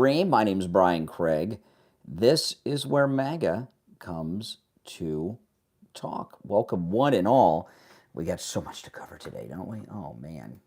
stream. My name is Brian Craig. This is where MAGA comes to talk. Welcome, one and all. We got so much to cover today, don't we? Oh, man.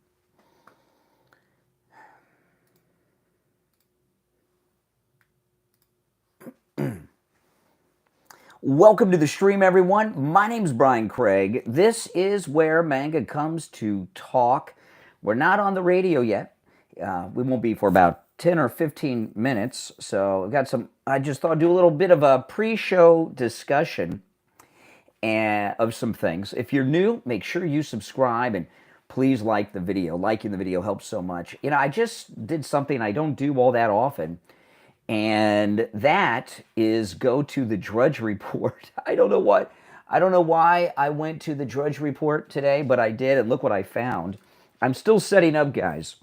Welcome to the stream, everyone. My name's Brian Craig. This is where MAGA comes to talk. We're not on the radio yet. We won't be for about 10 or 15 minutes. So I've got I just thought I'd do a little bit of a pre-show discussion of some things. If you're new, make sure you subscribe and please like the video. Liking the video helps so much. You know, I just did something I don't do all that often. And that is go to the Drudge Report. I don't know why I went to the Drudge Report today, but I did, and look what I found. I'm still setting up, guys.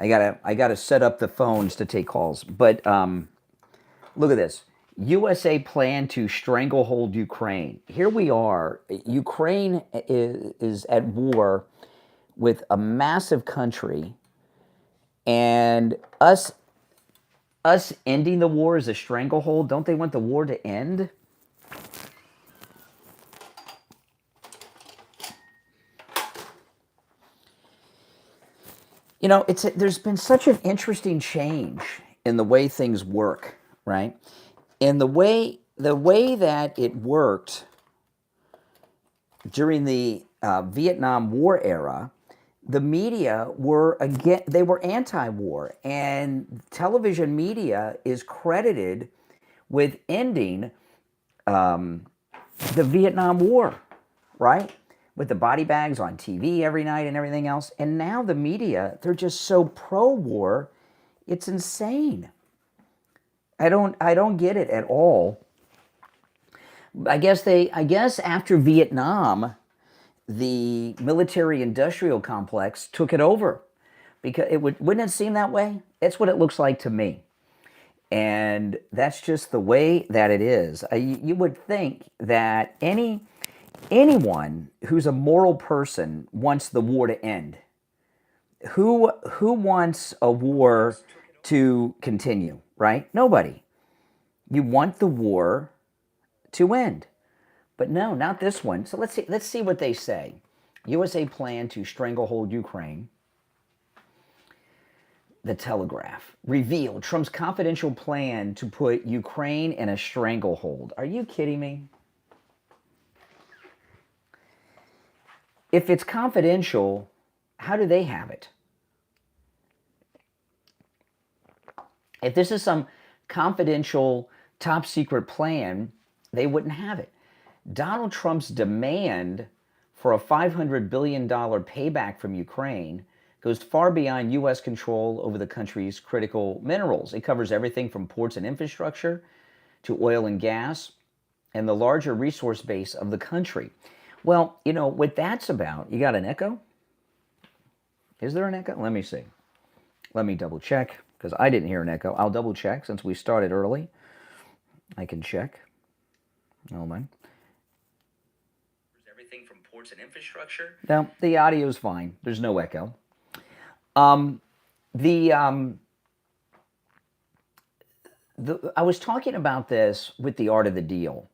I gotta set up the phones to take calls. But look at this. USA plan to stranglehold Ukraine. Here we are. Ukraine is at war with a massive country, and us ending the war is a stranglehold. Don't they want the war to end? You know, there's been such an interesting change in the way things work, right? And the way that it worked during the Vietnam War era, the media were anti-war, and television media is credited with ending the Vietnam War, right? With the body bags on TV every night and everything else. And now the media, they're just so pro-war, it's insane. I don't get it at all. I guess after Vietnam, the military-industrial complex took it over, because wouldn't it seem that way? It's what it looks like to me, and that's just the way that it is. You would think that anyone who's a moral person wants the war to end. Who wants a war to continue, right? Nobody. You want the war to end. But no, not this one. So let's see what they say. USA plan to stranglehold Ukraine. The Telegraph revealed Trump's confidential plan to put Ukraine in a stranglehold. Are you kidding me? If it's confidential, how do they have it? If this is some confidential, top secret plan, they wouldn't have it. Donald Trump's demand for a $500 billion payback from Ukraine goes far beyond U.S. control over the country's critical minerals. It covers everything from ports and infrastructure to oil and gas and the larger resource base of the country. Well, you know what that's about. You got an echo? Is there an echo? Let me see. Let me double check, because I didn't hear an echo. I'll double check since we started early. I can check. Hold on. Everything from ports and infrastructure. No, the audio's fine. There's no echo. I was talking about this with The Art of the Deal.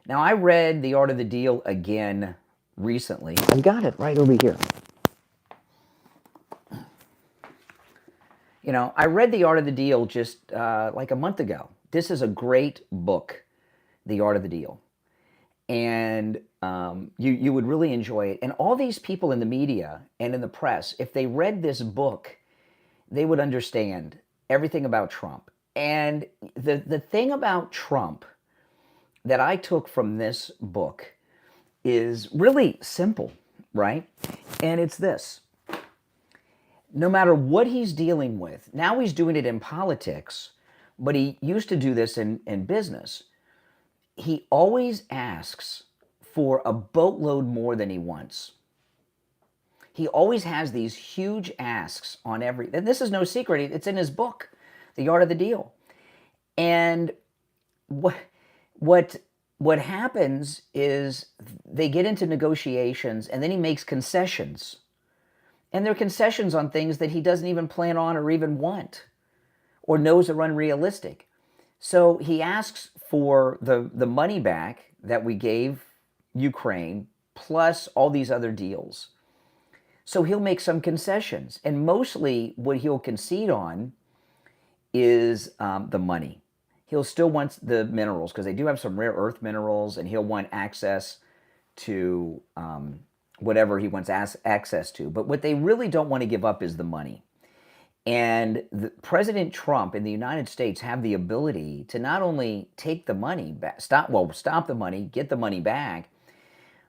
Now, I read The Art of the Deal again recently. I got it right over here. You know, I read The Art of the Deal just like a month ago. This is a great book, The Art of the Deal. And you would really enjoy it. And all these people in the media and in the press, if they read this book, they would understand everything about Trump. And the thing about Trump that I took from this book is really simple, right? And it's this. No matter what he's dealing with, now he's doing it in politics, but he used to do this in business. He always asks for a boatload more than he wants. He always has these huge asks on and this is no secret, it's in his book, The Art of the Deal. And what happens is they get into negotiations, and then he makes concessions. And there are concessions on things that he doesn't even plan on or even want or knows are unrealistic. So he asks for the money back that we gave Ukraine plus all these other deals. So he'll make some concessions. And mostly what he'll concede on is the money. He'll still want the minerals because they do have some rare earth minerals, and he'll want access to whatever he wants access to. But what they really don't want to give up is the money. And President Trump in the United States have the ability to not only take the money back, stop the money, get the money back,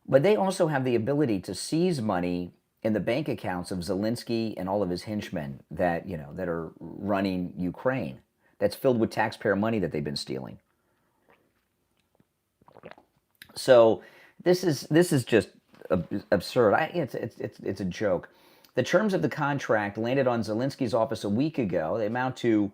but they also have the ability to seize money in the bank accounts of Zelensky and all of his henchmen that that are running Ukraine. That's filled with taxpayer money that they've been stealing. So this is just absurd. It's a joke. The terms of the contract landed on Zelensky's office a week ago. They amount to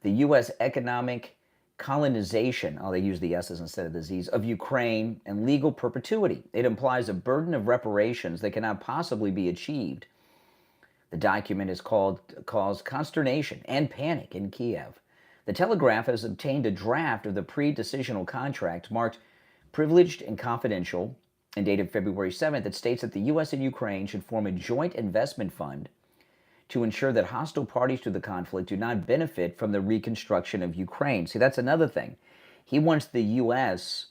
the U.S. economic colonization, they use the S's instead of the Z's, of Ukraine and legal perpetuity. It implies a burden of reparations that cannot possibly be achieved. The document has caused consternation and panic in Kiev. The Telegraph has obtained a draft of the pre-decisional contract marked privileged and confidential and dated February 7th that states that the U.S. and Ukraine should form a joint investment fund to ensure that hostile parties to the conflict do not benefit from the reconstruction of Ukraine. See, that's another thing. He wants the U.S.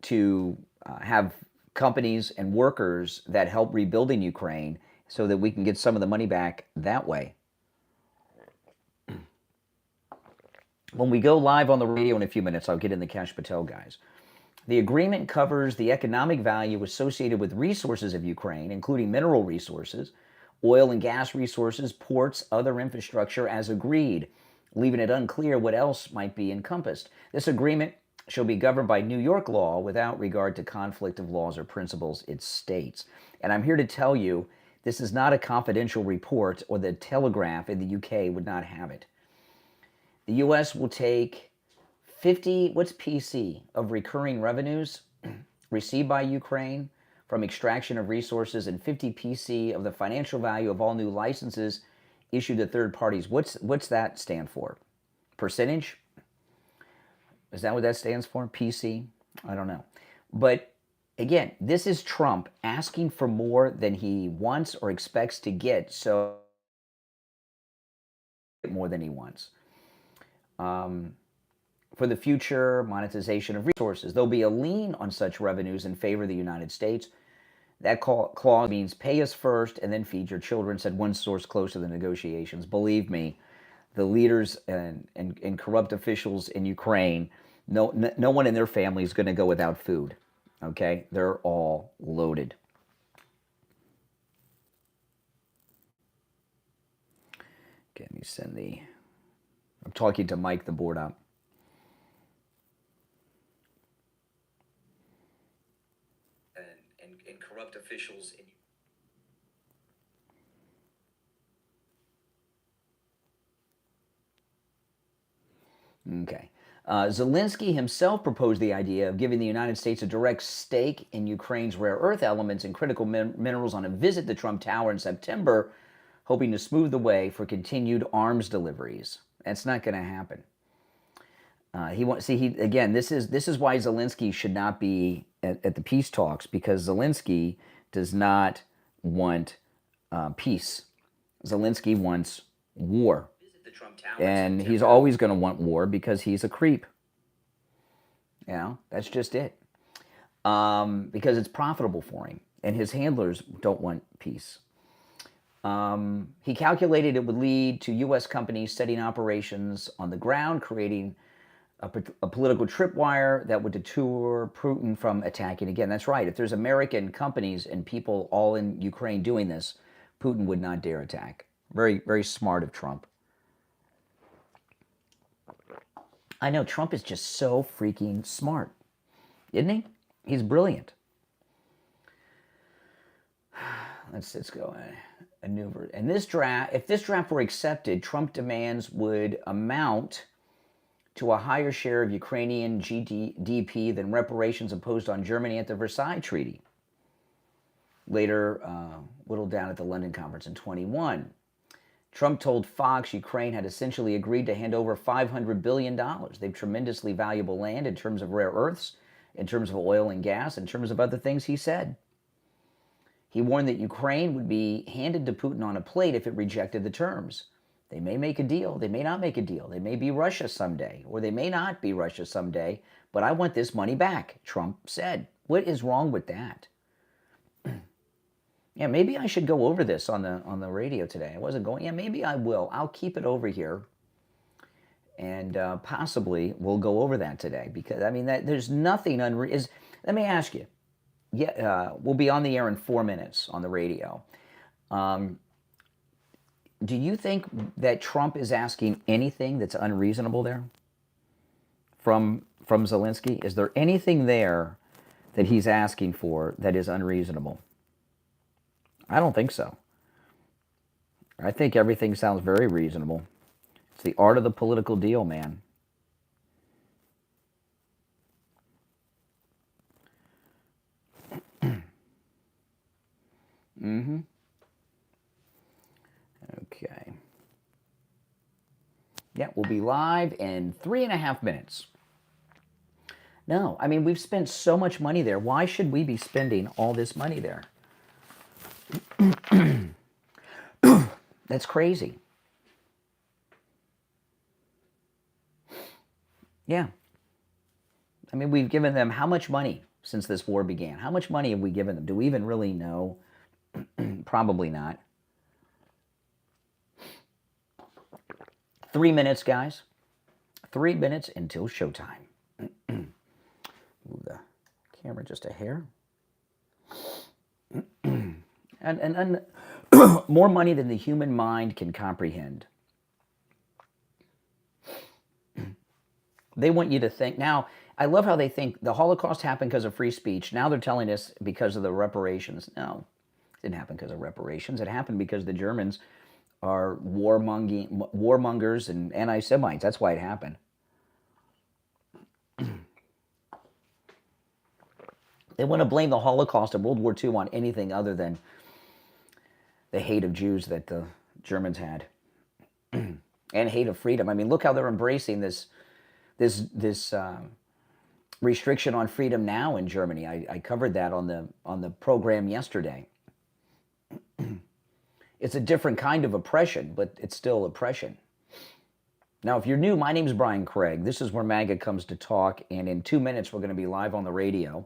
To have companies and workers that help rebuilding Ukraine so that we can get some of the money back that way. When we go live on the radio in a few minutes, I'll get in the Cash Patel guys. The agreement covers the economic value associated with resources of Ukraine, including mineral resources, oil and gas resources, ports, other infrastructure as agreed, leaving it unclear what else might be encompassed. This agreement shall be governed by New York law without regard to conflict of laws or principles, it states. And I'm here to tell you, this is not a confidential report, or the Telegraph in the UK would not have it. The U.S. will take 50, what's PC, of recurring revenues received by Ukraine from extraction of resources, and 50 PC of the financial value of all new licenses issued to third parties. What's that stand for? Percentage? Is that what that stands for? PC? I don't know. But again, this is Trump asking for more than he wants or expects to get, so more than he wants. For the future monetization of resources, there'll be a lien on such revenues in favor of the United States. That clause means pay us first and then feed your children, said one source close to the negotiations. Believe me, the leaders and corrupt officials in Ukraine, no one in their family is going to go without food. Okay? They're all loaded. Okay, let me send I'm talking to Mike, the board up. And corrupt officials in... Okay. Zelensky himself proposed the idea of giving the United States a direct stake in Ukraine's rare earth elements and critical minerals on a visit to Trump Tower in September, hoping to smooth the way for continued arms deliveries. That's not going to happen. This is why Zelensky should not be at the peace talks, because Zelensky does not want peace. Zelensky wants war. And he's always going to want war because he's a creep. That's just it. Because it's profitable for him. And his handlers don't want peace. He calculated it would lead to U.S. companies setting operations on the ground, creating a political tripwire that would deter Putin from attacking again. That's right. If there's American companies and people all in Ukraine doing this, Putin would not dare attack. Very, very smart of Trump. I know, Trump is just so freaking smart, isn't he? He's brilliant. Let's go. A new version. And if this draft were accepted, Trump demands would amount to a higher share of Ukrainian GDP than reparations imposed on Germany at the Versailles Treaty. later whittled down at the London conference in 21. Trump told Fox Ukraine had essentially agreed to hand over $500 billion. They've tremendously valuable land in terms of rare earths, in terms of oil and gas, in terms of other things he said. He warned that Ukraine would be handed to Putin on a plate if it rejected the terms. They may make a deal. They may not make a deal. They may be Russia someday, or they may not be Russia someday, but I want this money back, Trump said. What is wrong with that? Yeah, maybe I should go over this on the radio today. I wasn't going. Yeah, maybe I will. I'll keep it over here, and possibly we'll go over that today because I mean there's nothing unreal. Let me ask you. Yeah, we'll be on the air in 4 minutes on the radio. Do you think that Trump is asking anything that's unreasonable there from Zelensky? Is there anything there that he's asking for that is unreasonable? I don't think so. I think everything sounds very reasonable. It's the art of the political deal, man. Okay. Yeah, we'll be live in 3.5 minutes. No, I mean, we've spent so much money there. Why should we be spending all this money there? That's crazy. Yeah. I mean, we've given them how much money since this war began? How much money have we given them? Do we even really know? Probably not. 3 minutes, guys. 3 minutes until showtime. Move the camera just a hair. And more money than the human mind can comprehend. They want you to think. Now, I love how they think the Holocaust happened because of free speech. Now they're telling us because of the reparations. No, it didn't happen because of reparations. It happened because the Germans are warmongers and anti-Semites. That's why it happened. They want to blame the Holocaust of World War II on anything other than the hate of Jews that the Germans had. And hate of freedom. I mean, look how they're embracing this restriction on freedom now in Germany. I covered that on the program yesterday. It's a different kind of oppression, but it's still oppression. Now, if you're new, my name's Brian Craig. This is where MAGA comes to talk, and in 2 minutes, we're going to be live on the radio.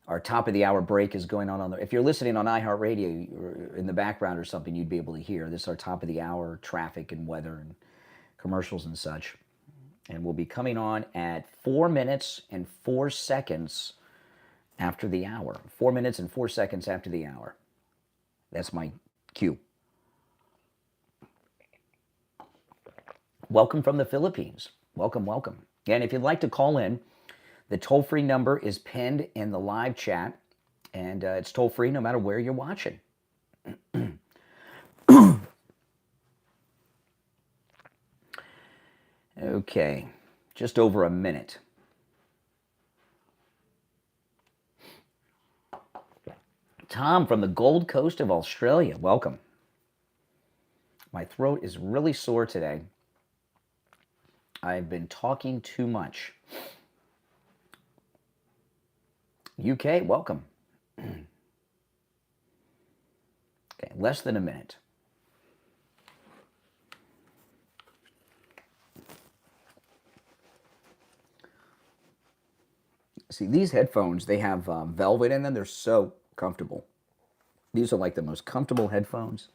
Our top of the hour break is going on if you're listening on iHeartRadio in the background or something, you'd be able to hear. This is our top of the hour traffic and weather and commercials and such. And we'll be coming on at 4 minutes and 4 seconds after the hour. 4 minutes and 4 seconds after the hour. That's my cue. Welcome from the Philippines. Welcome, welcome. And if you'd like to call in, the toll-free number is pinned in the live chat, and it's toll-free no matter where you're watching. Okay, just over a minute. Tom from the Gold Coast of Australia, welcome. My throat is really sore today. I've been talking too much. UK, welcome. Okay, less than a minute. See, these headphones, they have velvet in them. They're so comfortable. These are like the most comfortable headphones.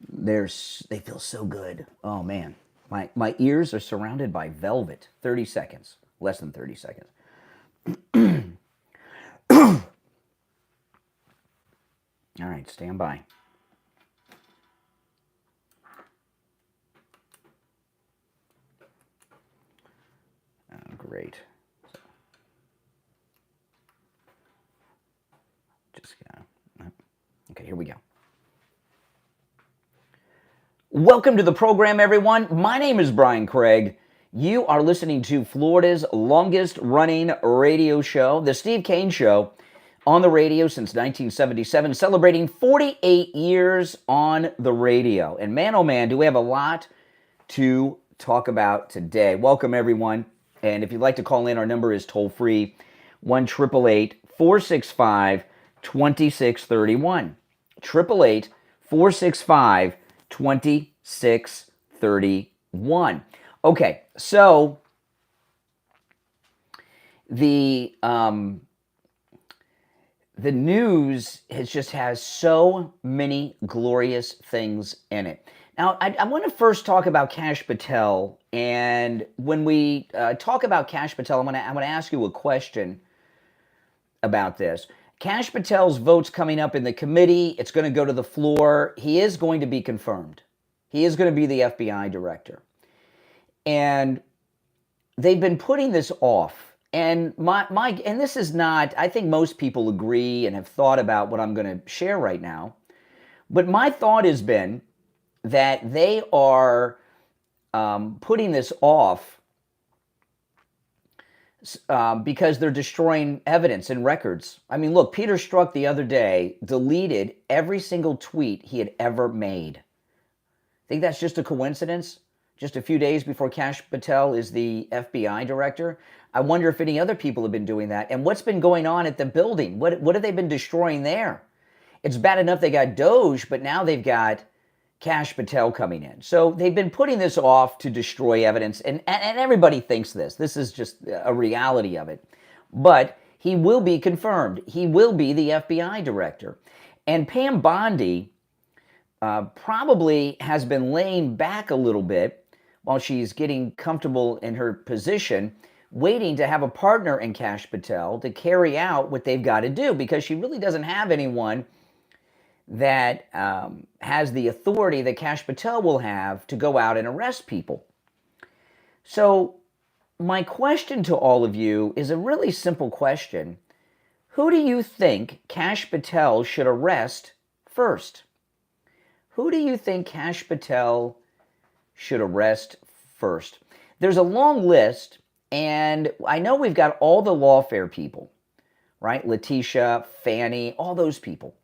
They feel so good. Oh, man. My ears are surrounded by velvet. 30 seconds. Less than 30 seconds. All right, stand by. Oh, great. Okay, here we go. Welcome to the program, everyone. My name is Brian Craig. You are listening to Florida's longest running radio show, The Steve Kane Show. on the radio since 1977, celebrating 48 years on the radio. And man, oh man, do we have a lot to talk about today. Welcome, everyone. And if you'd like to call in, our number is toll-free, 1-888-465-2631. 888-465-2631. Okay, so the news has so many glorious things in it. Now, I want to first talk about Kash Patel, and when we talk about Kash Patel, I'm going to ask you a question about this. Kash Patel's vote's coming up in the committee. It's going to go to the floor. He is going to be confirmed. He is going to be the FBI director. And they've been putting this off. And and this is not, I think most people agree and have thought about what I'm going to share right now. But my thought has been that they are putting this off because they're destroying evidence and records. I mean, look, Peter Strzok the other day deleted every single tweet he had ever made. Think that's just a coincidence? Just a few days before Kash Patel is the FBI director? I wonder if any other people have been doing that. And what's been going on at the building? What have they been destroying there? It's bad enough they got Doge, but now they've got Kash Patel coming in. So they've been putting this off to destroy evidence, and everybody thinks this. This is just a reality of it. But he will be confirmed. He will be the FBI director. And Pam Bondi probably has been laying back a little bit while she's getting comfortable in her position, waiting to have a partner in Kash Patel to carry out what they've got to do, because she really doesn't have anyone that has the authority that Kash Patel will have to go out and arrest people. So my question to all of you is a really simple question. Who do you think Kash Patel should arrest first? Who do you think Kash Patel should arrest first? There's a long list, and I know we've got all the lawfare people, right? Letitia, Fannie, all those people.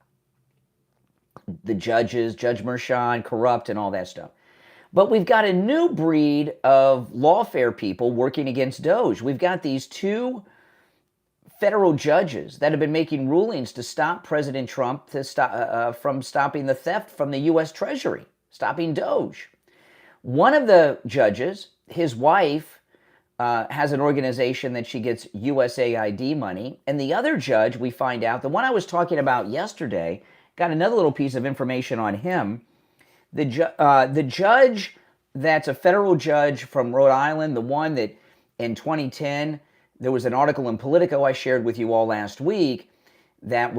The judges, Judge Merchan, corrupt, and all that stuff. But we've got a new breed of lawfare people working against Doge. We've got these two federal judges that have been making rulings to stop President Trump from stopping the theft from the U.S. Treasury, stopping Doge. One of the judges, his wife, has an organization that she gets USAID money. And the other judge, we find out, the one I was talking about yesterday, got another little piece of information on him. The judge that's a federal judge from Rhode Island, the one that in 2010, there was an article in Politico I shared with you all last week that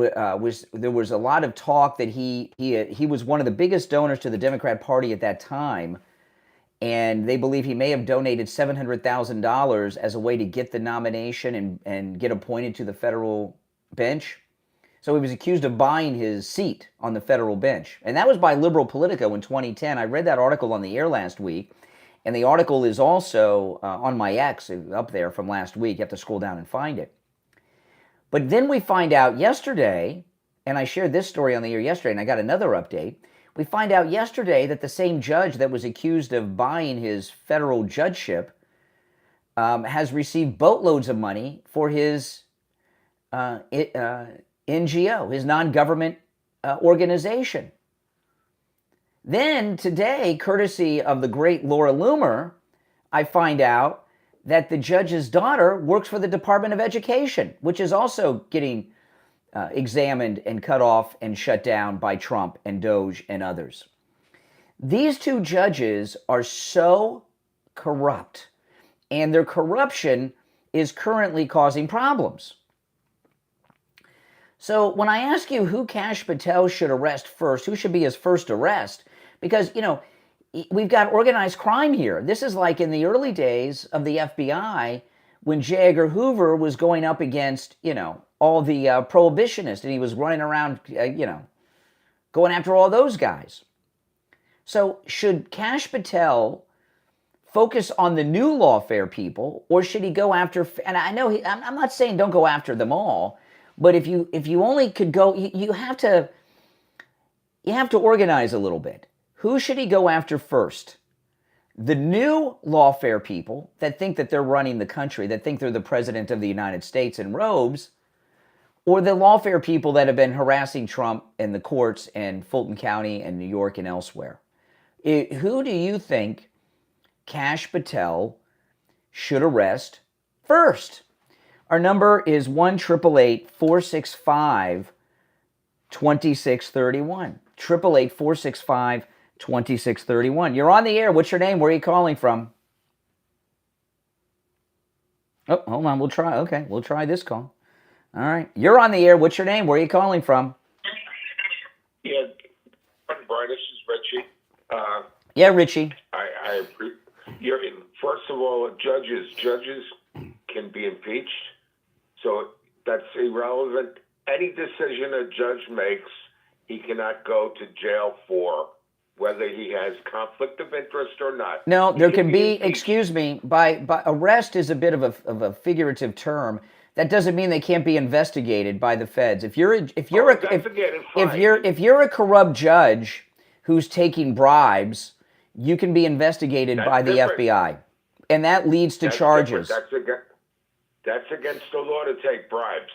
there was a lot of talk that he was one of the biggest donors to the Democrat Party at that time, and they believe he may have donated $700,000 as a way to get the nomination and get appointed to the federal bench. So he was accused of buying his seat on the federal bench. And that was by liberal Politico in 2010. I read that article on the air last week. And the article is also on my X up there from last week. You have to scroll down and find it. But then we find out yesterday, and I shared this story on the air yesterday, and I got another update. We find out yesterday that the same judge that was accused of buying his federal judgeship has received boatloads of money for his NGO, his non-government organization. Then today, courtesy of the great Laura Loomer, I find out that the judge's daughter works for the Department of Education, which is also getting examined and cut off and shut down by Trump and Doge and others. These two judges are so corrupt, and their corruption is currently causing problems. So when I ask you who Kash Patel should arrest first, who should be his first arrest, because, you know, we've got organized crime here. This is like in the early days of the FBI when J. Edgar Hoover was going up against, you know, all the prohibitionists, and he was running around, going after all those guys. So should Kash Patel focus on the new lawfare people, or should he go after, and I know I'm not saying don't go after them all, But if you only could go, you have to organize a little bit. Who should he go after first? The new lawfare people that think that they're running the country, that think they're the president of the United States in robes, or the lawfare people that have been harassing Trump in the courts in Fulton County and New York and elsewhere? Who do you think Kash Patel should arrest first? Our number is 1-888-465-2631. 888-465-2631. You're on the air. What's your name? Where are you calling from? Oh, hold on. We'll try. Okay, we'll try this call. All right. You're on the air. What's your name? Where are you calling from? Yeah, Brian, this is Richie. Yeah, Richie. I agree. First of all, judges can be impeached, so that's irrelevant. Any decision a judge makes, he cannot go to jail for, whether he has conflict of interest or not. No, there can be, excuse me, by arrest is a bit of a figurative term. That doesn't mean they can't be investigated by the feds. If you're a corrupt judge who's taking bribes, you can be investigated by the FBI, and that leads to charges. That's against the law to take bribes,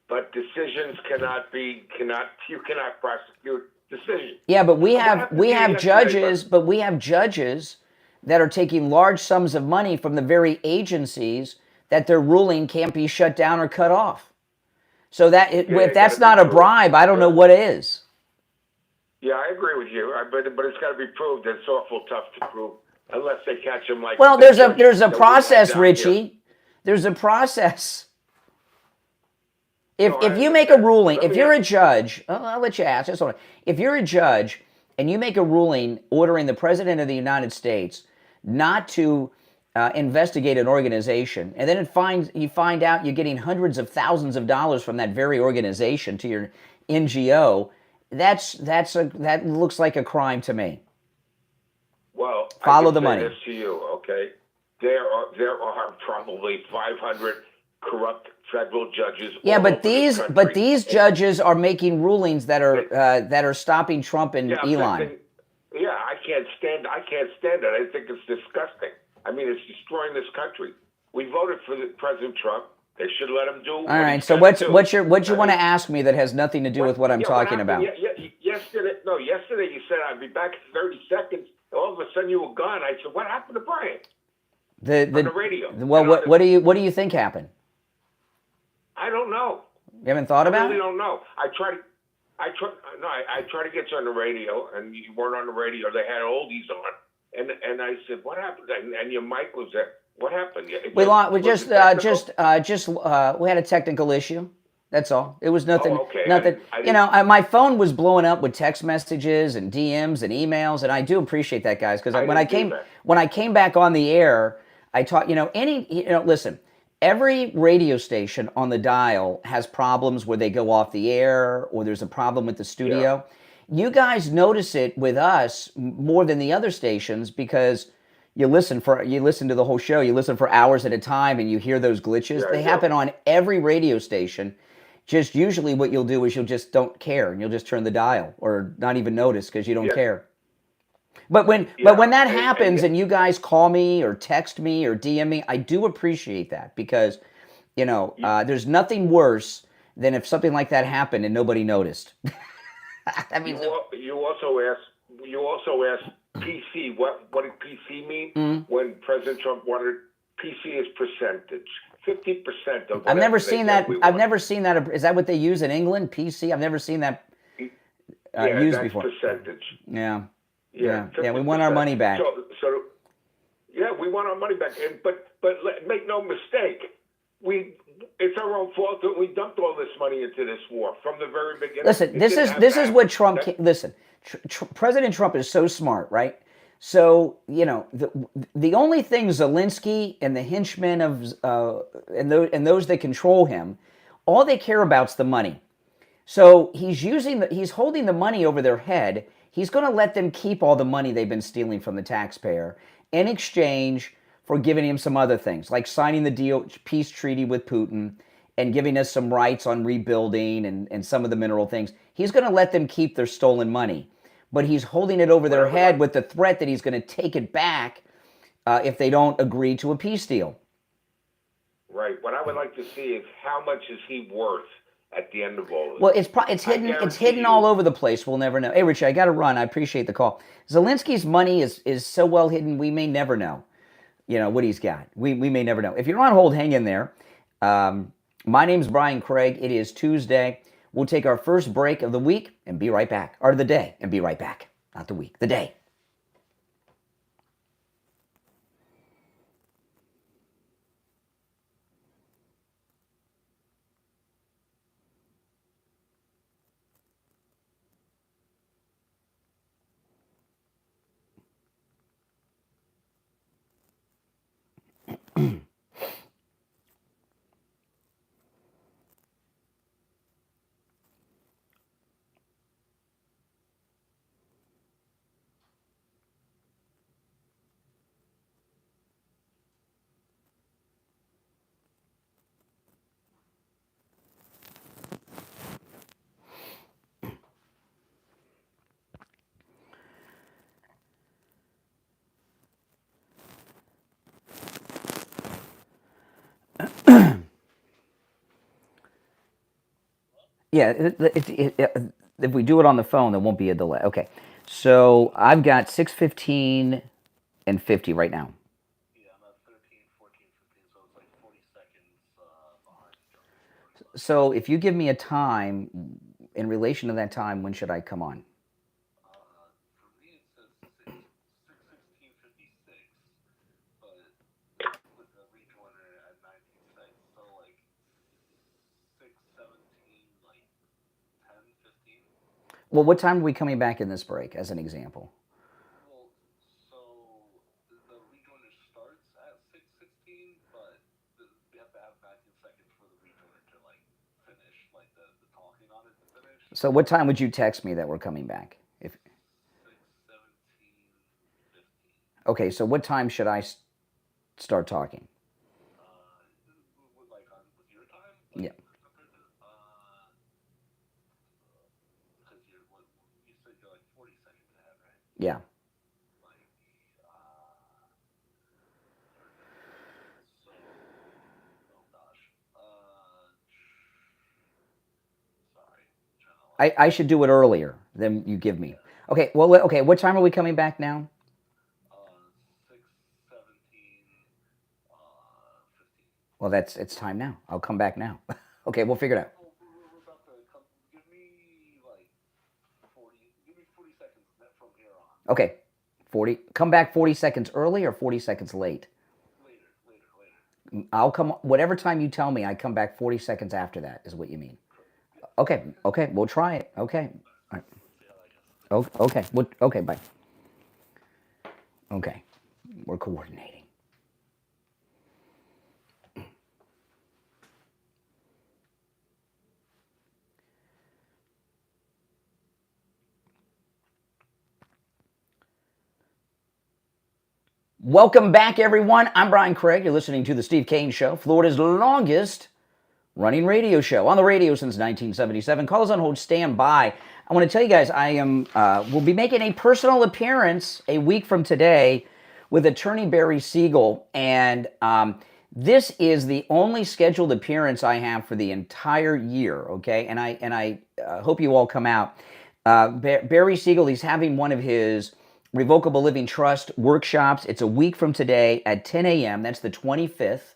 but decisions you cannot prosecute decisions. Yeah, but we have judges that are taking large sums of money from the very agencies that their ruling can't be shut down or cut off. So if that's not a bribe, I don't know what is. Yeah, I agree with you, but it's got to be proved. It's awful tough to prove unless they catch him like. Well, there's a process, Richie. There's a process. If you make a ruling, if you're a judge, I'll let you ask. If you're a judge and you make a ruling ordering the President of the United States not to investigate an organization, and then you find out you're getting hundreds of thousands of dollars from that very organization to your NGO, that looks like a crime to me. Well, follow the money. This to you, okay? There are probably 500 corrupt federal judges. Yeah, but these judges are making rulings that are stopping Trump and Elon. I can't stand it. I think it's disgusting. I mean, it's destroying this country. We voted for President Trump. They should let him do. All right. So what you want to ask me that has nothing to do with what I'm talking about? Yesterday you said I'd be back in 30 seconds. All of a sudden you were gone. I said, "What happened to Brian?" On the radio. Well, what do you think happened? I don't know. You haven't thought about it? I really don't know. I tried to get you on the radio, and you weren't on the radio. They had oldies on, and I said, "What happened?" And your mic was there. What happened? We had a technical issue. That's all. It was nothing. Oh, okay. Nothing. My phone was blowing up with text messages and DMs and emails, and I do appreciate that, guys, because when I came back on the air, I taught listen. Every radio station on the dial has problems where they go off the air or there's a problem with the studio. Yeah. You guys notice it with us more than the other stations because you listen to the whole show. You listen for hours at a time and you hear those glitches. Yeah, they happen on every radio station. Just usually what you'll do is you'll just don't care and you'll just turn the dial or not even notice because you don't care. But when that happens and you guys call me or text me or DM me, I do appreciate that because, there's nothing worse than if something like that happened and nobody noticed. You also asked PC. What did PC mean when President Trump wanted? PC is percentage. 50% of. I've never seen that. Is that what they use in England? PC. I've never seen that used before. Percentage. Yeah. Yeah, we want our money back. So we want our money back. But make no mistake, it's our own fault that we dumped all this money into this war from the very beginning. Listen, this is what Trump. Listen, President Trump is so smart, right? So the only thing Zelensky and the henchmen and those that control him, all they care about's the money. So he's holding the money over their head. He's going to let them keep all the money they've been stealing from the taxpayer in exchange for giving him some other things, like signing the peace treaty with Putin and giving us some rights on rebuilding and some of the mineral things. He's going to let them keep their stolen money, but he's holding it over their head with the threat that he's going to take it back if they don't agree to a peace deal. Right. What I would like to see is how much is he worth at the end of all of this? Well, it's hidden. It's hidden all over the place. We'll never know. Hey, Richie, I got to run. I appreciate the call. Zelensky's money is so well hidden, we may never know. What he's got. We may never know. If you're on hold, hang in there. My name's Brian Craig. It is Tuesday. We'll take our first break of the week and be right back. Or the day and be right back. Not the week, the day. Yeah, if we do it on the phone, there won't be a delay. Okay, so I've got 6:15 and 50 right now. Yeah, I'm at 13, 14, 15, so it's like 40 seconds behind. So if you give me a time in relation to that time, when should I come on? For me, it says 6:16:56, but with the rejoiner at 96, so like 6:17, like 10, 15. Well, what time are we coming back in this break, as an example? Well, so the rejoiner starts at 6:16, but we have to have 19 seconds for the rejoiner to like finish, like the talking on it to finish. So what time would you text me that we're coming back? 6:17:15. Okay, so what time should I start talking? With your time? Yeah. Because you said you're like 40 seconds ahead, right? Yeah. Sorry. I should do it earlier than you give me. Okay, well, okay, what time are we coming back now? 6:17:15. Well, it's time now. I'll come back now. Okay, we'll figure it out. We're about to come. Give me like 40. Give me 40 seconds from here on. Okay, 40. Come back 40 seconds early or 40 seconds late? Later. I'll come whatever time you tell me. I come back 40 seconds after that. Is what you mean? Okay. We'll try it. Okay. All right. Okay. Okay. Bye. Okay. We're coordinating. Welcome back, everyone. I'm Brian Craig. You're listening to The Steve Kane Show, Florida's longest running radio show. On the radio since 1977. Call us on hold. Stand by. I want to tell you guys, will be making a personal appearance a week from today with attorney Barry Siegel. And this is the only scheduled appearance I have for the entire year, okay? And I hope you all come out. Barry Siegel, he's having one of his Revocable Living Trust workshops. It's a week from today at 10 a.m. That's the 25th.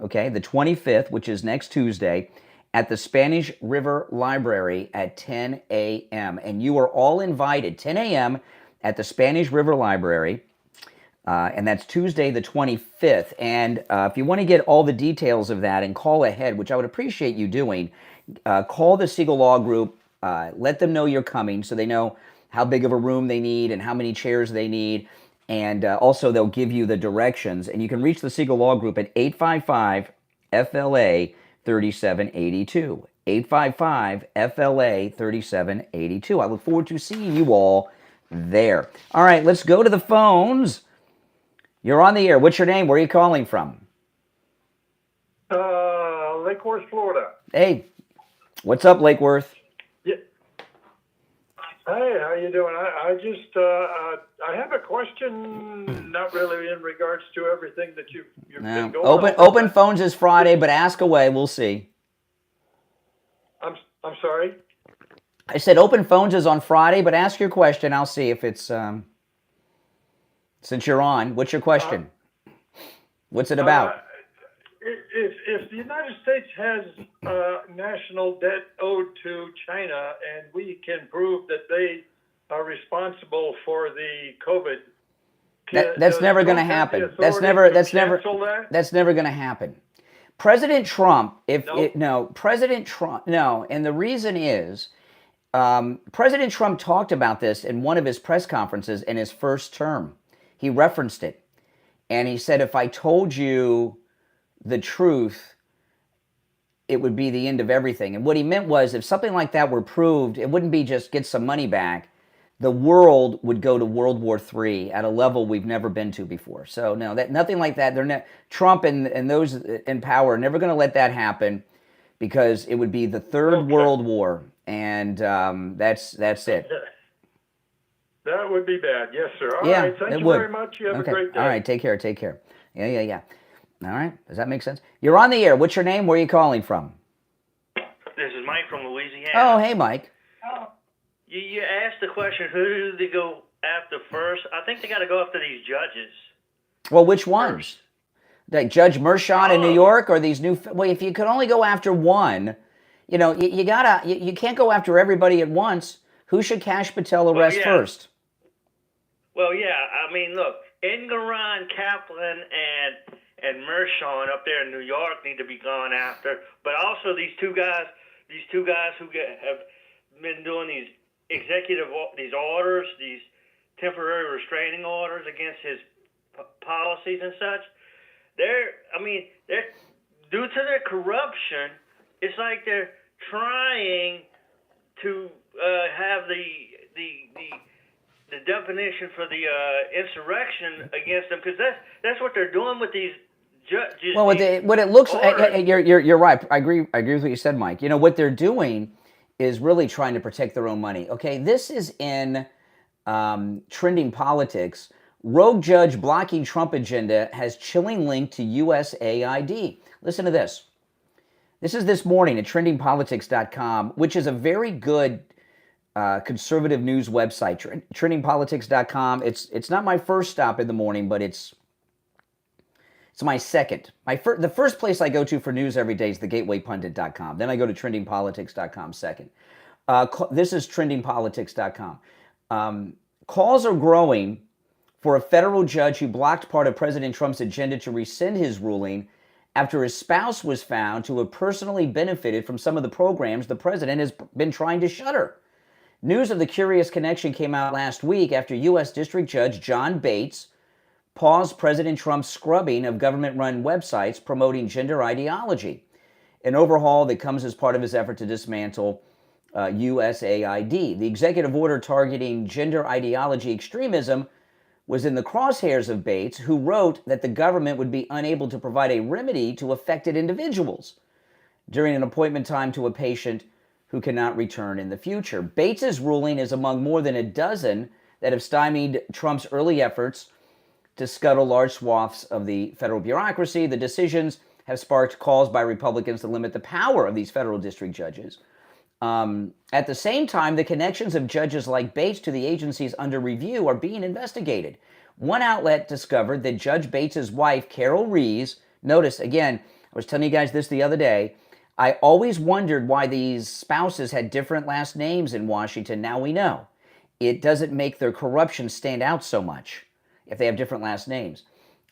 Okay, the 25th, which is next Tuesday, at the Spanish River Library at 10 a.m. And you are all invited, 10 a.m. at the Spanish River Library, and that's Tuesday the 25th. And if you want to get all the details of that and call ahead, which I would appreciate you doing, call the Siegel Law Group, let them know you're coming so they know how big of a room they need and how many chairs they need. And also, they'll give you the directions. And you can reach the Siegel Law Group at 855-FLA-3782. 855-FLA-3782. I look forward to seeing you all there. All right, let's go to the phones. You're on the air. What's your name? Where are you calling from? Lake Worth, Florida. Hey, what's up, Lake Worth? Yeah. Hey, how you doing? I just I have a question, not really in regards to everything that you've been going Open over. phones is Friday, but ask away. We'll see. I'm sorry. I said open phones is on Friday, but ask your question. I'll see if it's since you're on. What's your question? What's it about? If the United States has national debt owed to China, and we can prove that they are responsible for the COVID, That's never going to happen. That's never going to happen. President Trump, President Trump, and the reason is, President Trump talked about this in one of his press conferences in his first term. He referenced it, and he said, if I told you the truth, it would be the end of everything. And what he meant was, if something like that were proved, it wouldn't be just get some money back. The world would go to World War III at a level we've never been to before. So no, nothing like that. Trump and those in power are never going to let that happen, because it would be the third World War, and that's it. That would be bad. Yes, sir. All Yeah, right. Thank you would. very much. You have a great day. All right. Take care. Yeah. All right. Does that make sense? You're on the air. What's your name? Where are you calling from? This is Mike from Louisiana. Oh, hey, Mike. You asked the question, who do they go after first? I think they got to go after these judges. Well, which ones? Like Judge Mershon in New York, or these new? Well, if you could only go after one, you can't go after everybody at once. Who should Kash Patel arrest first? Well, yeah. I mean, look, Engoron, Kaplan, and Mershon up there in New York need to be gone after. But also these two guys who have been doing these these orders, these temporary restraining orders against his policies and such. They're due to their corruption. It's like they're trying to have the definition for the insurrection against them, because that's what they're doing with these judges. Well, what it looks like, you're right. I agree with what you said, Mike. What they're doing is really trying to protect their own money. Okay, this is in Trending Politics. Rogue judge blocking Trump agenda has chilling link to USAID. Listen to this. This is this morning at trendingpolitics.com, which is a very good conservative news website. Trendingpolitics.com. It's not my first stop in the morning, but it's my second. The first place I go to for news every day is thegatewaypundit.com. Then I go to trendingpolitics.com second. This is trendingpolitics.com. Calls are growing for a federal judge who blocked part of President Trump's agenda to rescind his ruling after his spouse was found to have personally benefited from some of the programs the president has been trying to shutter. News of the curious connection came out last week after U.S. District Judge John Bates paused President Trump's scrubbing of government-run websites promoting gender ideology, an overhaul that comes as part of his effort to dismantle USAID. The executive order targeting gender ideology extremism was in the crosshairs of Bates, who wrote that the government would be unable to provide a remedy to affected individuals during an appointment time to a patient who cannot return in the future. Bates's ruling is among more than a dozen that have stymied Trump's early efforts to scuttle large swaths of the federal bureaucracy. The decisions have sparked calls by Republicans to limit the power of these federal district judges. At the same time, the connections of judges like Bates to the agencies under review are being investigated. One outlet discovered that Judge Bates's wife, Carol Rees, notice, again, I was telling you guys this the other day, I always wondered why these spouses had different last names in Washington. Now we know. It doesn't make their corruption stand out so much if they have different last names.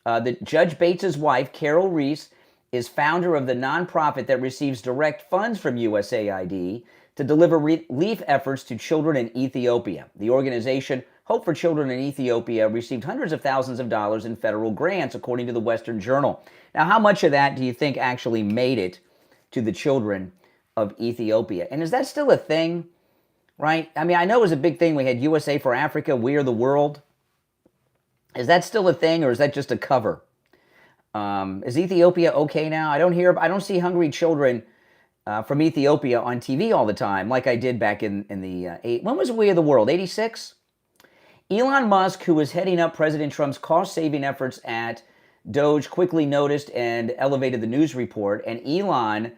The Judge Bates's wife, Carol Rees, is founder of the nonprofit that receives direct funds from USAID to deliver relief efforts to children in Ethiopia. The organization, Hope for Children in Ethiopia, received hundreds of thousands of dollars in federal grants, according to the Western Journal. Now, how much of that do you think actually made it to the children of Ethiopia? And is that still a thing, right? I mean, I know it was a big thing. We had USA for Africa, We Are the World. Is that still a thing, or is that just a cover? Is Ethiopia okay now? I don't see hungry children from Ethiopia on TV all the time, like I did back in the when was We of the World? 86? Elon Musk, who was heading up President Trump's cost-saving efforts at Doge, quickly noticed and elevated the news report, and Elon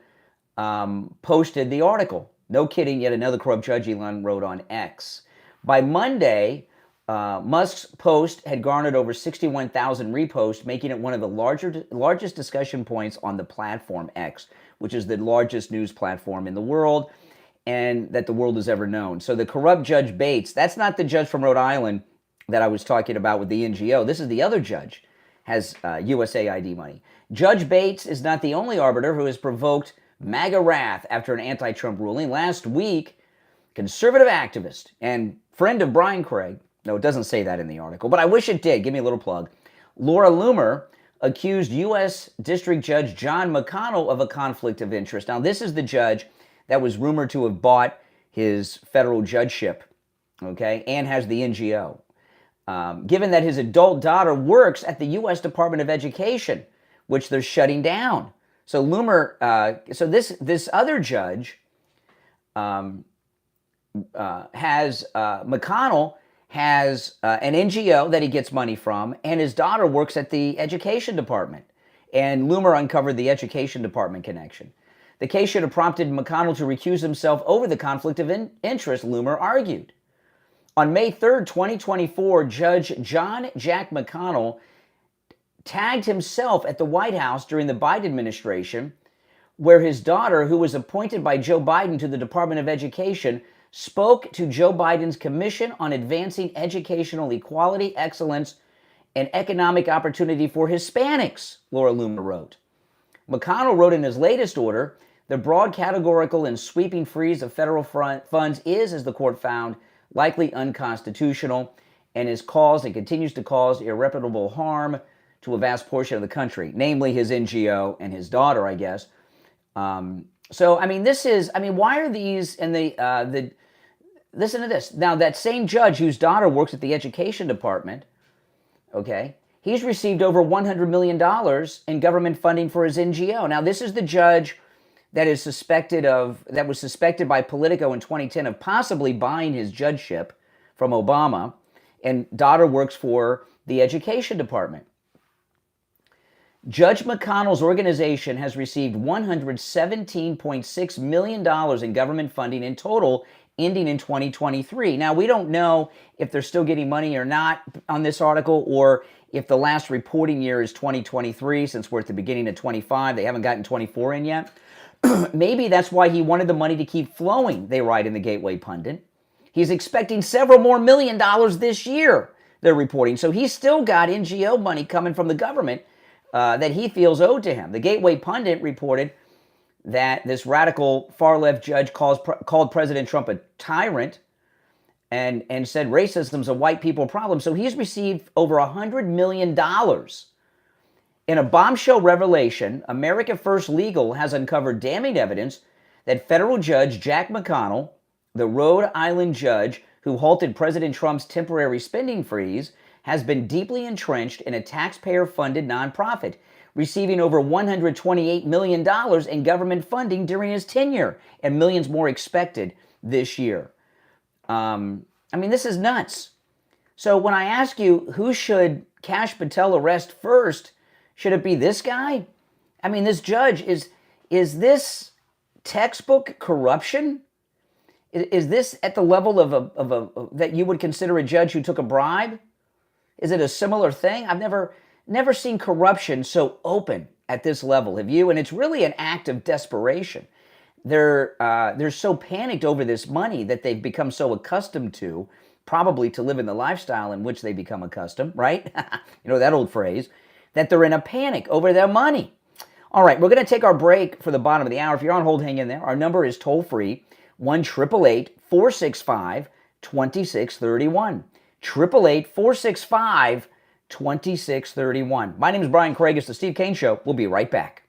posted the article. No kidding, yet another corrupt judge, Elon wrote on X. By Monday, Musk's post had garnered over 61,000 reposts, making it one of the largest discussion points on the platform X, which is the largest news platform in the world and that the world has ever known. So the corrupt Judge Bates, that's not the judge from Rhode Island that I was talking about with the NGO. This is the other judge, has USAID money. Judge Bates is not the only arbiter who has provoked MAGA wrath after an anti-Trump ruling. Last week, conservative activist and friend of Brian Craig, no, it doesn't say that in the article, but I wish it did. Give me a little plug. Laura Loomer accused U.S. District Judge John McConnell of a conflict of interest. Now, this is the judge that was rumored to have bought his federal judgeship, okay, and has the NGO. Given that his adult daughter works at the U.S. Department of Education, which they're shutting down. So Loomer, this other judge has McConnell has an NGO that he gets money from, and his daughter works at the education department. And Loomer uncovered the education department connection. The case should have prompted McConnell to recuse himself over the conflict of interest, Loomer argued. On May 3rd, 2024, Judge John Jack McConnell tagged himself at the White House during the Biden administration, where his daughter, who was appointed by Joe Biden to the Department of Education, spoke to Joe Biden's Commission on Advancing Educational Equality, Excellence, and Economic Opportunity for Hispanics, Laura Loomer wrote. McConnell wrote in his latest order, the broad, categorical, and sweeping freeze of federal funds is, as the court found, likely unconstitutional and has caused and continues to cause irreparable harm to a vast portion of the country, namely his NGO and his daughter, I guess. So, I mean, why are these, and listen to this. Now, that same judge whose daughter works at the education department, okay, he's received over $100 million in government funding for his NGO. Now, this is the judge that was suspected by Politico in 2010 of possibly buying his judgeship from Obama, and daughter works for the education department. Judge McConnell's organization has received $117.6 million in government funding in total, ending in 2023. Now, we don't know if they're still getting money or not on this article, or if the last reporting year is 2023, since we're at the beginning of 25. They haven't gotten 24 in yet. Maybe that's why he wanted the money to keep flowing, they write in the Gateway Pundit. He's expecting several more $1 million this year, they're reporting. So he's still got NGO money coming from the government that he feels owed to him. The Gateway Pundit reported that this radical far-left judge called President Trump a tyrant and said racism's a white people problem. So he's received over $100 million. In a bombshell revelation, America First Legal has uncovered damning evidence that federal judge Jack McConnell, the Rhode Island judge who halted President Trump's temporary spending freeze, has been deeply entrenched in a taxpayer-funded nonprofit, receiving over $128 million in government funding during his tenure, and millions more expected this year. I mean, this is nuts. So when I ask you, who should Kash Patel arrest first? Should it be this guy? I mean, this judge, is this textbook corruption? Is this at the level of that you would consider a judge who took a bribe? Is it a similar thing? I've never seen corruption so open at this level. Have you? And it's really an act of desperation. They're so panicked over this money that they've become so accustomed to, probably to live in the lifestyle in which they become accustomed, right? You know that old phrase, that they're in a panic over their money. All right, we're going to take our break for the bottom of the hour. If you're on hold, hang in there. Our number is toll-free, 1-888-465-2631. 888-465-2631. My name is Brian Craig. It's the Steve Kane Show. We'll be right back.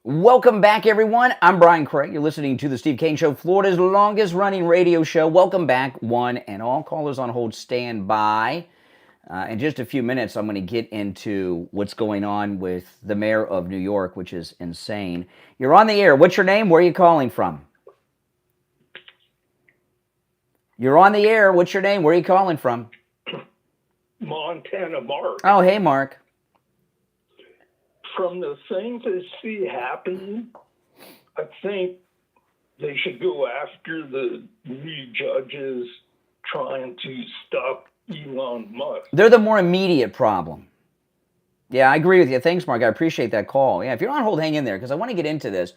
Welcome back, everyone. I'm Brian Craig. You're listening to the Steve Kane Show, Florida's longest-running radio show. Welcome back, one and all. Callers on hold, stand by. In just a few minutes, I'm going to get into what's going on with the mayor of New York, which is insane. You're on the air. What's your name? Where are you calling from? You're on the air. What's your name? Where are you calling from? Montana Mark. Oh, hey, Mark. From the things I see happening, I think they should go after the new judges trying to stop Elon Musk. They're the more immediate problem. Yeah, I agree with you. Thanks, Mark. I appreciate that call. Yeah, if you're on hold, hang in there because I want to get into this.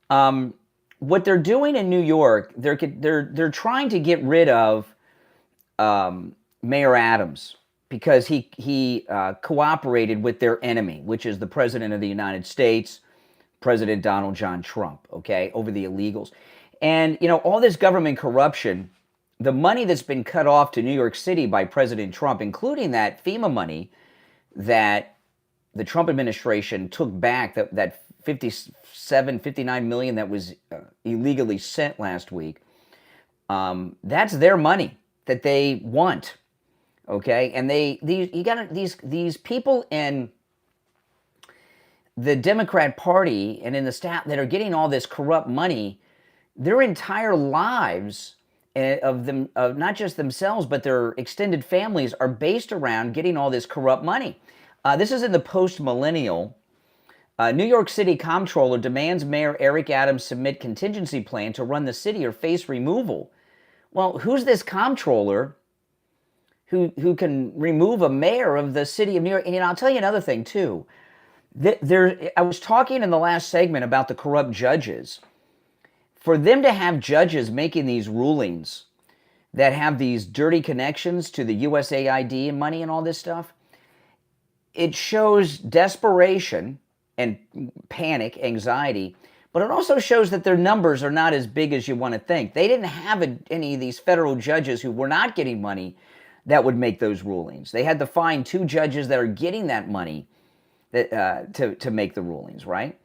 What they're doing in New York, they're trying to get rid of Mayor Adams because he cooperated with their enemy, which is the President of the United States, President Donald John Trump, okay, over the illegals. And, you know, all this government corruption, the money that's been cut off to New York City by President Trump, including that FEMA money that the Trump administration took back, that 59 million that was illegally sent last week, that's their money that they want. Okay, and these people in the Democrat Party and in the staff that are getting all this corrupt money, their entire lives of not just themselves but their extended families are based around getting all this corrupt money. This is in the Post-Millennial. New York City Comptroller demands Mayor Eric Adams submit contingency plan to run the city or face removal. Well, who's this comptroller who can remove a mayor of the city of New York? And I'll tell you another thing, too. I was talking in the last segment about the corrupt judges. For them to have judges making these rulings that have these dirty connections to the USAID and money and all this stuff, it shows desperation and panic, anxiety, but it also shows that their numbers are not as big as you want to think. They didn't have any of these federal judges who were not getting money that would make those rulings. They had to find 2 judges that are getting that money to make the rulings, right?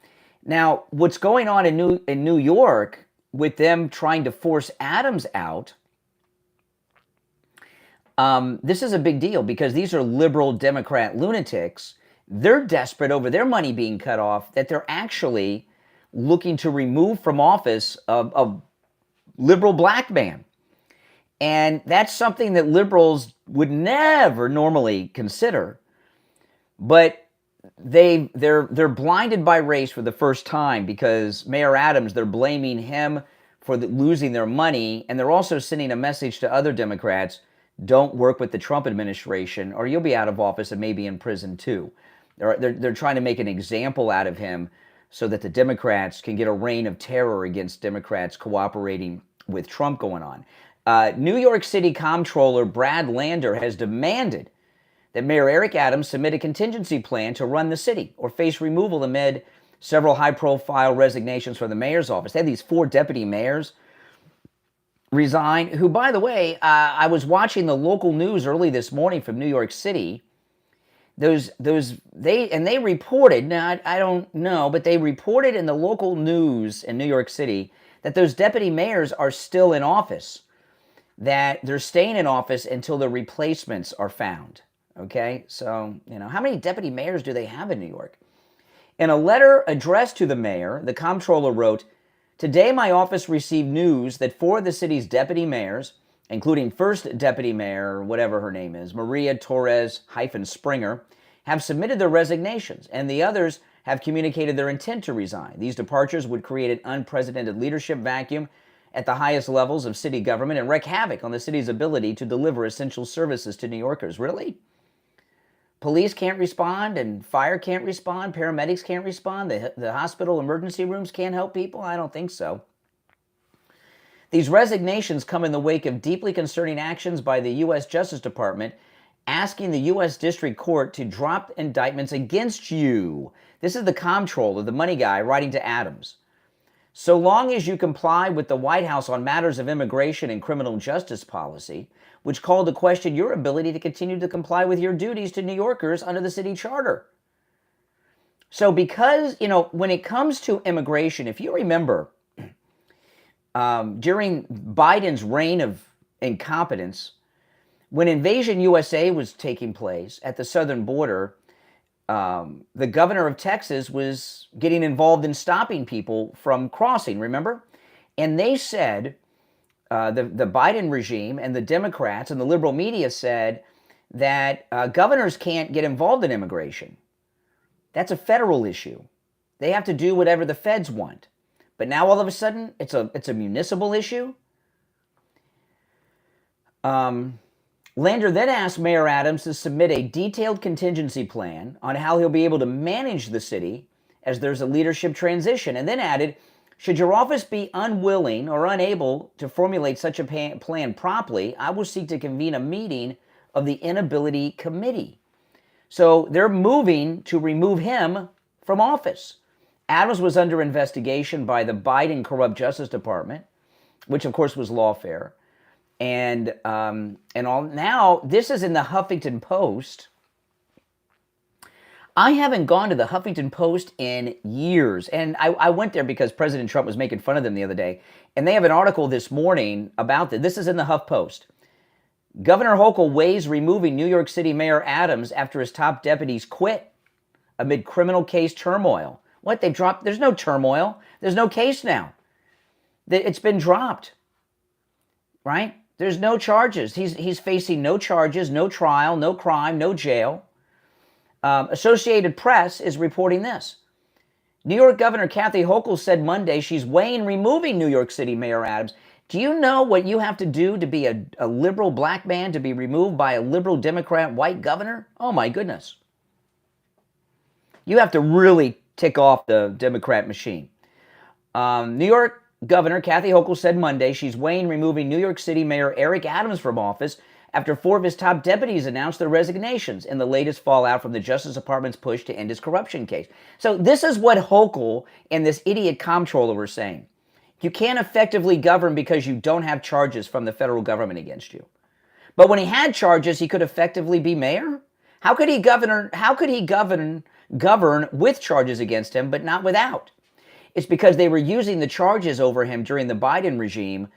Now, what's going on in New York with them trying to force Adams out, this is a big deal because these are liberal Democrat lunatics. They're desperate over their money being cut off that they're actually looking to remove from office a liberal black man. And that's something that liberals would never normally consider. But they're blinded by race for the first time because Mayor Adams, they're blaming him for losing their money, and they're also sending a message to other Democrats, don't work with the Trump administration or you'll be out of office and maybe in prison too. They're trying to make an example out of him so that the Democrats can get a reign of terror against Democrats cooperating with Trump going on. New York City Comptroller Brad Lander has demanded that Mayor Eric Adams submit a contingency plan to run the city or face removal amid several high-profile resignations from the mayor's office. They had these 4 deputy mayors resign, who, by the way, I was watching the local news early this morning from New York City. They reported, now I don't know, but they reported in the local news in New York City that those deputy mayors are still in office, that they're staying in office until the replacements are found. Okay, so, how many deputy mayors do they have in New York? In a letter addressed to the mayor, the comptroller wrote, "Today my office received news that 4 of the city's deputy mayors, including first deputy mayor, whatever her name is, Maria Torres-Springer, have submitted their resignations, and the others have communicated their intent to resign. These departures would create an unprecedented leadership vacuum at the highest levels of city government and wreak havoc on the city's ability to deliver essential services to New Yorkers." Really? Police can't respond, and fire can't respond, paramedics can't respond, the hospital emergency rooms can't help people? I don't think so. These resignations come in the wake of deeply concerning actions by the U.S. Justice Department asking the U.S. District Court to drop indictments against you. This is the comptroller, the money guy, writing to Adams. So long as you comply with the White House on matters of immigration and criminal justice policy, which called to question your ability to continue to comply with your duties to New Yorkers under the city charter. So because, when it comes to immigration, if you remember, during Biden's reign of incompetence, when Invasion USA was taking place at the southern border, the governor of Texas was getting involved in stopping people from crossing, remember? And they said, the Biden regime and the Democrats and the liberal media said that governors can't get involved in immigration. That's a federal issue. They have to do whatever the feds want. But now all of a sudden, it's a municipal issue. Lander then asked Mayor Adams to submit a detailed contingency plan on how he'll be able to manage the city as there's a leadership transition, and then added, should your office be unwilling or unable to formulate such a plan properly, I will seek to convene a meeting of the Inability Committee. So they're moving to remove him from office. Adams was under investigation by the Biden corrupt Justice Department, which of course was lawfare. And all now, this is in the Huffington Post. I haven't gone to the Huffington Post in years. And I went there because President Trump was making fun of them the other day. And they have an article this morning about this. This is in the Huff Post. Governor Hochul weighs removing New York City Mayor Adams after his top deputies quit amid criminal case turmoil. What? They dropped? There's no turmoil. There's no case now. It's been dropped. Right? There's no charges. He's facing no charges, no trial, no crime, no jail. Associated Press is reporting this. New York Governor Kathy Hochul said Monday she's weighing removing New York City Mayor Adams. Do you know what you have to do to be a liberal black man to be removed by a liberal Democrat white governor? Oh my goodness. You have to really tick off the Democrat machine. New York Governor Kathy Hochul said Monday she's weighing removing New York City Mayor Eric Adams from office after 4 of his top deputies announced their resignations in the latest fallout from the Justice Department's push to end his corruption case. So this is what Hochul and this idiot comptroller were saying. You can't effectively govern because you don't have charges from the federal government against you. But when he had charges, he could effectively be mayor? How could he govern with charges against him, but not without? It's because they were using the charges over him during the Biden regime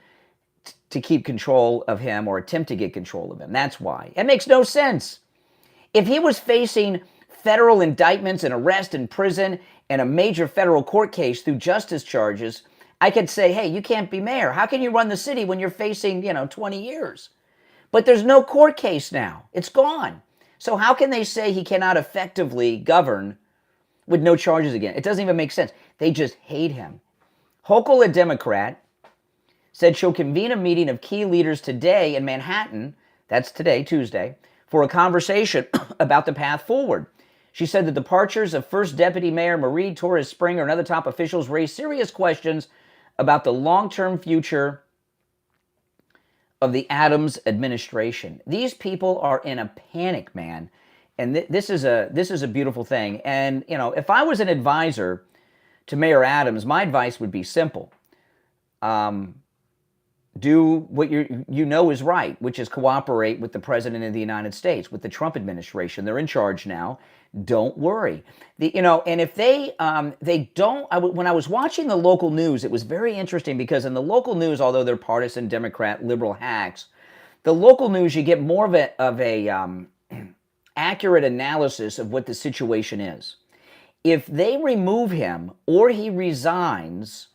to keep control of him or attempt to get control of him. That's why. It makes no sense. If he was facing federal indictments and arrest and prison and a major federal court case through justice charges, I could say, hey, you can't be mayor. How can you run the city when you're facing, 20 years? But there's no court case now. It's gone. So how can they say he cannot effectively govern with no charges again? It doesn't even make sense. They just hate him. Hochul, a Democrat, said she'll convene a meeting of key leaders today in Manhattan, that's today, Tuesday, for a conversation about the path forward. She said the departures of First Deputy Mayor Marie Torres Springer and other top officials raised serious questions about the long-term future of the Adams administration. These people are in a panic, man. And this is a beautiful thing. And, if I was an advisor to Mayor Adams, my advice would be simple. Do what you know is right, which is cooperate with the President of the United States, with the Trump administration. They're in charge now. Don't worry. And if they don't, when I was watching the local news, it was very interesting because in the local news, although they're partisan Democrat liberal hacks, the local news, you get more of a accurate analysis of what the situation is. If they remove him or he resigns,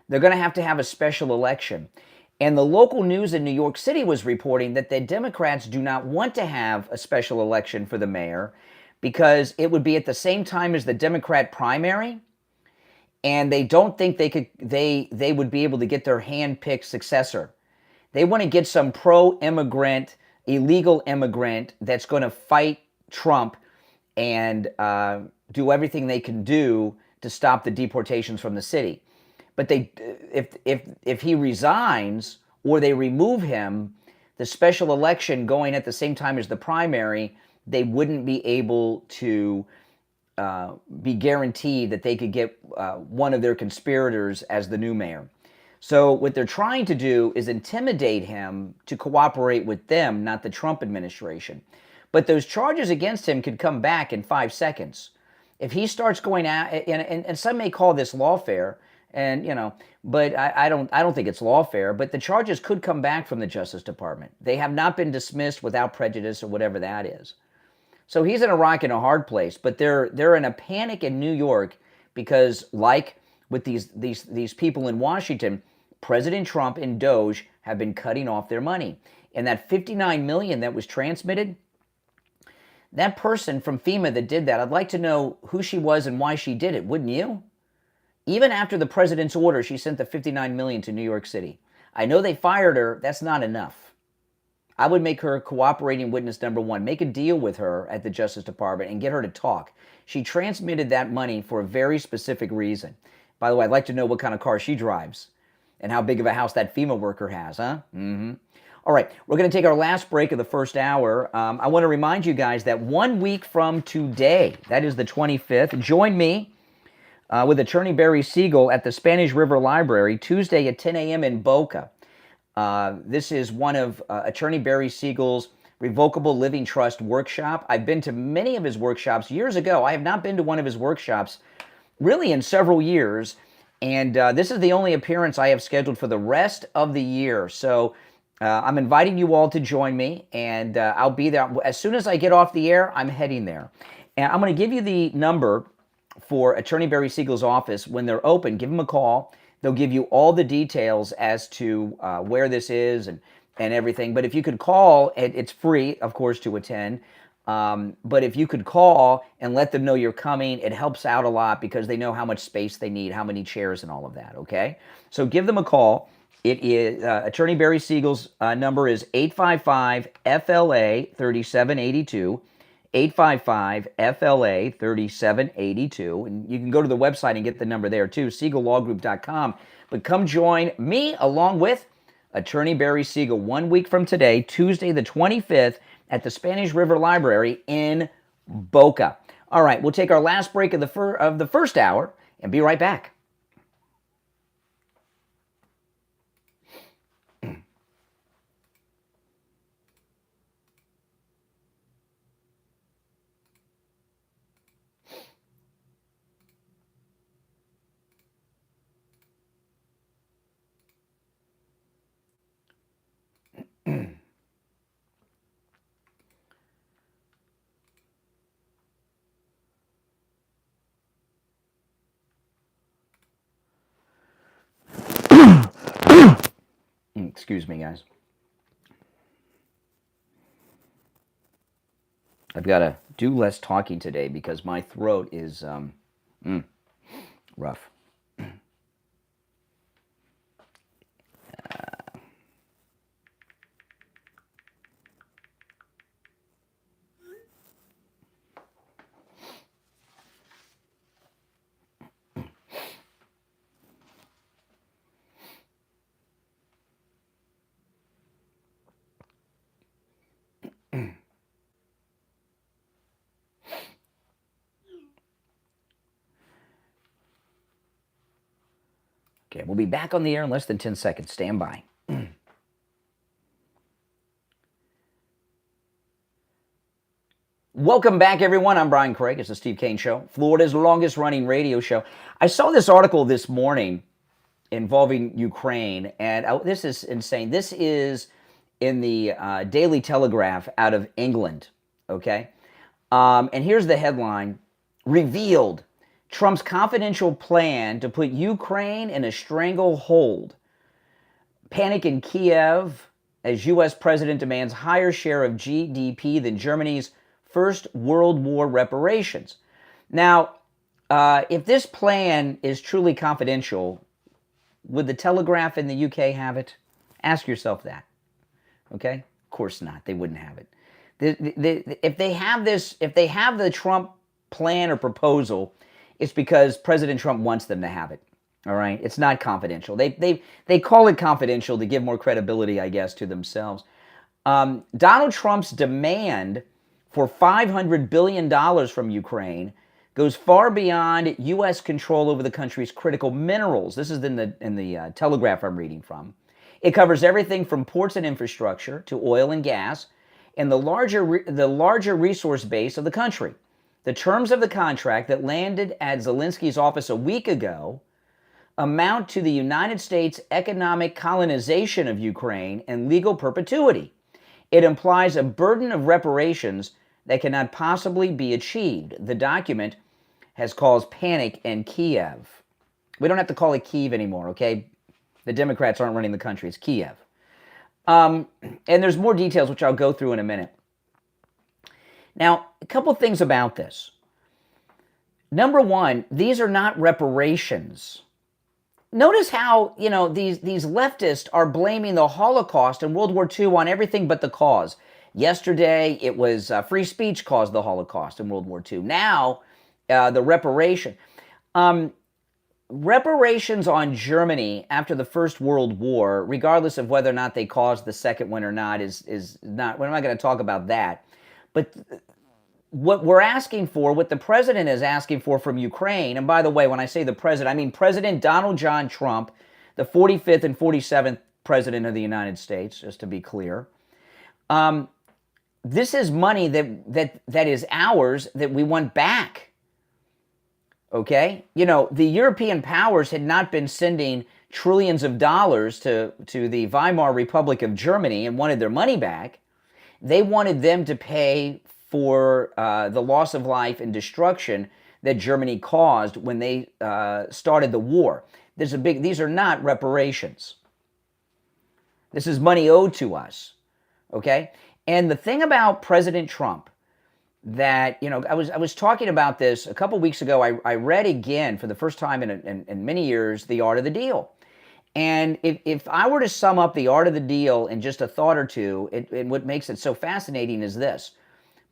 they're going to have a special election. And the local news in New York City was reporting that the Democrats do not want to have a special election for the mayor because it would be at the same time as the Democrat primary, and they don't think they would be able to get their hand-picked successor. They want to get some pro-immigrant, illegal immigrant that's going to fight Trump and do everything they can do to stop the deportations from the city. But if he resigns or they remove him, the special election going at the same time as the primary, they wouldn't be able to be guaranteed that they could get one of their conspirators as the new mayor. So what they're trying to do is intimidate him to cooperate with them, not the Trump administration. But those charges against him could come back in 5 seconds. If he starts going out, and some may call this lawfare, and but I don't think it's lawfare. But the charges could come back from the Justice Department. They have not been dismissed without prejudice or whatever that is. So he's in a rock and a hard place. But they're in a panic in New York because, like with these people in Washington, President Trump and Doge have been cutting off their money. And that $59 million that was transmitted, that person from FEMA that did that, I'd like to know who she was and why she did it, wouldn't you? Even after the president's order, she sent the $59 million to New York City. I know they fired her. That's not enough. I would make her cooperating witness number one. Make a deal with her at the Justice Department and get her to talk. She transmitted that money for a very specific reason. By the way, I'd like to know what kind of car she drives and how big of a house that FEMA worker has, huh? Mm-hmm. All right, we're going to take our last break of the first hour. I want to remind you guys that 1 week from today, that is the 25th, join me with Attorney Barry Siegel at the Spanish River Library, Tuesday at 10 a.m. in Boca. This is one of Attorney Barry Siegel's Revocable Living Trust workshop. I've been to many of his workshops years ago. I have not been to one of his workshops really in several years, and this is the only appearance I have scheduled for the rest of the year. So I'm inviting you all to join me, and I'll be there. As soon as I get off the air, I'm heading there. And I'm going to give you the number for Attorney Barry Siegel's office. When they're open, give them a call. They'll give you all the details as to where this is and everything. But if you could call, it's free, of course, to attend. But if you could call and let them know you're coming, it helps out a lot because they know how much space they need, how many chairs and all of that, okay? So give them a call. It is Attorney Barry Siegel's number is 855-FLA-3782, 855-FLA-3782. And you can go to the website and get the number there too, SiegelLawGroup.com. But come join me along with Attorney Barry Siegel 1 week from today, Tuesday the 25th, at the Spanish River Library in Boca. All right, we'll take our last break of the first hour and be right back. Excuse me, guys. I've got to do less talking today because my throat is rough. Okay, we'll be back on the air in less than 10 seconds. Stand by. Welcome back, everyone. I'm Brian Craig. It's the Steve Kane Show, Florida's longest-running radio show. I saw this article this morning involving Ukraine, and this is insane. This is in the Daily Telegraph out of England, okay? And here's the headline, revealed. Trump's confidential plan to put Ukraine in a stranglehold. Panic in Kiev as U.S. president demands higher share of GDP than Germany's First World War reparations. Now, if this plan is truly confidential, would the Telegraph in the UK have it? Ask yourself that. Okay? Of course not. They wouldn't have it. If they have the Trump plan or proposal, it's because President Trump wants them to have it. All right? It's not confidential. They call it confidential to give more credibility, I guess, to themselves. Donald Trump's demand for $500 billion from Ukraine goes far beyond U.S. control over the country's critical minerals. This is in the Telegraph I'm reading from. It covers everything from ports and infrastructure to oil and gas and the larger resource base of the country. The terms of the contract that landed at Zelensky's office a week ago amount to the United States' economic colonization of Ukraine and legal perpetuity. It implies a burden of reparations that cannot possibly be achieved. The document has caused panic in Kiev. We don't have to call it Kyiv anymore, okay? The Democrats aren't running the country. It's Kiev. And there's more details, which I'll go through in a minute. Now, a couple things about this. Number one, these are not reparations. Notice how, these leftists are blaming the Holocaust and World War II on everything but the cause. Yesterday, it was free speech caused the Holocaust and World War II. Now, the reparation. Reparations on Germany after the First World War, regardless of whether or not they caused the second one or not, is not, we're not going to talk about that. But what we're asking for, what the president is asking for from Ukraine, and by the way, when I say the president, I mean President Donald John Trump, the 45th and 47th president of the United States, just to be clear. This is money that is ours that we want back. Okay? The European powers had not been sending trillions of dollars to the Weimar Republic of Germany and wanted their money back. They wanted them to pay for the loss of life and destruction that Germany caused when they started the war. These are not reparations. This is money owed to us. Okay? And the thing about President Trump, that, I was talking about this a couple weeks ago. I read again for the first time in many years, The Art of the Deal. And if I were to sum up The Art of the Deal in just a thought or two, what makes it so fascinating is this.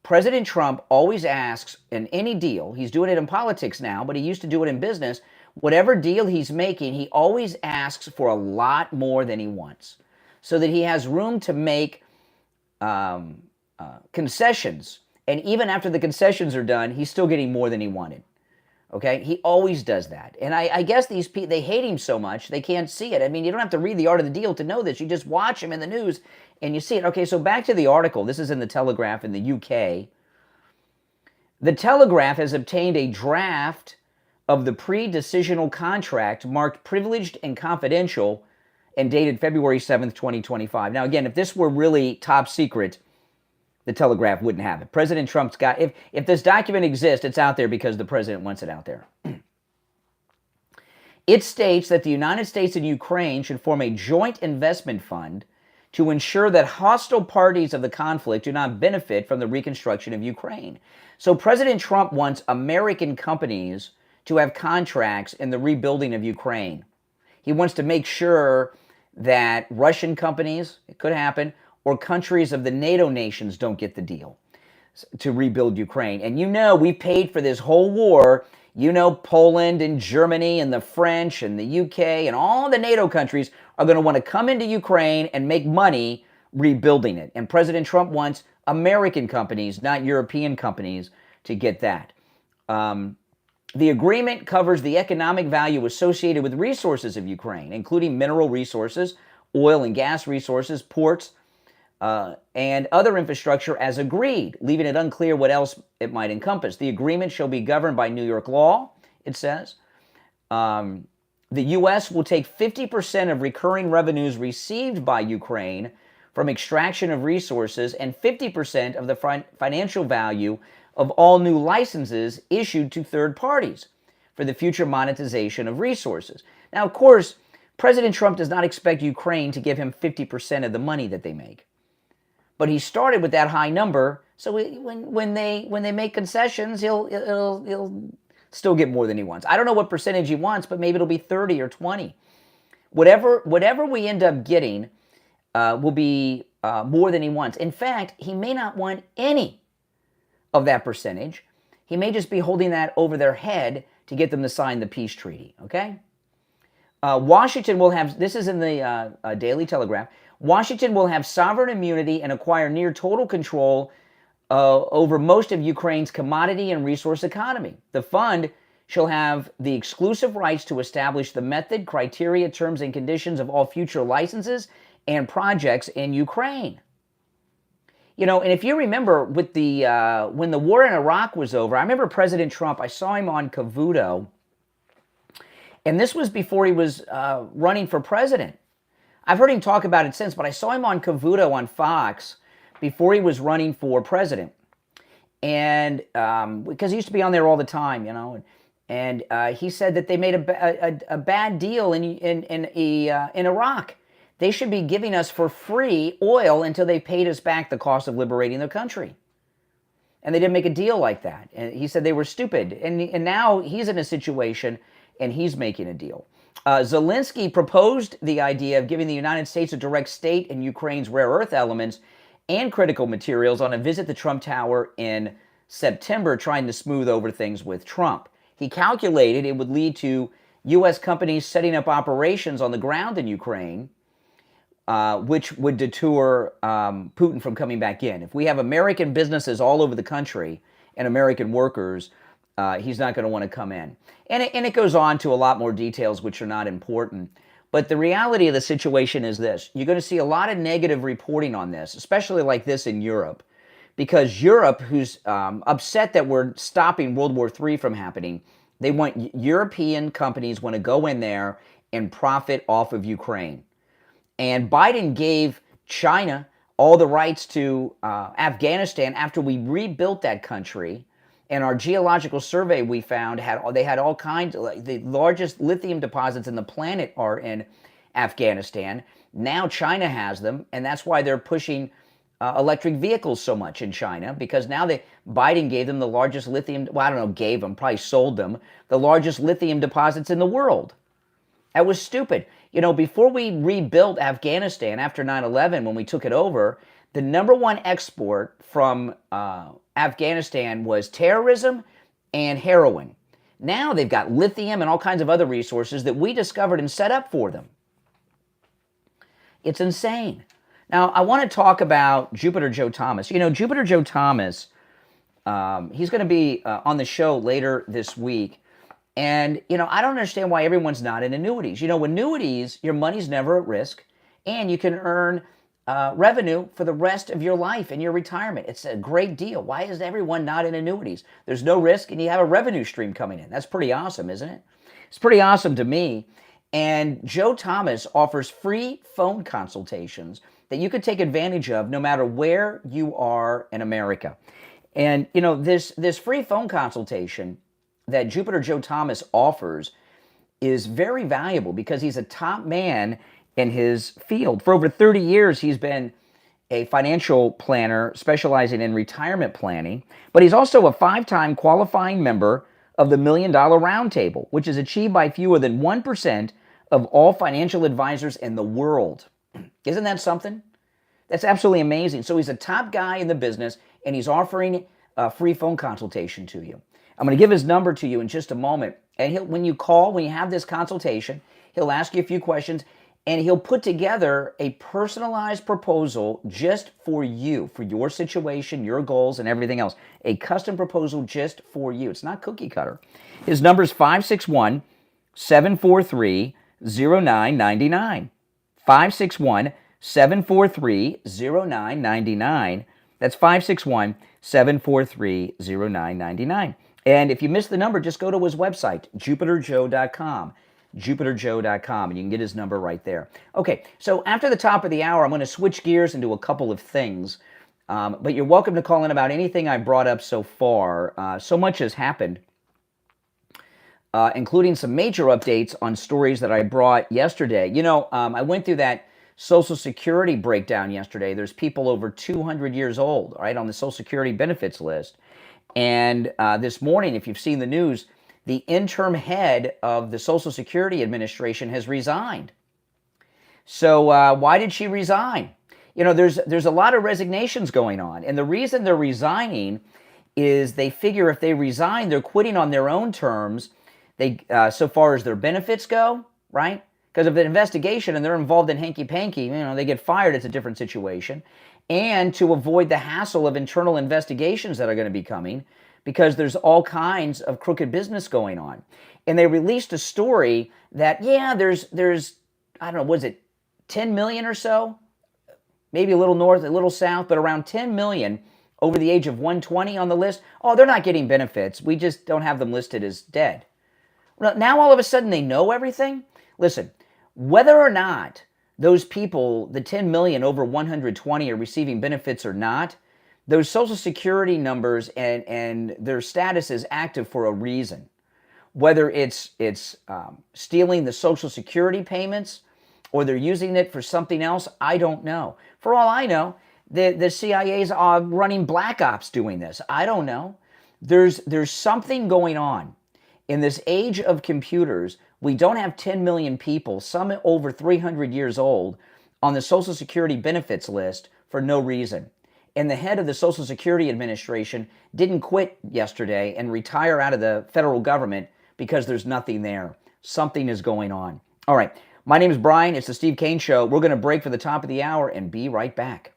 President Trump always asks in any deal, he's doing it in politics now, but he used to do it in business, whatever deal he's making, he always asks for a lot more than he wants, so that he has room to make concessions. And even after the concessions are done, he's still getting more than he wanted. Okay? He always does that. And I guess these people, they hate him so much, they can't see it. I mean, you don't have to read The Art of the Deal to know this. You just watch him in the news and you see it. Okay, so back to the article. This is in the Telegraph in the UK. The Telegraph has obtained a draft of the pre-decisional contract marked privileged and confidential and dated February 7th, 2025. Now, again, if this were really top secret, the Telegraph wouldn't have it. President Trump's got, if this document exists, it's out there because the president wants it out there. It states that the United States and Ukraine should form a joint investment fund to ensure that hostile parties of the conflict do not benefit from the reconstruction of Ukraine. So President Trump wants American companies to have contracts in the rebuilding of Ukraine. He wants to make sure that Russian companies, it could happen, or countries of the NATO nations don't get the deal to rebuild Ukraine. And we paid for this whole war. Poland and Germany and the French and the UK and all the NATO countries are going to want to come into Ukraine and make money rebuilding it. And President Trump wants American companies, not European companies, to get that. The agreement covers the economic value associated with resources of Ukraine, including mineral resources, oil and gas resources, ports, and other infrastructure as agreed, leaving it unclear what else it might encompass. The agreement shall be governed by New York law, it says. The U.S. will take 50% of recurring revenues received by Ukraine from extraction of resources and 50% of the financial value of all new licenses issued to third parties for the future monetization of resources. Now, of course, President Trump does not expect Ukraine to give him 50% of the money that they make. But he started with that high number, so when they make concessions, he'll still get more than he wants. I don't know what percentage he wants, but maybe it'll be 30 or 20. Whatever we end up getting will be more than he wants. In fact, he may not want any of that percentage. He may just be holding that over their head to get them to sign the peace treaty, okay? Washington will have, this is in the Daily Telegraph, Washington will have sovereign immunity and acquire near total control over most of Ukraine's commodity and resource economy. The fund shall have the exclusive rights to establish the method, criteria, terms, and conditions of all future licenses and projects in Ukraine. And if you remember with the when the war in Iraq was over, I remember President Trump, I saw him on Cavuto, and this was before he was running for president. I've heard him talk about it since, but I saw him on Cavuto on Fox before he was running for president. And because he used to be on there all the time, and he said that they made a bad deal in Iraq. They should be giving us for free oil until they paid us back the cost of liberating the country. And they didn't make a deal like that. And he said they were stupid. And now he's in a situation and he's making a deal. Zelensky proposed the idea of giving the United States a direct stake in Ukraine's rare earth elements and critical materials on a visit to Trump Tower in September, trying to smooth over things with Trump. He calculated it would lead to U.S. companies setting up operations on the ground in Ukraine, which would deter Putin from coming back in. If we have American businesses all over the country and American workers, he's not going to want to come in. And it goes on to a lot more details which are not important. But the reality of the situation is this. You're going to see a lot of negative reporting on this, especially like this in Europe, because Europe, who's upset that we're stopping World War III from happening, they want European companies want to go in there and profit off of Ukraine. And Biden gave China all the rights to Afghanistan after we rebuilt that country. And our geological survey we found they had all kinds of, the largest lithium deposits in the planet are in Afghanistan. Now China has them, and that's why they're pushing electric vehicles so much in China, because now Biden gave them the largest lithium, well, I don't know, gave them, probably sold them, the largest lithium deposits in the world. That was stupid. Before we rebuilt Afghanistan after 9/11, when we took it over, the number one export from Afghanistan was terrorism and heroin. Now they've got lithium and all kinds of other resources that we discovered and set up for them. It's insane. Now, I want to talk about Jupiter Joe Thomas. Jupiter Joe Thomas, he's going to be on the show later this week. And, I don't understand why everyone's not in annuities. Annuities, your money's never at risk, and you can earn revenue for the rest of your life and your retirement. It's a great deal. Why is everyone not in annuities? There's no risk, and you have a revenue stream coming in. That's pretty awesome, isn't it? It's pretty awesome to me. And Joe Thomas offers free phone consultations that you could take advantage of no matter where you are in America. And, this free phone consultation that Jupiter Joe Thomas offers is very valuable because he's a top man in his field. For over 30 years, he's been a financial planner specializing in retirement planning, but he's also a 5-time qualifying member of the $1 Million Roundtable, which is achieved by fewer than 1% of all financial advisors in the world. Isn't that something? That's absolutely amazing. So he's a top guy in the business, and he's offering a free phone consultation to you. I'm going to give his number to you in just a moment. And when you have this consultation, he'll ask you a few questions, and he'll put together a personalized proposal just for you, for your situation, your goals, and everything else. A custom proposal just for you. It's not cookie cutter. His number is 561-743-0999. 561-743-0999. That's 561-743-0999. And if you missed the number, just go to his website, jupiterjoe.com. jupiterjoe.com, and you can get his number right there. Okay, so after the top of the hour, I'm going to switch gears into a couple of things. But you're welcome to call in about anything I brought up so far. So much has happened, including some major updates on stories that I brought yesterday. I went through that Social Security breakdown yesterday. There's people over 200 years old, right, on the Social Security benefits list. And this morning, if you've seen the news, the interim head of the Social Security Administration has resigned. So why did she resign? There's a lot of resignations going on. And the reason they're resigning is they figure if they resign, they're quitting on their own terms, so far as their benefits go, right? Because of the investigation and they're involved in hanky-panky, they get fired, it's a different situation. And to avoid the hassle of internal investigations that are going to be coming, because there's all kinds of crooked business going on. And they released a story that, there's I don't know, was it 10 million or so maybe a little north, a little south, but around 10 million over the age of 120 on the list. Oh, they're not getting benefits. We just don't have them listed as dead. Now all of a sudden they know everything? Listen, whether or not those people, the 10 million over 120, are receiving benefits or not, those Social Security numbers and their status is active for a reason. Whether it's stealing the Social Security payments or they're using it for something else, I don't know. For all I know, the CIA's running black ops doing this. I don't know. There's something going on. In this age of computers, we don't have 10 million people, some over 300 years old, on the Social Security benefits list for no reason. And the head of the Social Security Administration didn't quit yesterday and retire out of the federal government because there's nothing there. Something is going on. All right, my name is Brian. It's the Steve Kane Show. We're going to break for the top of the hour and be right back.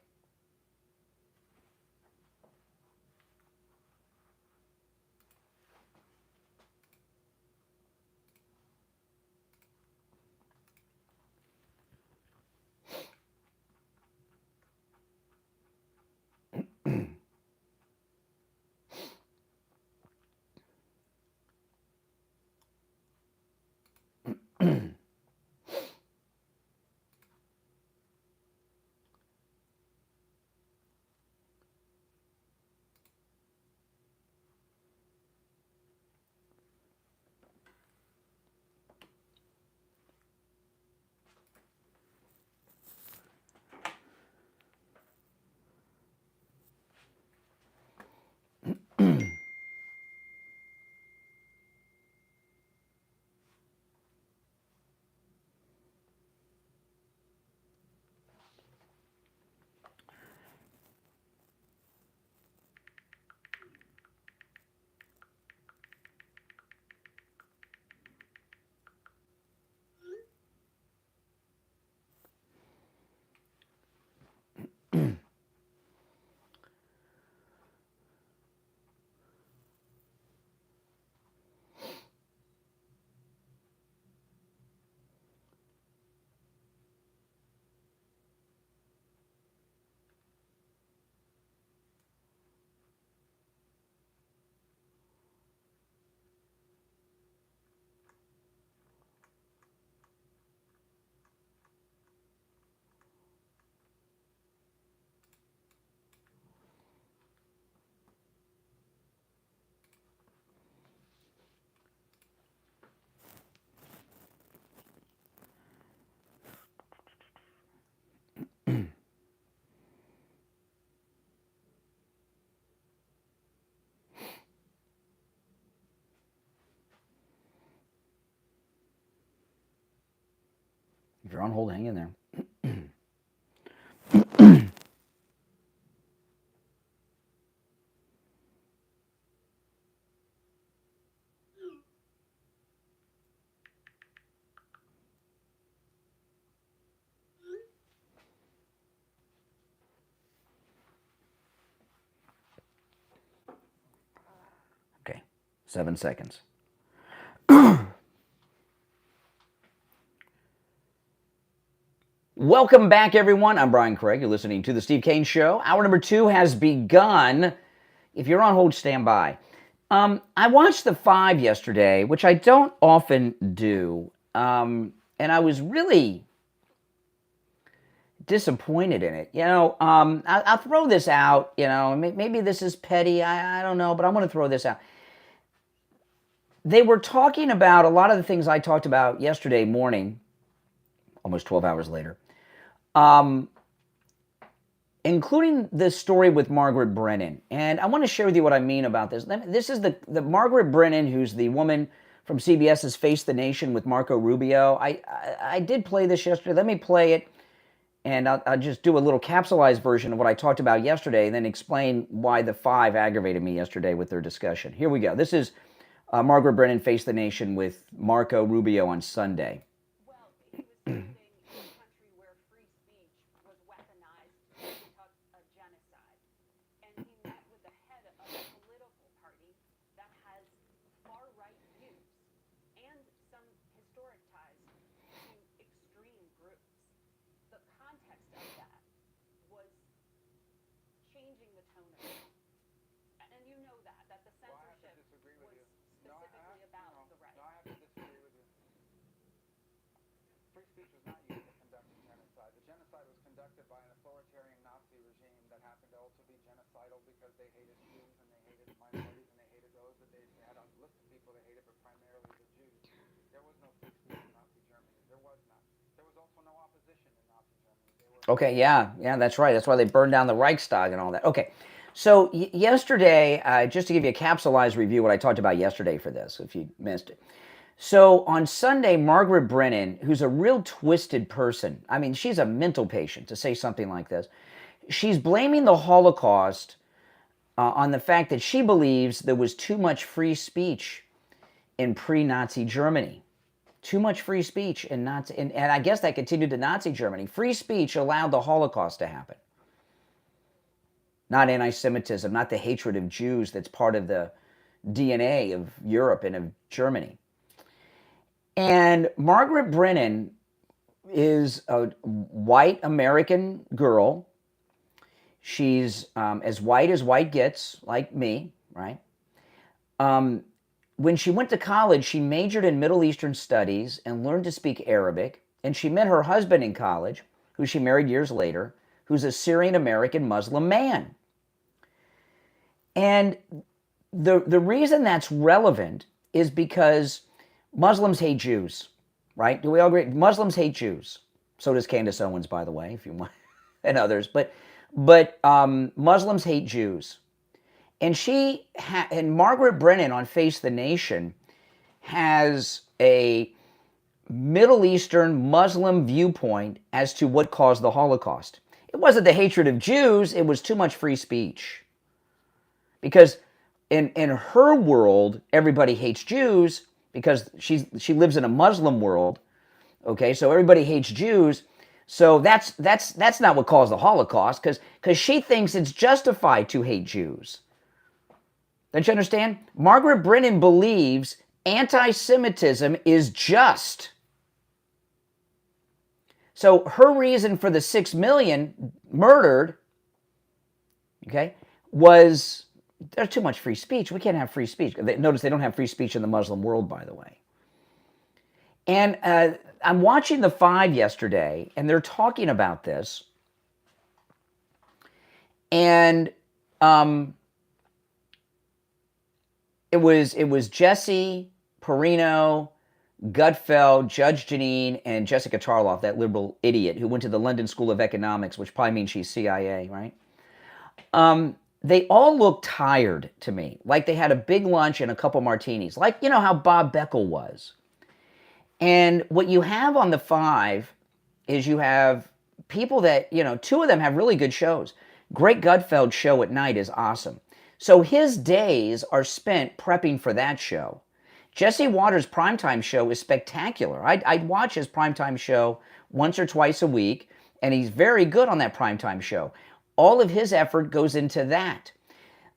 If you're on hold, hang in there. Okay, 7 seconds. Welcome back, everyone. I'm Brian Craig. You're listening to The Steve Kane Show. Hour number 2 has begun. If you're on hold, stand by. I watched The Five yesterday, which I don't often do, and I was really disappointed in it. I'll throw this out. Maybe this is petty. I don't know, but I'm going to throw this out. They were talking about a lot of the things I talked about yesterday morning, almost 12 hours later, including this story with Margaret Brennan. And I want to share with you what I mean about this. This is the Margaret Brennan, who's the woman from CBS's Face the Nation with Marco Rubio. I did play this yesterday. Let me play it, and I'll just do a little capsulized version of what I talked about yesterday, and then explain why the Five aggravated me yesterday with their discussion. Here we go. This is Margaret Brennan, Face the Nation with Marco Rubio on Sunday. constructed by an authoritarian Nazi regime that happened to also be genocidal because they hated Jews and they hated minorities and they hated those that they had a list of people they hated, but primarily the Jews. There was no free speech in Nazi Germany. There was not. There was also no opposition in Nazi Germany. Okay, yeah, that's right. That's why they burned down the Reichstag and all that. Okay, so yesterday, just to give you a capsulized review, what I talked about yesterday for this, if you missed it. So on Sunday, Margaret Brennan, who's a real twisted person, I mean, she's a mental patient to say something like this. She's blaming the Holocaust on the fact that she believes there was too much free speech in pre-Nazi Germany. Too much free speech in Nazi, and I guess that continued to Nazi Germany. Free speech allowed the Holocaust to happen. Not anti-Semitism, not the hatred of Jews that's part of the DNA of Europe and of Germany. And Margaret Brennan is a white American girl. She's as white gets, like me, right? When she went to college, she majored in Middle Eastern studies and learned to speak Arabic. And she met her husband in college, who she married years later, who's a Syrian-American Muslim man. And the reason that's relevant is because Muslims hate Jews, right? Do we all agree? Muslims hate Jews. So does Candace Owens, by the way, if you want, and others. But Muslims hate Jews. And and Margaret Brennan on Face the Nation has a Middle Eastern Muslim viewpoint as to what caused the Holocaust. It wasn't the hatred of Jews, it was too much free speech. Because in her world, everybody hates Jews because she lives in a Muslim world. Okay, so everybody hates Jews. So that's not what caused the Holocaust, because she thinks it's justified to hate Jews. Don't you understand? Margaret Brennan believes anti-Semitism is just. So her reason for the 6 million murdered, okay, was there's too much free speech. We can't have free speech. Notice they don't have free speech in the Muslim world, by the way. And I'm watching The Five yesterday, and they're talking about this. And it was Jesse, Perino, Gutfeld, Judge Janine, and Jessica Tarloff, that liberal idiot who went to the London School of Economics, which probably means she's CIA, right? They all look tired to me, like they had a big lunch and a couple martinis, like, you know, how Bob Beckel was. And what you have on The Five is you have people that, you know, two of them have really good shows. Greg Gutfeld's show at night is awesome. So his days are spent prepping for that show. Jesse Waters' primetime show is spectacular. I'd watch his primetime show once or twice a week, and he's very good on that primetime show. All of his effort goes into that.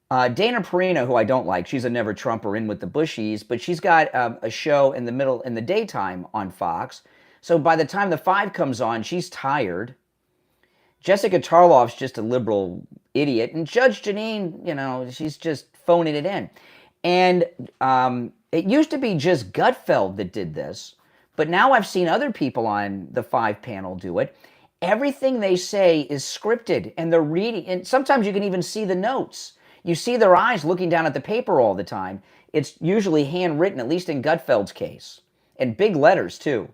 Dana Perino, who I don't like, she's a never Trumper in with the Bushies, but she's got a show in the daytime on Fox. So by the time The Five comes on, she's tired. Jessica Tarloff's just a liberal idiot. And Judge Janine, you know, she's just phoning it in. And it used to be just Gutfeld that did this, but now I've seen other people on The Five panel do it. Everything they say is scripted, and they're reading. And sometimes you can even see the notes. You see their eyes looking down at the paper all the time. It's usually handwritten, at least in Gutfeld's case. And big letters, too,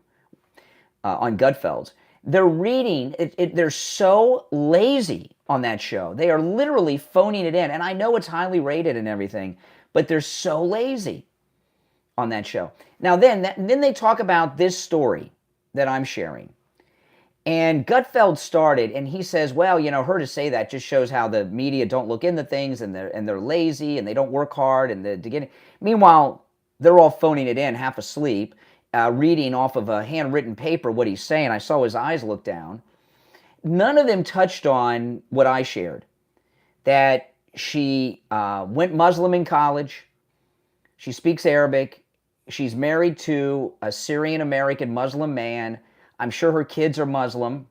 on Gutfeld's. They're reading. They're so lazy on that show. They are literally phoning it in. And I know it's highly rated and everything, but they're so lazy on that show. Now then they talk about this story that I'm sharing. And Gutfeld started, and he says, well, you know, her to say that just shows how the media don't look into things, and they're lazy, and they don't work hard, and meanwhile, they're all phoning it in, half asleep, reading off of a handwritten paper what he's saying. I saw his eyes look down. None of them touched on what I shared, that she went Muslim in college, she speaks Arabic, she's married to a Syrian-American Muslim man. I'm sure her kids are Muslim,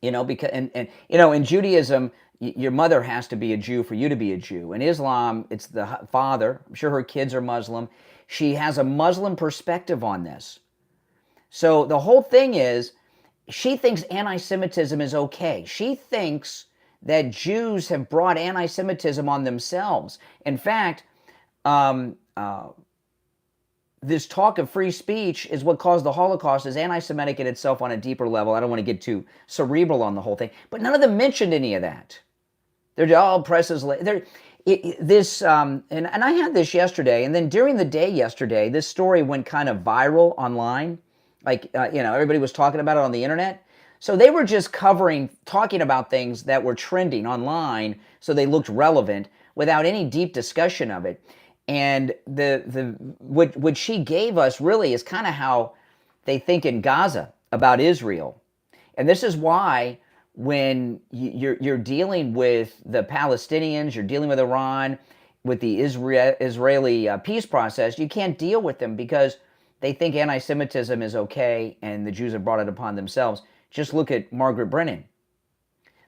you know, because and you know, in Judaism, your mother has to be a Jew for you to be a Jew. In Islam, it's the father. I'm sure her kids are Muslim. She has a Muslim perspective on this. So the whole thing is, she thinks anti-Semitism is okay. She thinks that Jews have brought anti-Semitism on themselves. In fact, this talk of free speech is what caused the Holocaust, is anti-Semitic in itself on a deeper level. I don't want to get too cerebral on the whole thing, but none of them mentioned any of that. They're all presses. And I had this yesterday, and then during the day yesterday, this story went kind of viral online. Like, everybody was talking about it on the internet. So they were just talking about things that were trending online, so they looked relevant without any deep discussion of it. And what she gave us really is kind of how they think in Gaza about Israel. And this is why when you're dealing with the Palestinians, you're dealing with Iran, with the Israeli peace process, you can't deal with them because they think anti-Semitism is okay and the Jews have brought it upon themselves. Just look at Margaret Brennan.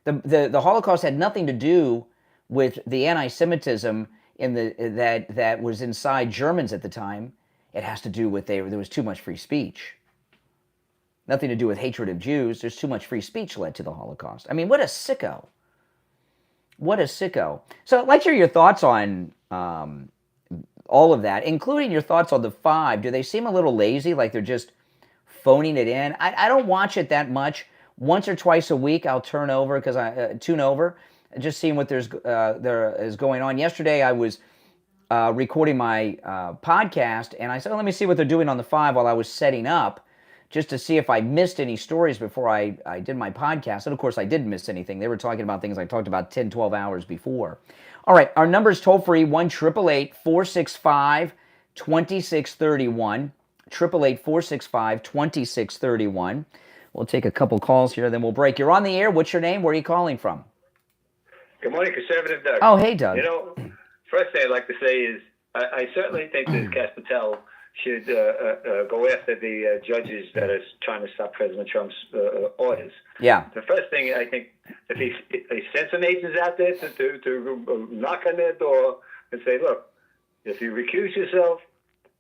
The Holocaust had nothing to do with the anti-Semitism that was inside Germans at the time. It has to do with there was too much free speech. Nothing to do with hatred of Jews. There's too much free speech led to the Holocaust. I mean, what a sicko. What a sicko. So I'd like to hear your thoughts on all of that, including your thoughts on the 5. Do they seem a little lazy, like they're just phoning it in? I don't watch it that much. Once or twice a week, I'll tune over, just seeing what there is going on. Yesterday, I was recording my podcast, and I said, let me see what they're doing on the 5 while I was setting up, just to see if I missed any stories before I did my podcast. And of course, I didn't miss anything. They were talking about things I talked about 10, 12 hours before. All right, our number is toll-free, 1-888-465-2631, 888-465-2631. We'll take a couple calls here, then we'll break. You're on the air. What's your name? Where are you calling from? Good morning, Conservative Doug. Oh, hey, Doug. First thing I'd like to say is I certainly think that Capital should go after the judges that are trying to stop President Trump's orders. Yeah. The first thing, I think, if he sends some agents out there to knock on their door and say, look, if you recuse yourself,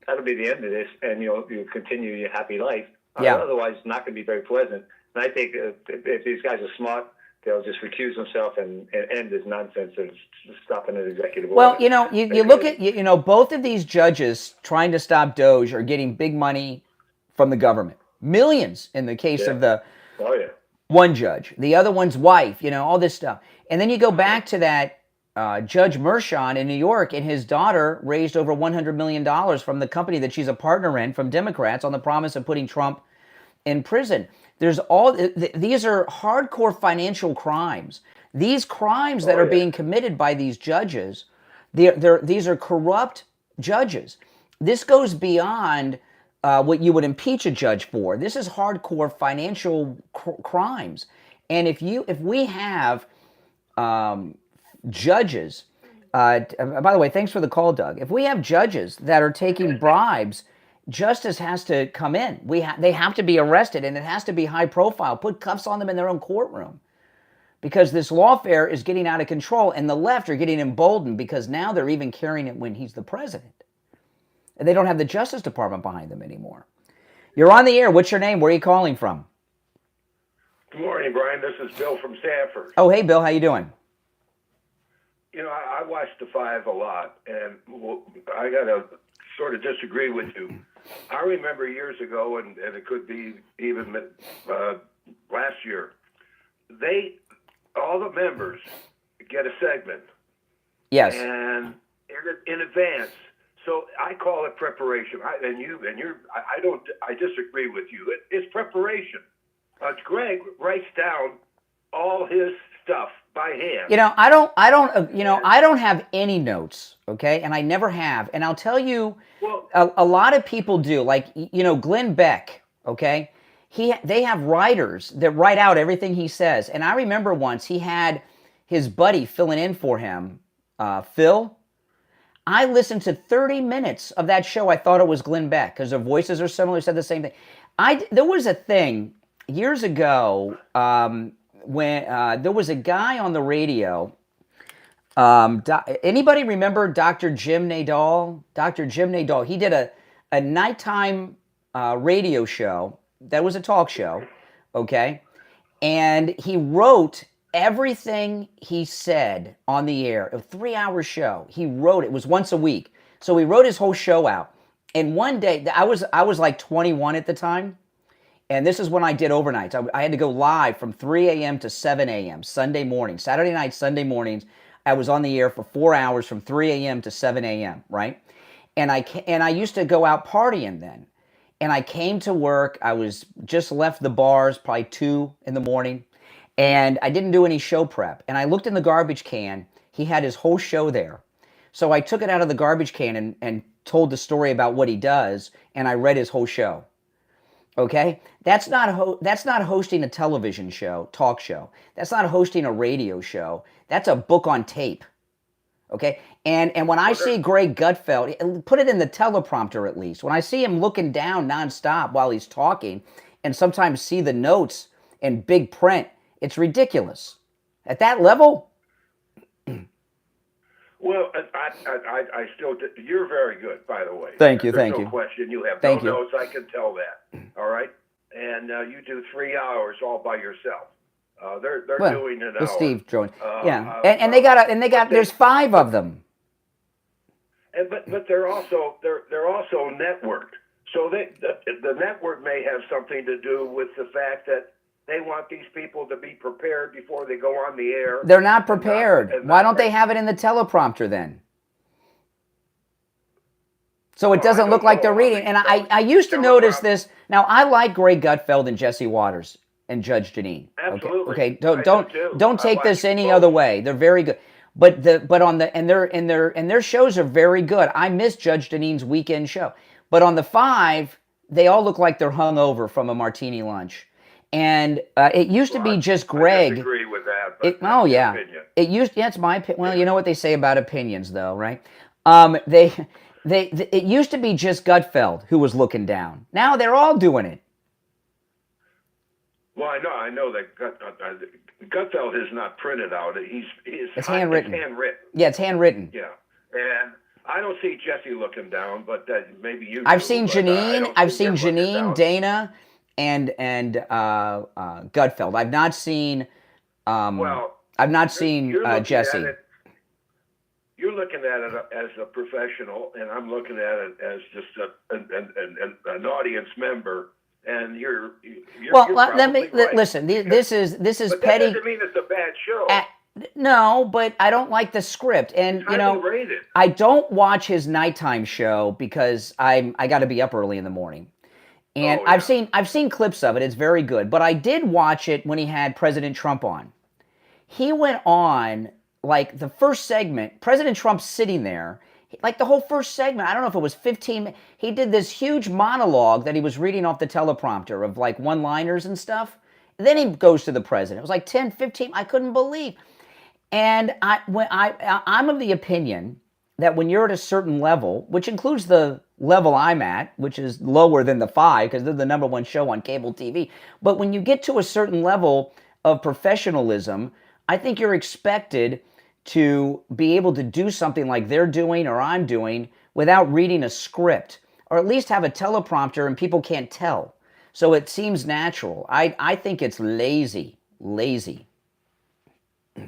that'll be the end of this, and you continue your happy life. Yeah. Otherwise, it's not going to be very pleasant. And I think if these guys are smart, they'll just recuse themselves and end this nonsense of stopping an executive order. Well, you look at, both of these judges trying to stop Doge are getting big money from the government. Millions in the case of the one judge. The other one's wife, all this stuff. And then you go back to that Judge Mershon in New York, and his daughter raised over $100 million from the company that she's a partner in from Democrats on the promise of putting Trump in prison. These are hardcore financial crimes. These crimes that are being committed by these judges, these are corrupt judges. This goes beyond what you would impeach a judge for. This is hardcore financial crimes. And if we have judges, by the way, thanks for the call, Doug. If we have judges that are taking bribes, justice has to come in. They have to be arrested, and it has to be high profile. Put cuffs on them in their own courtroom, because this lawfare is getting out of control, and the left are getting emboldened because now they're even carrying it when he's the president. And they don't have the Justice Department behind them anymore. You're on the air. What's your name? Where are you calling from? Good morning, Brian. This is Bill from Sanford. Oh, hey, Bill. How you doing? I watched The 5 a lot, and I got to sort of disagree with you. I remember years ago, and it could be even last year, all the members get a segment. Yes. And in advance. So I call it preparation. I disagree with you. It's preparation. Greg writes down all his stuff by hand. I don't have any notes, okay? And I never have. And I'll tell you, a lot of people do. Like, Glenn Beck, okay? They have writers that write out everything he says. And I remember once he had his buddy filling in for him, Phil. I listened to 30 minutes of that show. I thought it was Glenn Beck because their voices are similar. He said the same thing. There was a thing years ago when there was a guy on the radio. Anybody remember Dr. Jim Nadal? Dr. Jim Nadal. He did a nighttime radio show that was a talk show okay? And he wrote everything he said on the air, a 3-hour show. He wrote it. It was once a week. So he wrote his whole show out. And one day, I was like 21 at the time. And this is when I did overnights. I had to go live from 3 a.m. to 7 a.m. Sunday morning. Saturday night, Sunday mornings. I was on the air for 4 hours from 3 a.m. to 7 a.m., right? And I used to go out partying then. And I came to work. I was just left the bars, probably 2 in the morning. And I didn't do any show prep. And I looked in the garbage can. He had his whole show there. So I took it out of the garbage can and told the story about what he does. And I read his whole show. Okay? That's not hosting a television show, talk show. That's not hosting a radio show. That's a book on tape. Okay? And when I see Greg Gutfeld, put it in the teleprompter at least. When I see him looking down nonstop while he's talking, and sometimes see the notes in big print, it's ridiculous. At that level? Well, I still, you're very good, by the way. Thank you, There's thank no you. question. You have Thank no you. notes, I can tell that. All right? And you do 3 hours all by yourself. They're doing an hour. With Steve joined. Yeah. And they got there's 5 of them. But they're also networked. So the network may have something to do with the fact that they want these people to be prepared before they go on the air. They're not prepared. Why don't they have it in the teleprompter then? So it doesn't look like they're reading. And I used to notice this. Now, I like Greg Gutfeld and Jesse Waters and Judge Janine. Absolutely. Okay. Don't take this any other way. They're very good. But their shows are very good. I miss Judge Janine's weekend show. But on the 5, they all look like they're hungover from a martini lunch. And it used to be just Greg. I disagree with that. But It's my opinion. Well, you know what they say about opinions, though, right? It used to be just Gutfeld who was looking down. Now they're all doing it. Well, I know that Gutfeld is not printed out. It's handwritten. It's handwritten. Yeah, it's handwritten. Yeah, and I don't see Jesse looking down, but maybe you. I've seen Janine. I've seen Janine, Dana, and Gutfeld. I've not seen. I've not seen Jesse. You're looking at it as a professional, and I'm looking at it as just an audience member. And you're let me right. listen. This is but petty. That doesn't mean it's a bad show. No, but I don't like the script, and rated. I don't watch his nighttime show because I got to be up early in the morning. And I've seen clips of it. It's very good. But I did watch it when he had President Trump on. He went on like the first segment. President Trump's sitting there. Like the whole first segment, I don't know if it was 15, he did this huge monologue that he was reading off the teleprompter of like one-liners and stuff. And then he goes to the president. It was like 10, 15, I couldn't believe. And I'm of the opinion that when you're at a certain level, which includes the level I'm at, which is lower than the 5, because they're the #1 show on cable TV, but when you get to a certain level of professionalism, I think you're expected to be able to do something like they're doing or I'm doing without reading a script, or at least have a teleprompter and people can't tell. So it seems natural. I think it's lazy.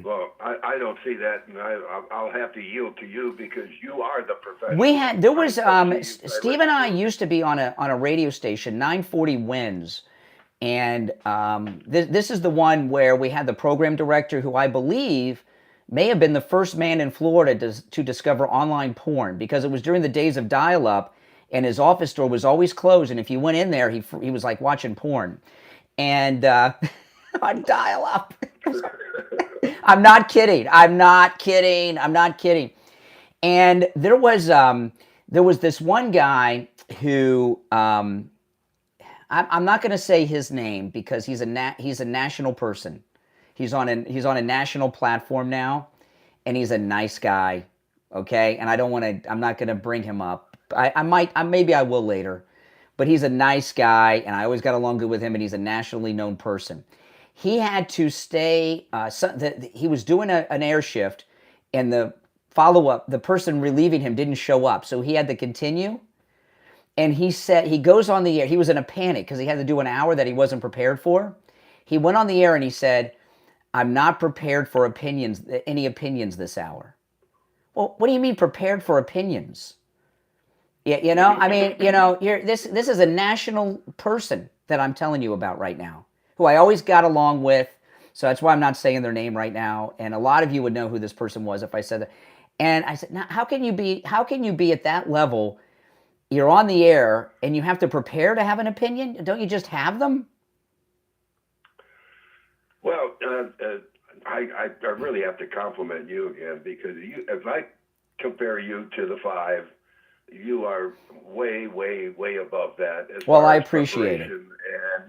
Well, I don't see that, and I'll have to yield to you because you are the professional. Steve and I used to be on a radio station, 940 Wins, and this is the one where we had the program director who I believe may have been the first man in Florida to discover online porn, because it was during the days of dial-up and his office door was always closed, and if you went in there, he was like watching porn. And on dial-up. I'm not kidding. And there was this one guy who I'm not going to say his name because he's a national person. He's on a national platform now, and he's a nice guy, okay? And I'm not going to bring him up. Maybe I will later. But he's a nice guy, and I always got along good with him, and he's a nationally known person. He had to stay, he was doing an air shift, and the follow-up, the person relieving him didn't show up, so he had to continue. And he said, he goes on the air, he was in a panic because he had to do an hour that he wasn't prepared for. He went on the air and he said, I'm not prepared for any opinions this hour. Well, what do you mean prepared for opinions? Yeah, I mean, this is a national person that I'm telling you about right now, who I always got along with. So that's why I'm not saying their name right now. And a lot of you would know who this person was if I said that. And I said, now, how can you be at that level? You're on the air and you have to prepare to have an opinion. Don't you just have them? Well, I really have to compliment you again, because if I compare you to the five, you are way, way, way above that. Well, I appreciate it. And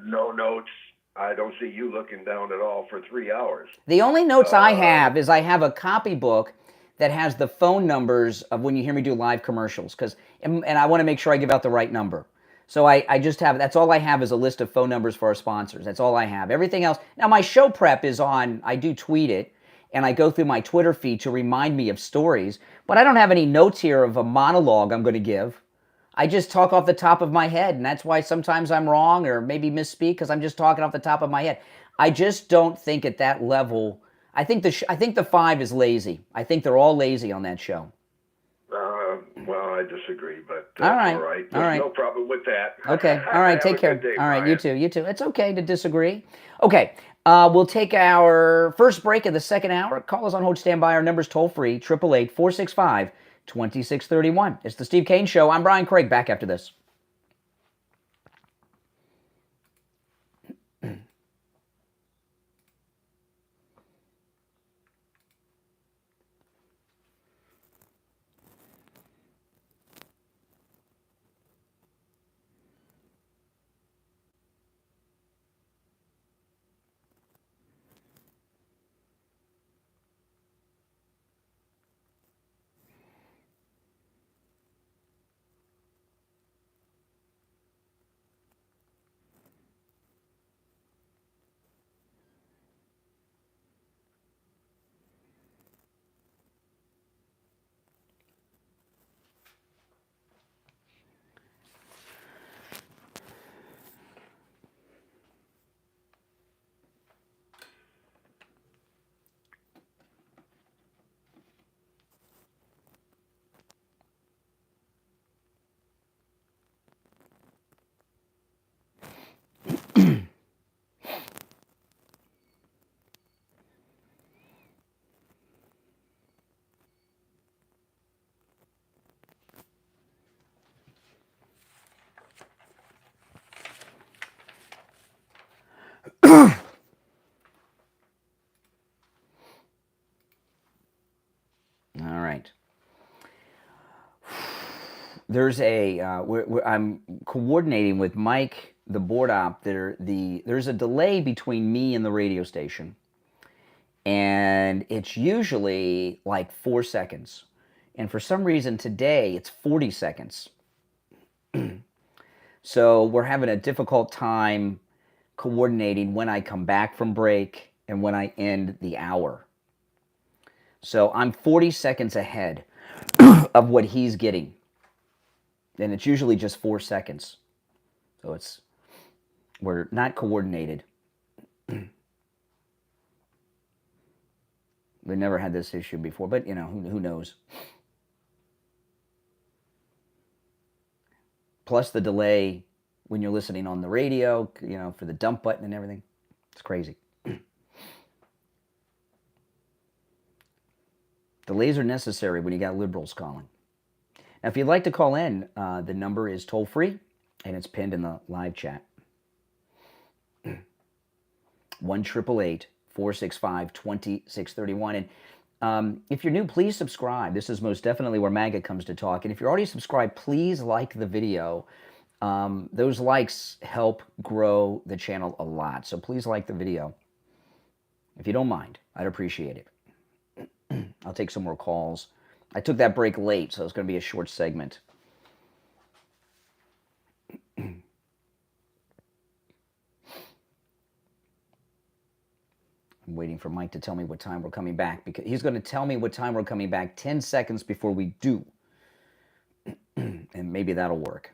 no notes. I don't see you looking down at all for 3 hours. The only notes I have is I have a copybook that has the phone numbers of when you hear me do live commercials, and I want to make sure I give out the right number. So I just have, that's all I have is a list of phone numbers for our sponsors. That's all I have. Everything else, now my show prep is on, I do tweet it, and I go through my Twitter feed to remind me of stories, but I don't have any notes here of a monologue I'm going to give. I just talk off the top of my head, and that's why sometimes I'm wrong or maybe misspeak, because I'm just talking off the top of my head. I just don't think at that level, I think the five is lazy. I think they're all lazy on that show. Well, I disagree, but all right. All right. All right. No problem with that. Okay. All right. Take care. Day, all right. Brian. You too. You too. It's okay to disagree. Okay. We'll take our first break of the second hour. Call us on hold. Stand by. Our number's toll free. 888-465-2631. It's the Steve Kane Show. I'm Brian Craig. Back after this. All right. There's I'm coordinating with Mike, the board op. There's a delay between me and the radio station, and it's usually like 4 seconds. And for some reason today, it's 40 seconds. So we're having a difficult time coordinating when I come back from break and when I end the hour. So I'm 40 seconds ahead of what he's getting. And it's usually just 4 seconds. So we're not coordinated. We've never had this issue before, but who knows? Plus the delay when you're listening on the radio, for the dump button and everything. It's crazy. Delays are necessary when you got liberals calling. Now, if you'd like to call in, the number is toll free, and it's pinned in the live chat. 1-888-465-2631. And if you're new, please subscribe. This is most definitely where MAGA comes to talk. And if you're already subscribed, please like the video. Those likes help grow the channel a lot. So please like the video. If you don't mind, I'd appreciate it. I'll take some more calls. I took that break late, so it's going to be a short segment. I'm waiting for Mike to tell me what time we're coming back, because he's going to tell me what time we're coming back 10 seconds before we do. And maybe that'll work.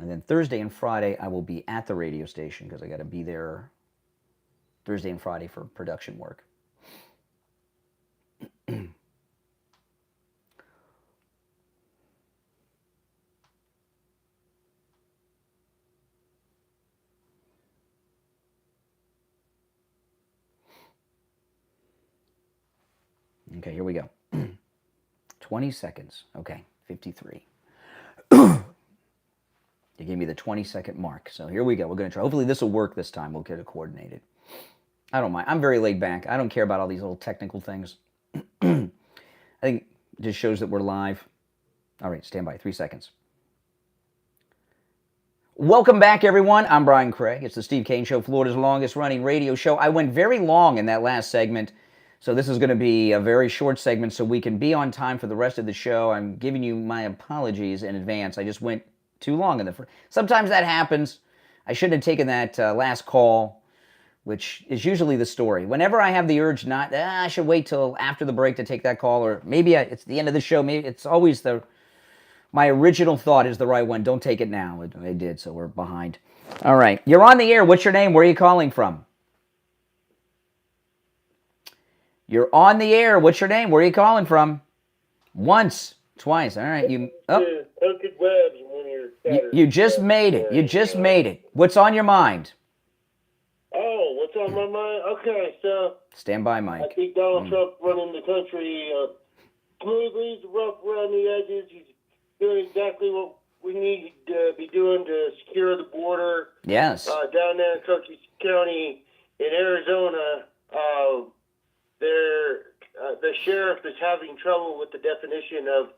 And then Thursday and Friday, I will be at the radio station because I got to be there Thursday and Friday for production work. Okay, here we go. 20 seconds. Okay, 53. You gave me the 20-second mark. So here we go. We're going to try. Hopefully this will work this time. We'll get it coordinated. I don't mind. I'm very laid back. I don't care about all these little technical things. I think it just shows that we're live. All right, stand by. 3 seconds. Welcome back, everyone. I'm Brian Craig. It's the Steve Kane Show, Florida's longest-running radio show. I went very long in that last segment, so this is going to be a very short segment so we can be on time for the rest of the show. I'm giving you my apologies in advance. I just went too long in the first. Sometimes that happens. I shouldn't have taken that last call, which is usually the story. Whenever I have the urge not, I should wait till after the break to take that call, or maybe it's the end of the show. Maybe it's always my original thought is the right one. Don't take it now. I did, so we're behind. All right. You're on the air. What's your name? Where are you calling from? You're on the air. What's your name? Where are you calling from? Once. Twice. All right. You just made it. You just made it. What's on your mind? Oh, what's on my mind? Okay, so... Stand by, Mike. I think Donald Trump running the country smoothly. He's rough around the edges. He's doing exactly what we need to be doing to secure the border. Yes. Down there in Cochise County in Arizona, the sheriff is having trouble with the definition of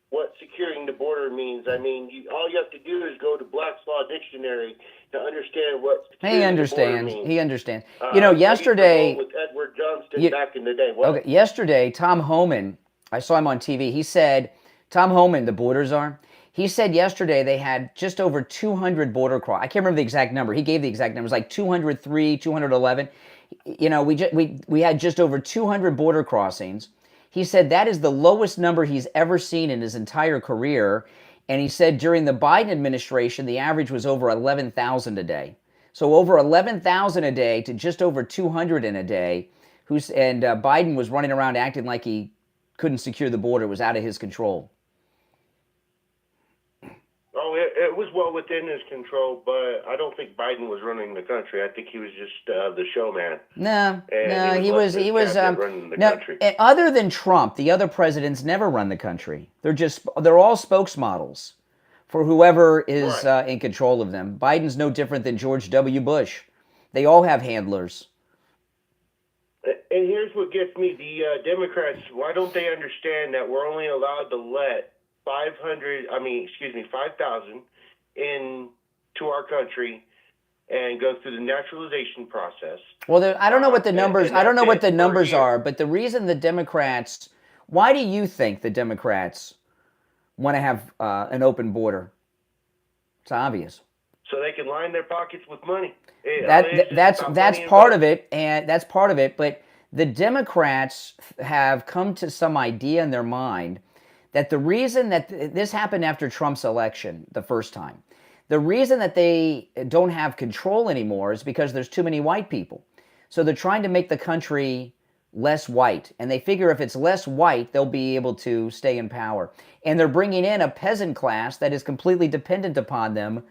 what securing the border means. I mean, all you have to do is go to Black's Law Dictionary to understand what securing the border means. He understands. Yesterday... With Edward Johnston back in the day. Okay, yesterday, Tom Homan, I saw him on TV, he said, Tom Homan, the border czar, he said yesterday they had just over 200 border crossings. I can't remember the exact number. He gave the exact number. It was like 203, 211. You know, we had just over 200 border crossings. He said that is the lowest number he's ever seen in his entire career. And he said during the Biden administration, the average was over 11,000 a day. So over 11,000 a day to just over 200 in a day. Biden was running around acting like he couldn't secure the border. It was out of his control. Oh, it was well within his control, but I don't think Biden was running the country. I think he was just the showman. No, he was running the country. Other than Trump, the other presidents never run the country. They're all spokesmodels for whoever is in control of them. Biden's no different than George W. Bush. They all have handlers. And here's what gets me: the Democrats. Why don't they understand that we're only allowed to let 5,000 into our country and go through the naturalization process. Well, I don't know what the numbers. I don't know what the numbers are, but the reason the Democrats. Why do you think the Democrats want to have an open border? It's obvious. So they can line their pockets with money. That's part of it, and that's part of it. But the Democrats have come to some idea in their mind that the reason that this happened after Trump's election the first time, the reason that they don't have control anymore is because there's too many white people. So they're trying to make the country less white. And they figure if it's less white, they'll be able to stay in power. And they're bringing in a peasant class that is completely dependent upon them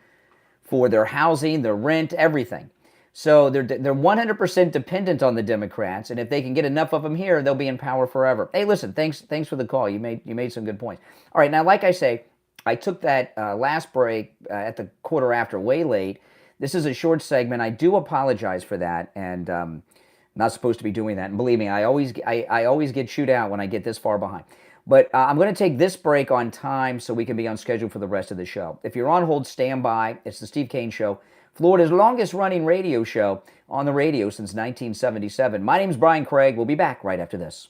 for their housing, their rent, everything. So they're 100% dependent on the Democrats, and if they can get enough of them here, they'll be in power forever. Hey, listen, thanks for the call. You made some good points. All right, now like I say, I took that last break at the quarter after, way late. This is a short segment. I do apologize for that, and I'm not supposed to be doing that. And believe me, I always get chewed out when I get this far behind. But I'm going to take this break on time so we can be on schedule for the rest of the show. If you're on hold, stand by. It's the Steve Kane Show, Florida's longest-running radio show on the radio since 1977. My name's Brian Craig. We'll be back right after this.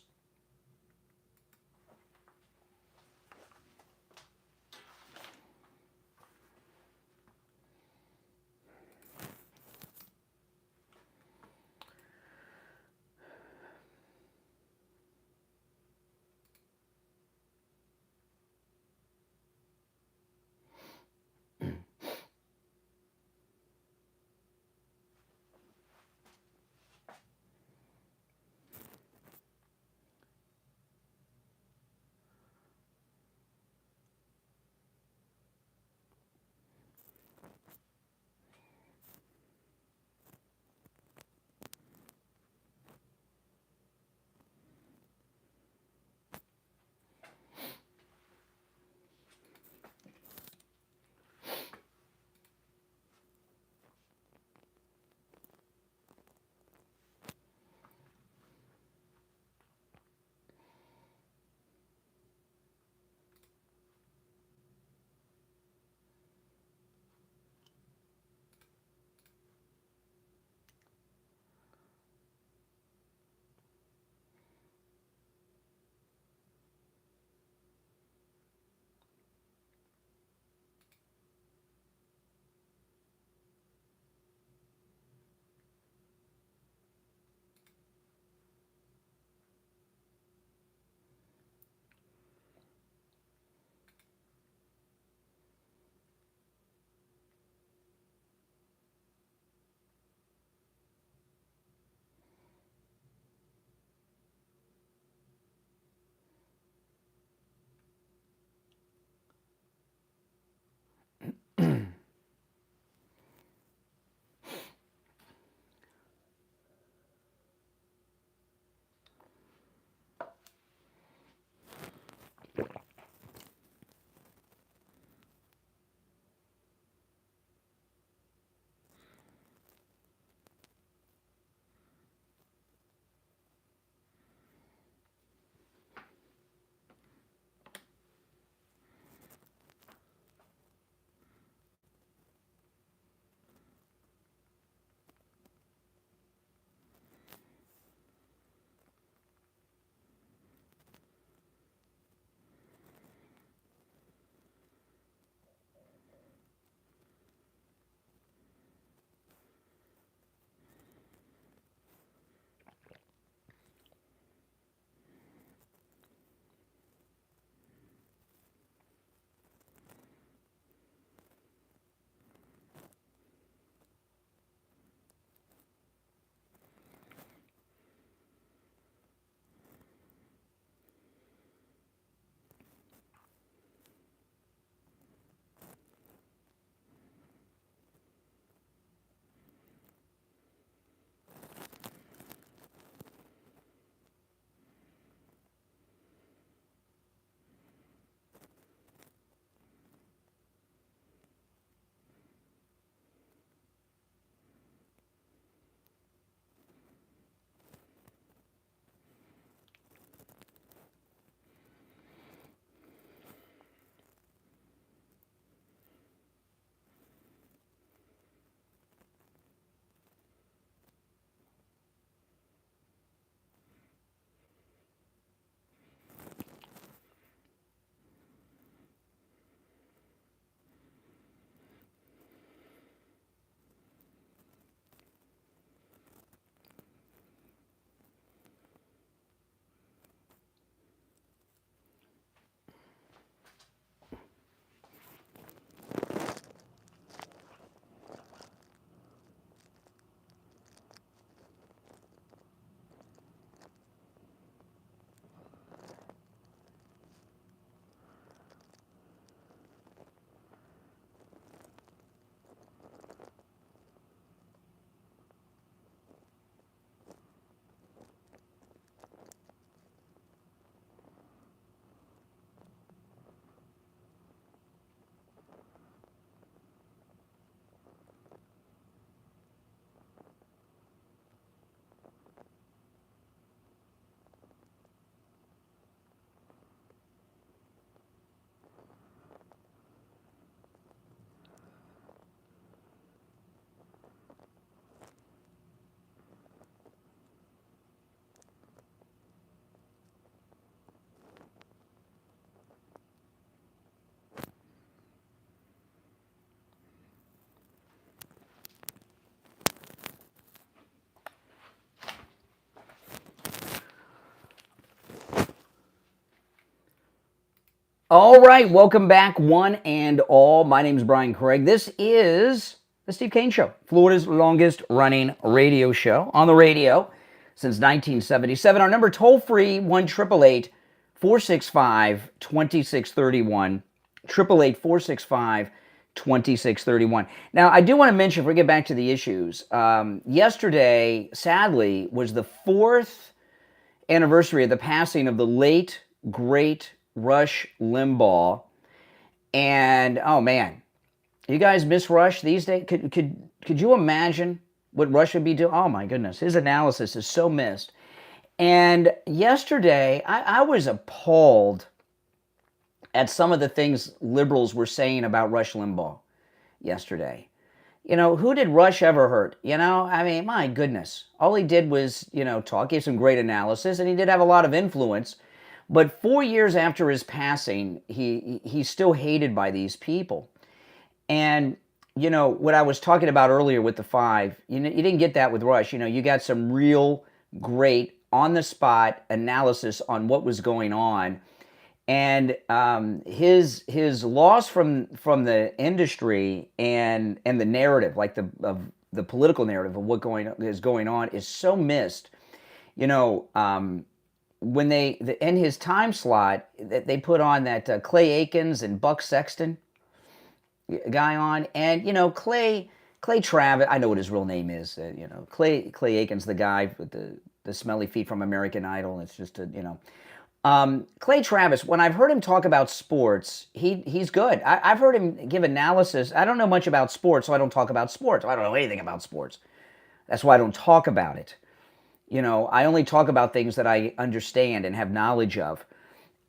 All right, welcome back, one and all. My name is Brian Craig. This is the Steve Kane Show, Florida's longest running radio show on the radio since 1977. Our number toll-free, 1-888-465-2631, 888-465-2631. Now, I do want to mention, if we get back to the issues, yesterday, sadly, was the 4th anniversary of the passing of the late, great Rush Limbaugh. And oh man, you guys miss Rush these days? Could you imagine what Rush would be doing? Oh my goodness, his analysis is so missed. And yesterday, I was appalled at some of the things liberals were saying about Rush Limbaugh yesterday. You know, who did Rush ever hurt? You know, I mean, my goodness. All he did was, talk, gave some great analysis, and he did have a lot of influence. But 4 years after his passing, he's still hated by these people. And, what I was talking about earlier with the 5, you didn't get that with Rush. You got some real great on-the-spot analysis on what was going on. And his loss from the industry and the narrative, like the political narrative of what is going on, is so missed. When in his time slot, they put on that Clay Aikens and Buck Sexton guy on, and Clay Travis, I know what his real name is. Clay Aikens, the guy with the smelly feet from American Idol. It's just Clay Travis. When I've heard him talk about sports, he's good. I've heard him give analysis. I don't know much about sports, so I don't talk about sports. I don't know anything about sports. That's why I don't talk about it. I only talk about things that I understand and have knowledge of.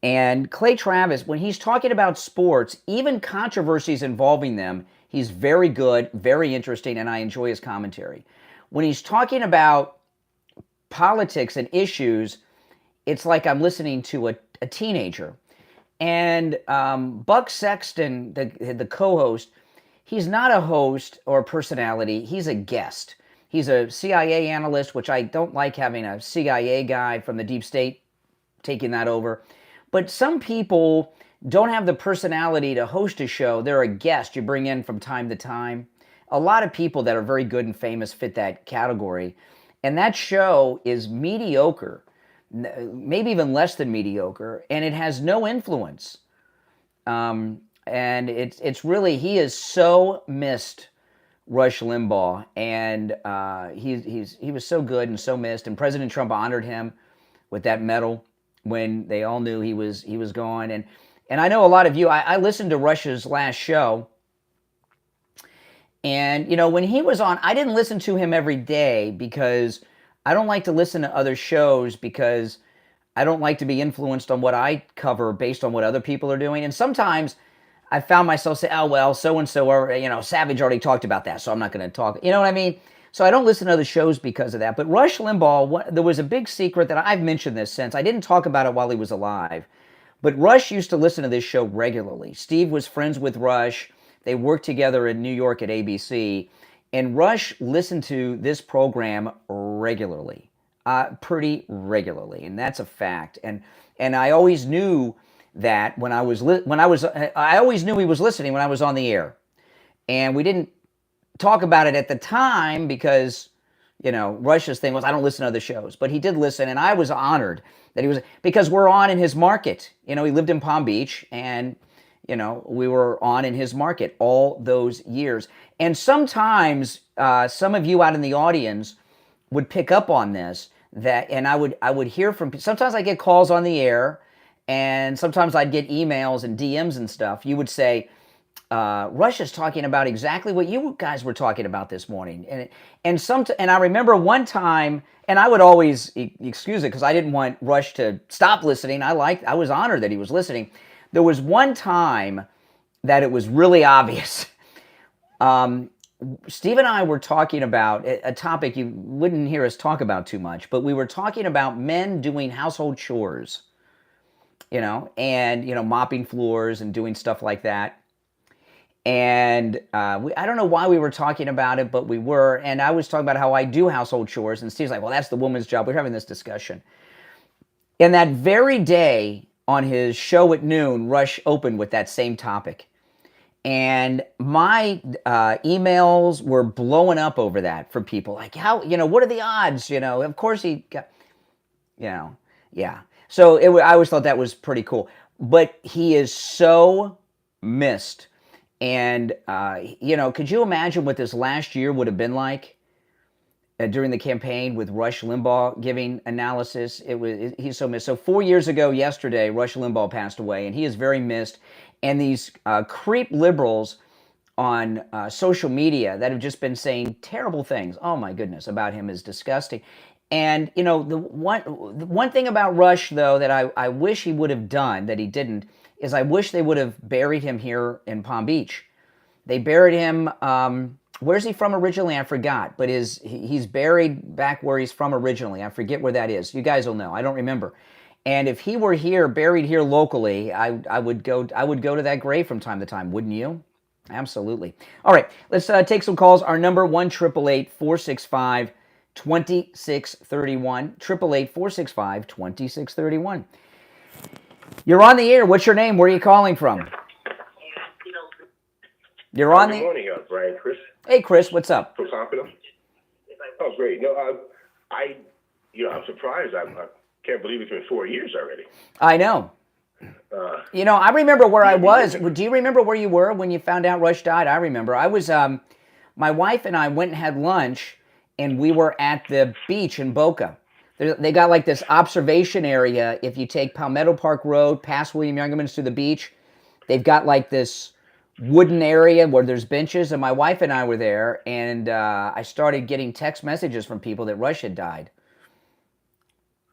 And Clay Travis, when he's talking about sports, even controversies involving them, he's very good, very interesting, and I enjoy his commentary. When he's talking about politics and issues, it's like I'm listening to a teenager. And Buck Sexton, the co-host, he's not a host or a personality, he's a guest. He's a CIA analyst, which I don't like having a CIA guy from the deep state taking that over. But some people don't have the personality to host a show. They're a guest you bring in from time to time. A lot of people that are very good and famous fit that category. And that show is mediocre, maybe even less than mediocre, and it has no influence. And it's really, he is so missed, Rush Limbaugh, and he was so good and so missed. And President Trump honored him with that medal when they all knew he was gone. And I know a lot of you. I listened to Rush's last show, and when he was on, I didn't listen to him every day because I don't like to listen to other shows because I don't like to be influenced on what I cover based on what other people are doing. And sometimes I found myself saying, oh, well, so-and-so, or, Savage already talked about that, so I'm not going to talk. You know what I mean? So I don't listen to other shows because of that. But Rush Limbaugh, there was a big secret that I've mentioned this since. I didn't talk about it while he was alive. But Rush used to listen to this show regularly. Steve was friends with Rush. They worked together in New York at ABC. And Rush listened to this program regularly, pretty regularly. And that's a fact. And I always knew that I always knew he was listening when I was on the air. And we didn't talk about it at the time because, Rush's thing was, I don't listen to other shows. But he did listen, and I was honored that he was, because we're on in his market. He lived in Palm Beach, and, we were on in his market all those years. And sometimes some of you out in the audience would pick up on this, and I would hear from, sometimes I get calls on the air, and sometimes I'd get emails and DMs and stuff. You would say, Rush is talking about exactly what you guys were talking about this morning. And I remember one time, and I would always excuse it because I didn't want Rush to stop listening. I was honored that he was listening. There was one time that it was really obvious. Steve and I were talking about a topic you wouldn't hear us talk about too much, but we were talking about men doing household chores. Mopping floors and doing stuff like that. And I don't know why we were talking about it, but we were. And I was talking about how I do household chores. And Steve's like, well, that's the woman's job. We're having this discussion. And that very day, on his show at noon, Rush opened with that same topic. And my emails were blowing up over that from people. Like, how, what are the odds? Of course he got, yeah. So I always thought that was pretty cool. But he is so missed. And, could you imagine what this last year would have been like during the campaign with Rush Limbaugh giving analysis? He's so missed. So 4 years ago yesterday, Rush Limbaugh passed away, and he is very missed. And these creep liberals on social media that have just been saying terrible things, oh my goodness, about him is disgusting. And, the one thing about Rush, though, that I wish he would have done that he didn't, is I wish they would have buried him here in Palm Beach. They buried him, where's he from originally? I forgot, but he's buried back where he's from originally. I forget where that is. You guys will know. I don't remember. And if he were here, buried here locally, I would go to that grave from time to time, wouldn't you? Absolutely. All right, let's take some calls. Our number 1-888-465-2631. 1-888-465-2631. You're on the air. What's your name? Where are you calling from? You're on the. Good morning, Brian. Chris. Hey, Chris. What's up? From Pompano. Oh, great. No, I'm surprised. I can't believe it's been 4 years already. I know. I remember where I was. Do you remember where you were when you found out Rush died? I remember. I was. My wife and I went and had lunch, and we were at the beach in Boca. They got like this observation area. If you take Palmetto Park Road past William Youngerman's to the beach, they've got like this wooden area where there's benches, and my wife and I were there, and I started getting text messages from people that Rush had died.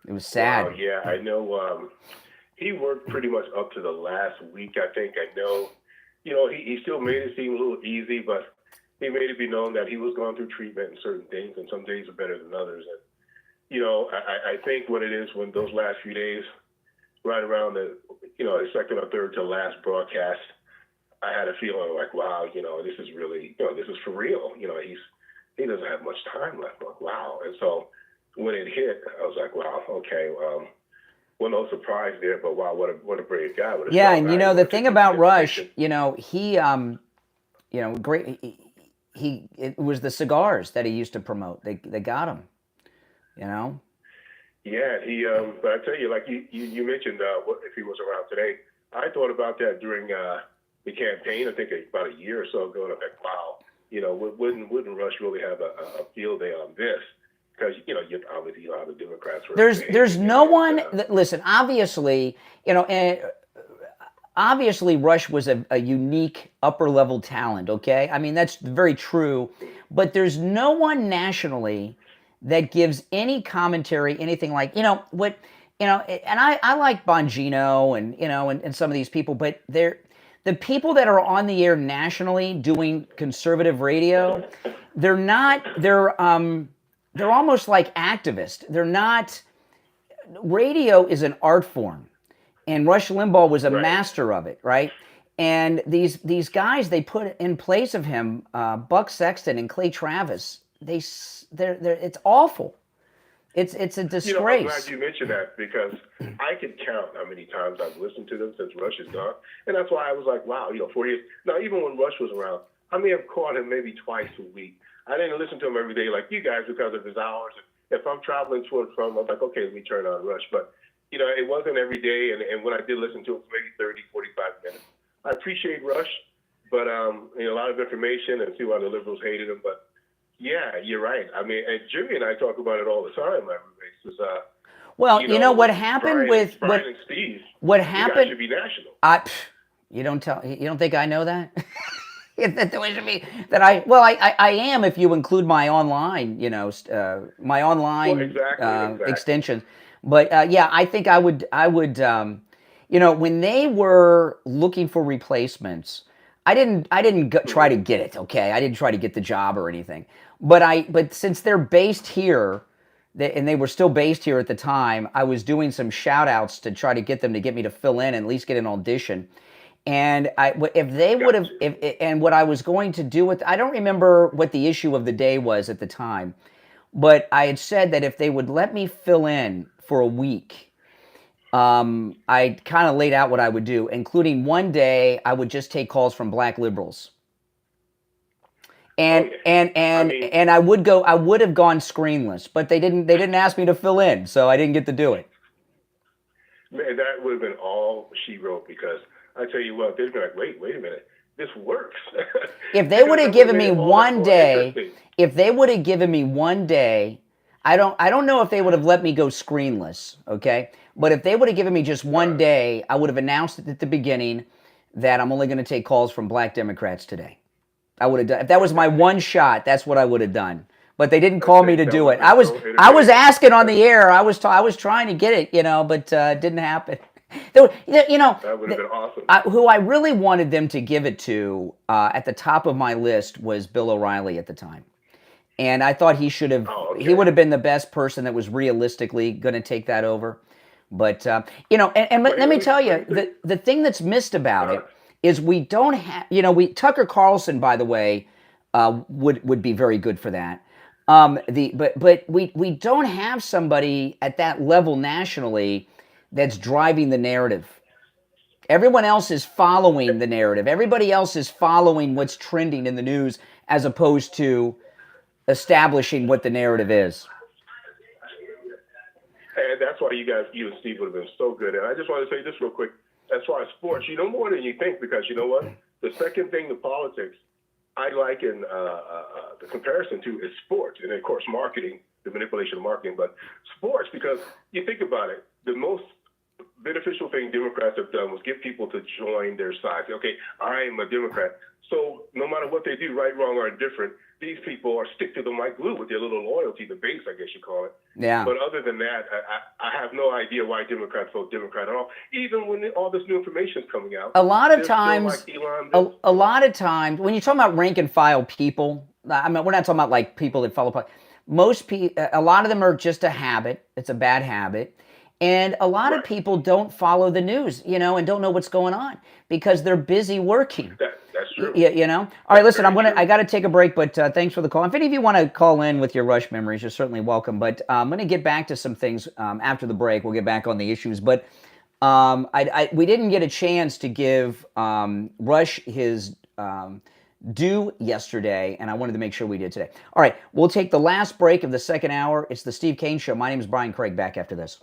It was sad. Wow, yeah, I know. He worked pretty much up to the last week, I think. I know, he still made it seem a little easy, but he made it be known that he was going through treatment and certain things, and some days are better than others. And I think what it is when those last few days, right around the second or third to last broadcast, I had a feeling like, wow, this is really, this is for real. He doesn't have much time left. Like, wow. And so when it hit, I was like, wow, okay, well, no surprise there, but wow, what a brave guy. Yeah, and the thing about Rush, he, great. It was the cigars that he used to promote. They got him, Yeah, he. But I tell you, like you mentioned, what if he was around today? I thought about that during the campaign. I think about a year or so ago. And I'm like, wow, wouldn't Rush really have a field day on this? Because you obviously how the Democrats were. There's no one. Listen, obviously, obviously Rush was a unique upper level talent. Okay, I mean that's very true, but there's no one nationally that gives any commentary, anything like what and I like Bongino and some of these people, but the people that are on the air nationally doing conservative radio, they're almost like activists. They're not. Radio is an art form, and Rush Limbaugh was a master of it, right? And these guys they put in place of him, Buck Sexton and Clay Travis. It's awful. It's a disgrace. I'm glad you mentioned that because I can count how many times I've listened to them since Rush is gone, and that's why I was like, wow, 4 years. Now, even when Rush was around, I may have caught him maybe twice a week. I didn't listen to him every day like you guys because of his hours. If I'm traveling to and from, I'm like, okay, let me turn on Rush. But, it wasn't every day. And when I did listen to him, maybe 30, 45 minutes. I appreciate Rush, but, a lot of information and see why the liberals hated him. But, yeah, you're right. I mean, and Jimmy and I talk about it all the time. Well, what happened with Brian and Steve. What happened? Should be national. You don't think I know that? I am if you include my online, Exactly. extensions. But I think I would, when they were looking for replacements, I didn't try to get it. Okay, I didn't try to get the job or anything. But since they're based here, and they were still based here at the time, I was doing some shout outs to try to get them to get me to fill in and at least get an audition. And if they would have, and what I was going to do with, I don't remember what the issue of the day was at the time, but I had said that if they would let me fill in for a week, I kind of laid out what I would do, including one day I would just take calls from black liberals. And and I would have gone screenless, but they didn't ask me to fill in, so I didn't get to do it. Man, that would have been all she wrote, because I tell you what, they'd be like, wait a minute, this works. If they would have given me one day, I don't know if they would have let me go screenless, okay? But if they would have given me just one day, I would have announced it at the beginning that I'm only going to take calls from black Democrats today. I would have done, if that was my one shot, that's what I would have done. But they didn't call me to do it. I was asking on the air. I was trying to get it, but it didn't happen. That would have been awesome. Who I really wanted them to give it to at the top of my list was Bill O'Reilly at the time. And I thought he should have, he would have been the best person that was realistically going to take that over. But, let me tell you, the thing that's missed about it is we don't have, Tucker Carlson, by the way, would be very good for that. But we don't have somebody at that level nationally that's driving the narrative. Everyone else is following the narrative. Everybody else is following what's trending in the news as opposed to establishing what the narrative is. And that's why you and Steve would have been so good. And I just want to say this real quick. As far as sports, you know more than you think, because you know what? The second thing to politics I liken the comparison to is sports, and of course marketing, the manipulation of marketing. But sports, because you think about it, the most beneficial thing Democrats have done was get people to join their side. Okay, I am a Democrat. So no matter what they do, right, wrong, or indifferent, these people are stick to them like glue with their little loyalty, the base, I guess you call it. Yeah. But other than that, I have no idea why Democrats vote Democrat at all, even when all this new information is coming out. A lot of times, when you're talking about rank and file people, I mean, we're not talking about like people that follow. Most people, a lot of them are just a habit. It's a bad habit. And a lot of people don't follow the news, and don't know what's going on because they're busy working. That's true. All right, listen, I got to take a break, but thanks for the call. If any of you want to call in with your Rush memories, you're certainly welcome. But I'm going to get back to some things after the break. We'll get back on the issues. But we didn't get a chance to give Rush his due yesterday, and I wanted to make sure we did today. All right, we'll take the last break of the second hour. It's the Steve Kane Show. My name is Brian Craig. Back after this.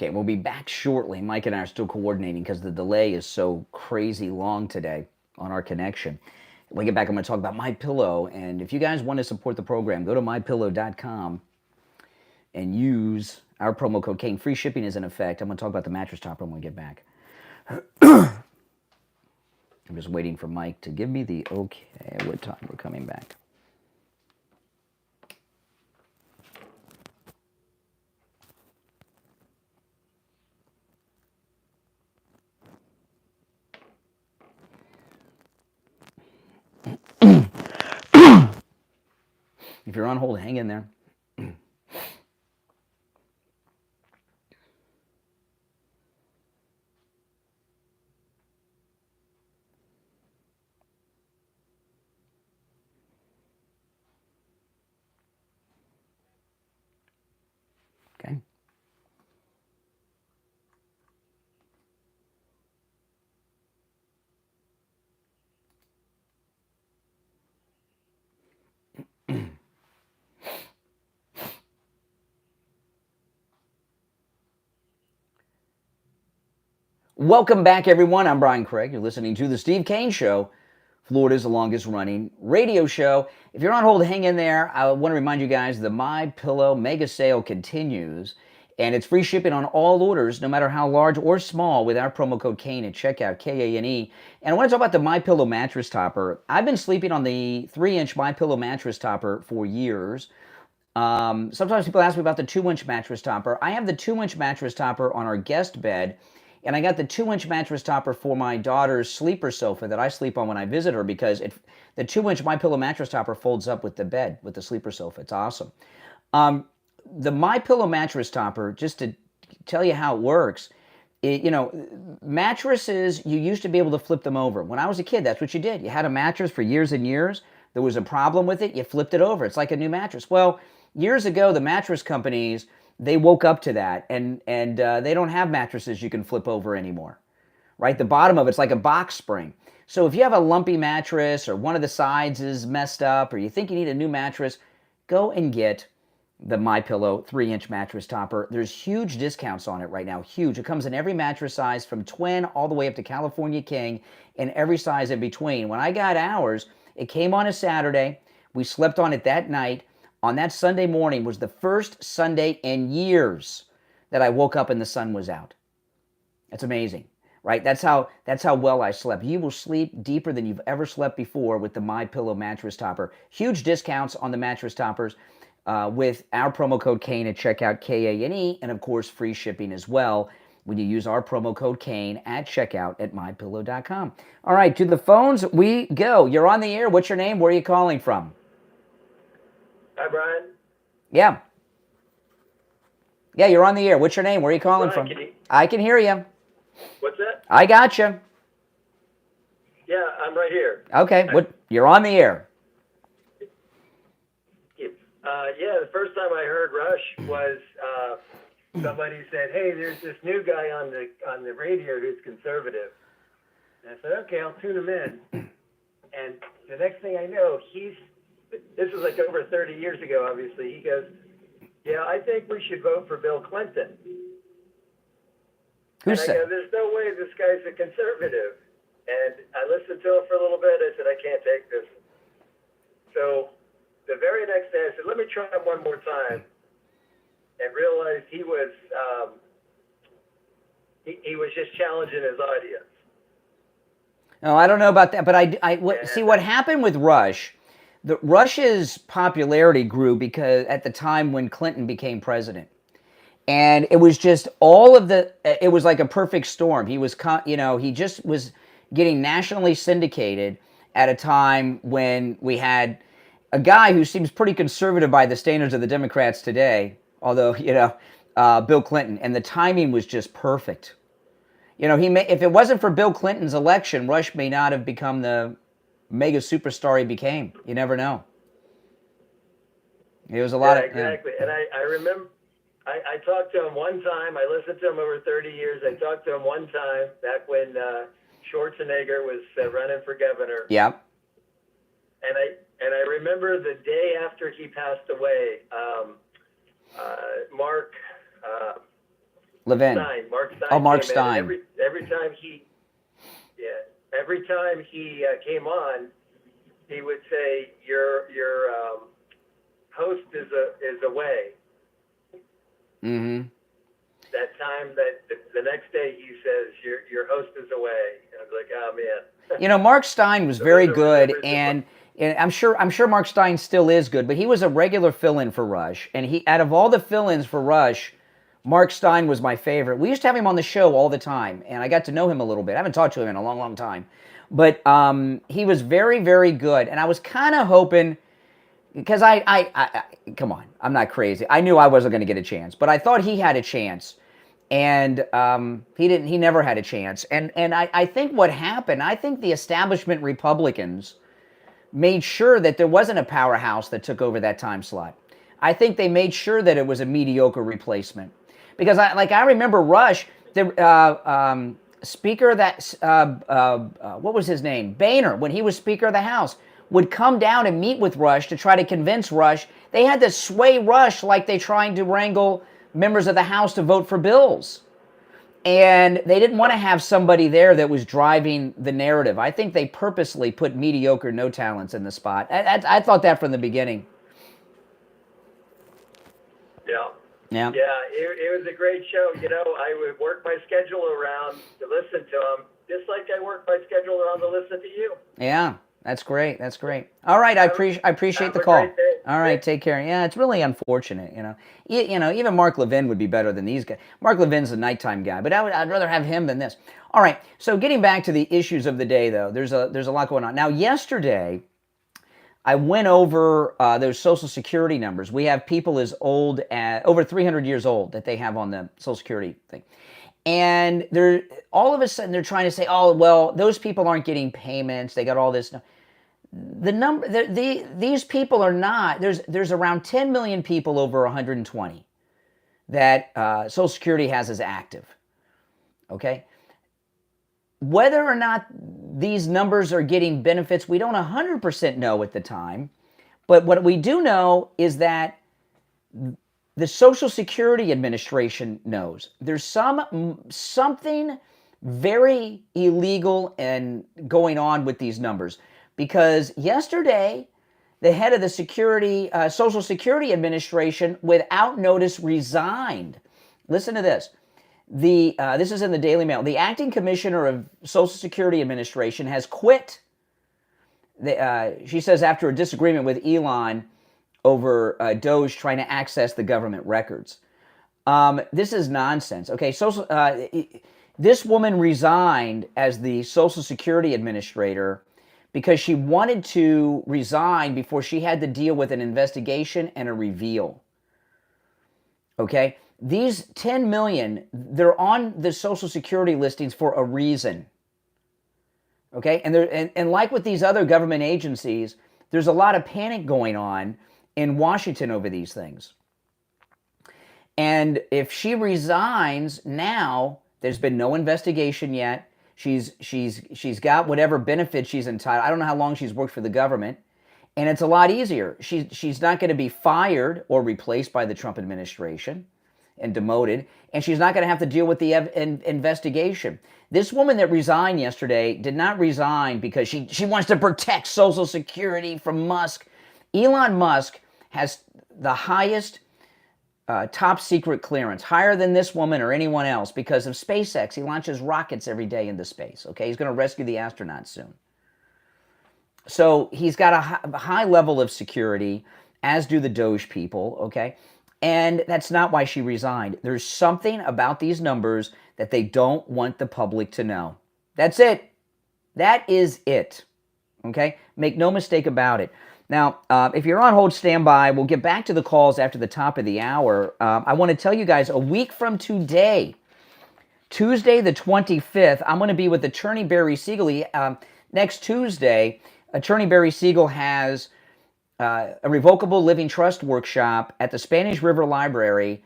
Okay, we'll be back shortly. Mike and I are still coordinating because the delay is so crazy long today on our connection. When we get back, I'm going to talk about MyPillow. And if you guys want to support the program, go to MyPillow.com and use our promo code Kane. Free shipping is in effect. I'm going to talk about the mattress topper when we get back. I'm just waiting for Mike to give me the okay, what time we're coming back. If you're on hold, hang in there. Okay. Welcome back, everyone. I'm Brian Craig. You're listening to The Steve Kane Show, Florida's longest-running radio show. If you're on hold, hang in there. I want to remind you guys the MyPillow mega sale continues, and it's free shipping on all orders, no matter how large or small, with our promo code Kane at checkout, K-A-N-E. And I want to talk about the MyPillow mattress topper. I've been sleeping on the 3-inch MyPillow mattress topper for years. Sometimes people ask me about the 2-inch mattress topper. I have the 2-inch mattress topper on our guest bed, and I got the 2-inch mattress topper for my daughter's sleeper sofa that I sleep on when I visit her, because the 2-inch MyPillow mattress topper folds up with the bed, with the sleeper sofa. It's awesome. The MyPillow mattress topper, just to tell you how it works, mattresses, you used to be able to flip them over. When I was a kid, that's what you did. You had a mattress for years and years. There was a problem with it. You flipped it over. It's like a new mattress. Well, years ago, the mattress companies, they woke up to that, and they don't have mattresses you can flip over anymore, right? The bottom of it's like a box spring. So if you have a lumpy mattress, or one of the sides is messed up, or you think you need a new mattress, go and get the MyPillow 3-inch mattress topper. There's huge discounts on it right now, huge. It comes in every mattress size, from twin all the way up to California King, and every size in between. When I got ours, it came on a Saturday. We slept on it that night. On that Sunday morning was the first Sunday in years that I woke up and the sun was out. That's amazing, right? That's how well I slept. You will sleep deeper than you've ever slept before with the MyPillow mattress topper. Huge discounts on the mattress toppers with our promo code Kane at checkout, K-A-N-E, and of course free shipping as well when you use our promo code Kane at checkout at MyPillow.com. All right, to the phones we go. You're on the air. What's your name? Where are you calling from? Hi, Brian. Yeah. Yeah, you're on the air. What's your name? Where are you calling Brian, from? I can hear you. What's that? I got you. Yeah, I'm right here. Okay, you're on the air. Yeah, the first time I heard Rush was somebody said, "Hey, there's this new guy on the radio who's conservative." And I said, "Okay, I'll tune him in." And the next thing I know, this was like over 30 years ago, obviously. He goes, "Yeah, I think we should vote for Bill Clinton." Who and said? I go, "There's no way this guy's a conservative." And I listened to him for a little bit. I said, "I can't take this." So the very next day, I said, "Let me try him one more time," and realized he was just challenging his audience. No, I don't know about that, but see what happened with Rush. Rush's popularity grew because at the time when Clinton became president, and it was just it was like a perfect storm. He was, he just was getting nationally syndicated at a time when we had a guy who seems pretty conservative by the standards of the Democrats today, although, Bill Clinton, and the timing was just perfect. If it wasn't for Bill Clinton's election, Rush may not have become the mega superstar he became. You never know. It was a lot of... Exactly. And I remember, I talked to him one time. I listened to him over 30 years. I talked to him one time back when Schwarzenegger was running for governor. Yeah. And I remember the day after he passed away, Mark, Levin. Stein. Mark Stein. Oh, Mark came in, Stein. and every time he came on, he would say, "Your host is away." Mm-hmm. That time, that the next day, he says, "Your host is away." And I was like, "Oh man." You know, Mark Stein was very good, and I'm sure Mark Stein still is good, but he was a regular fill-in for Rush, and he, out of all the fill-ins for Rush, Mark Stein was my favorite. We used to have him on the show all the time, and I got to know him a little bit. I haven't talked to him in a long, long time, but he was very, very good, and I was kind of hoping, because I come on, I'm not crazy. I knew I wasn't going to get a chance, but I thought he had a chance. And he didn't. He never had a chance. And I think what happened, I think the establishment Republicans made sure that there wasn't a powerhouse that took over that time slot. I think they made sure that it was a mediocre replacement. Because I remember Rush, the Speaker that what was his name? Boehner, when he was Speaker of the House, would come down and meet with Rush to try to convince Rush. They had to sway Rush like they trying to wrangle members of the House to vote for bills. And they didn't want to have somebody there that was driving the narrative. I think they purposely put mediocre no talents in the spot. I thought that from the beginning. Yeah. Yeah. Yeah, it was a great show. You know, I would work my schedule around to listen to him, just like I work my schedule around to listen to you. Yeah, that's great. That's great. All right, I appreciate the call. All right, take care. Yeah, it's really unfortunate, you know. Even Mark Levin would be better than these guys. Mark Levin's a nighttime guy, but I'd rather have him than this. All right, so getting back to the issues of the day, though, there's a lot going on. Now, yesterday, I went over those Social Security numbers. We have people as old as over 300 years old that they have on the Social Security thing. And they're all of a sudden they're trying to say, oh, well, those people aren't getting payments. They got all this. These people are not. There's around 10 million people over 120 that Social Security has as active. Okay? Whether or not these numbers are getting benefits, we don't 100% know at the time. But what we do know is that the Social Security Administration knows. There's something very illegal and going on with these numbers. Because yesterday, the head of the Social Security Administration, without notice, resigned. Listen to this. This is in the Daily Mail. The acting commissioner of Social Security Administration has quit. She says after a disagreement with Elon over Doge trying to access the government records. This is nonsense. Okay, this woman resigned as the Social Security Administrator because she wanted to resign before she had to deal with an investigation and a reveal. Okay? These 10 million, they're on the Social Security listings for a reason. Okay? And like with these other government agencies, there's a lot of panic going on in Washington over these things. And if she resigns now, there's been no investigation yet. She's got whatever benefits she's entitled. I don't know how long she's worked for the government, and it's a lot easier. She's not going to be fired or replaced by the Trump administration and demoted, and she's not going to have to deal with the investigation. This woman that resigned yesterday did not resign because she wants to protect Social Security from Musk. Elon Musk has the highest top secret clearance, higher than this woman or anyone else because of SpaceX. He launches rockets every day into space, okay? He's going to rescue the astronauts soon. So he's got a high level of security, as do the Doge people, okay? And that's not why she resigned. There's something about these numbers that they don't want the public to know. That's it. That is it, okay? Make no mistake about it. Now, if you're on hold, stand by. We'll get back to the calls after the top of the hour. I want to tell you guys, a week from today, Tuesday the 25th, I'm going to be with Attorney Barry Siegel. Next Tuesday, Attorney Barry Siegel has a revocable living trust workshop at the Spanish River Library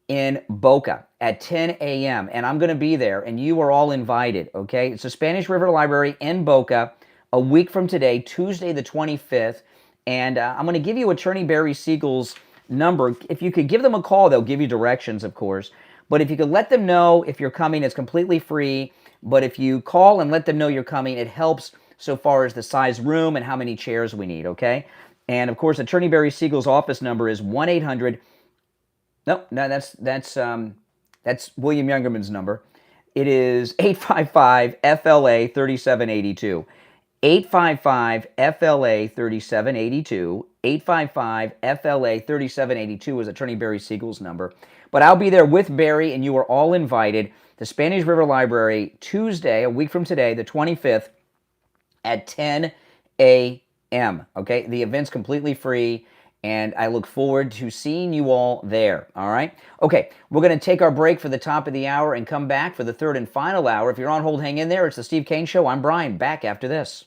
in Boca at 10 a.m. And I'm going to be there, and you are all invited, okay? It's the Spanish River Library in Boca a week from today, Tuesday the 25th. And I'm going to give you Attorney Barry Siegel's number. If you could give them a call, they'll give you directions, of course. But if you could let them know if you're coming, it's completely free. But if you call and let them know you're coming, it helps so far as the size room and how many chairs we need, okay? And, of course, Attorney Barry Siegel's office number is 1-800... No, that's William Youngerman's number. It is 855-FLA-3782. 855-FLA-3782. 855-FLA-3782 is Attorney Barry Siegel's number. But I'll be there with Barry, and you are all invited to Spanish River Library Tuesday, a week from today, the 25th, at 10 a.m. Okay? The event's completely free, and I look forward to seeing you all there. All right? Okay, we're going to take our break for the top of the hour and come back for the third and final hour. If you're on hold, hang in there. It's the Steve Kane Show. I'm Brian. Back after this.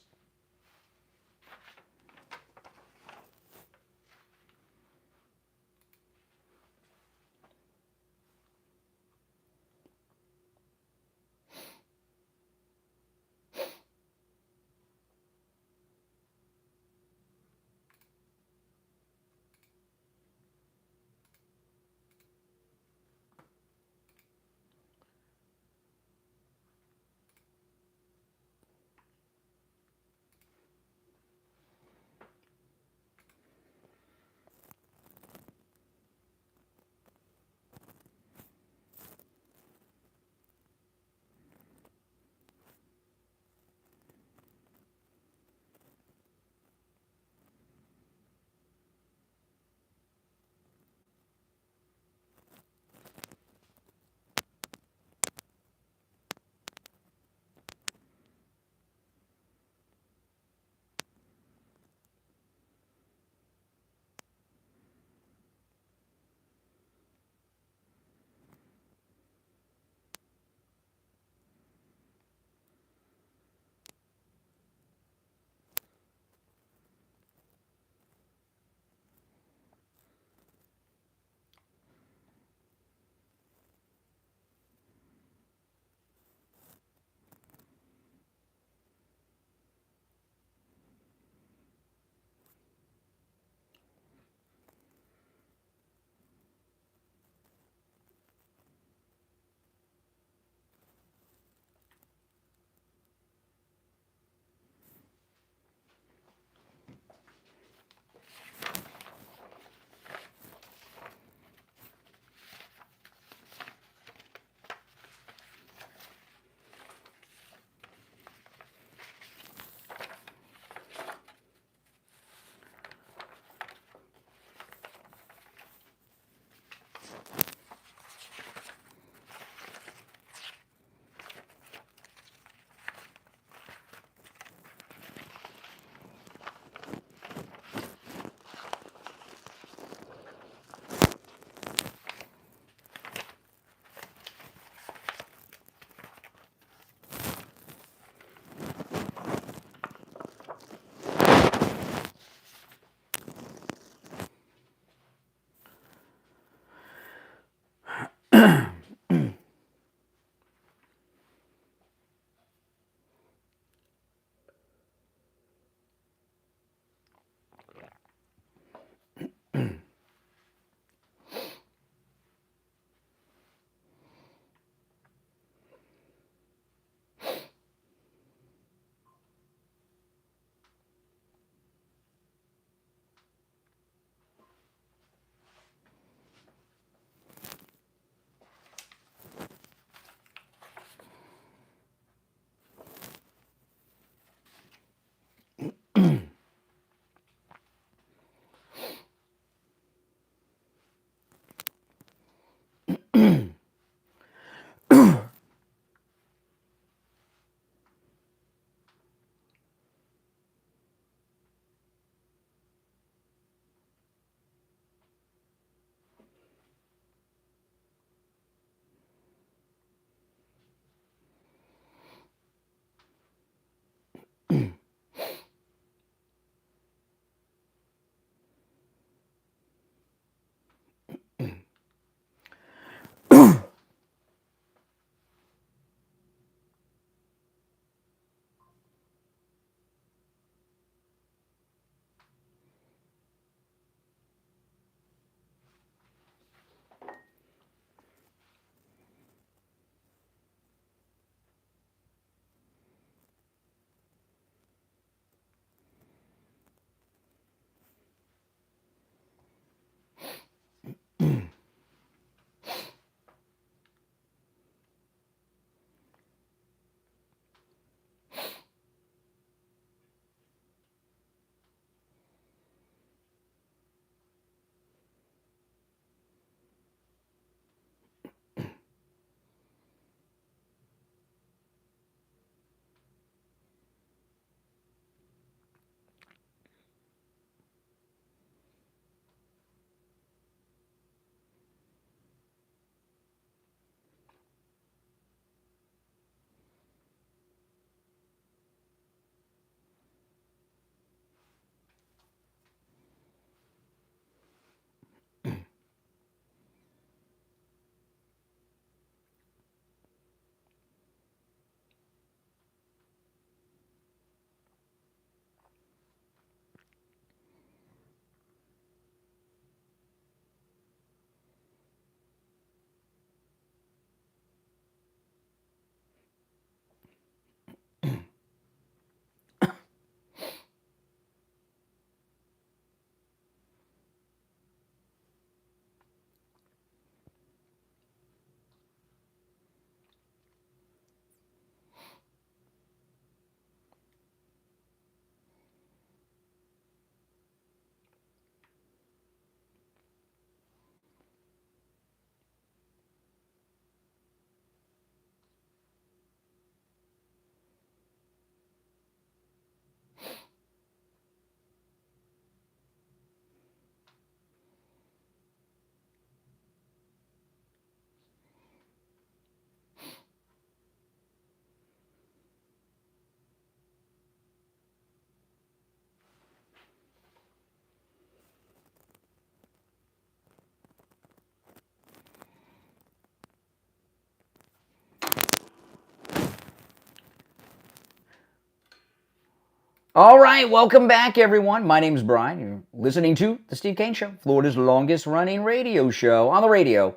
All right, welcome back, everyone. My name's Brian. You're listening to The Steve Kane Show, Florida's longest-running radio show on the radio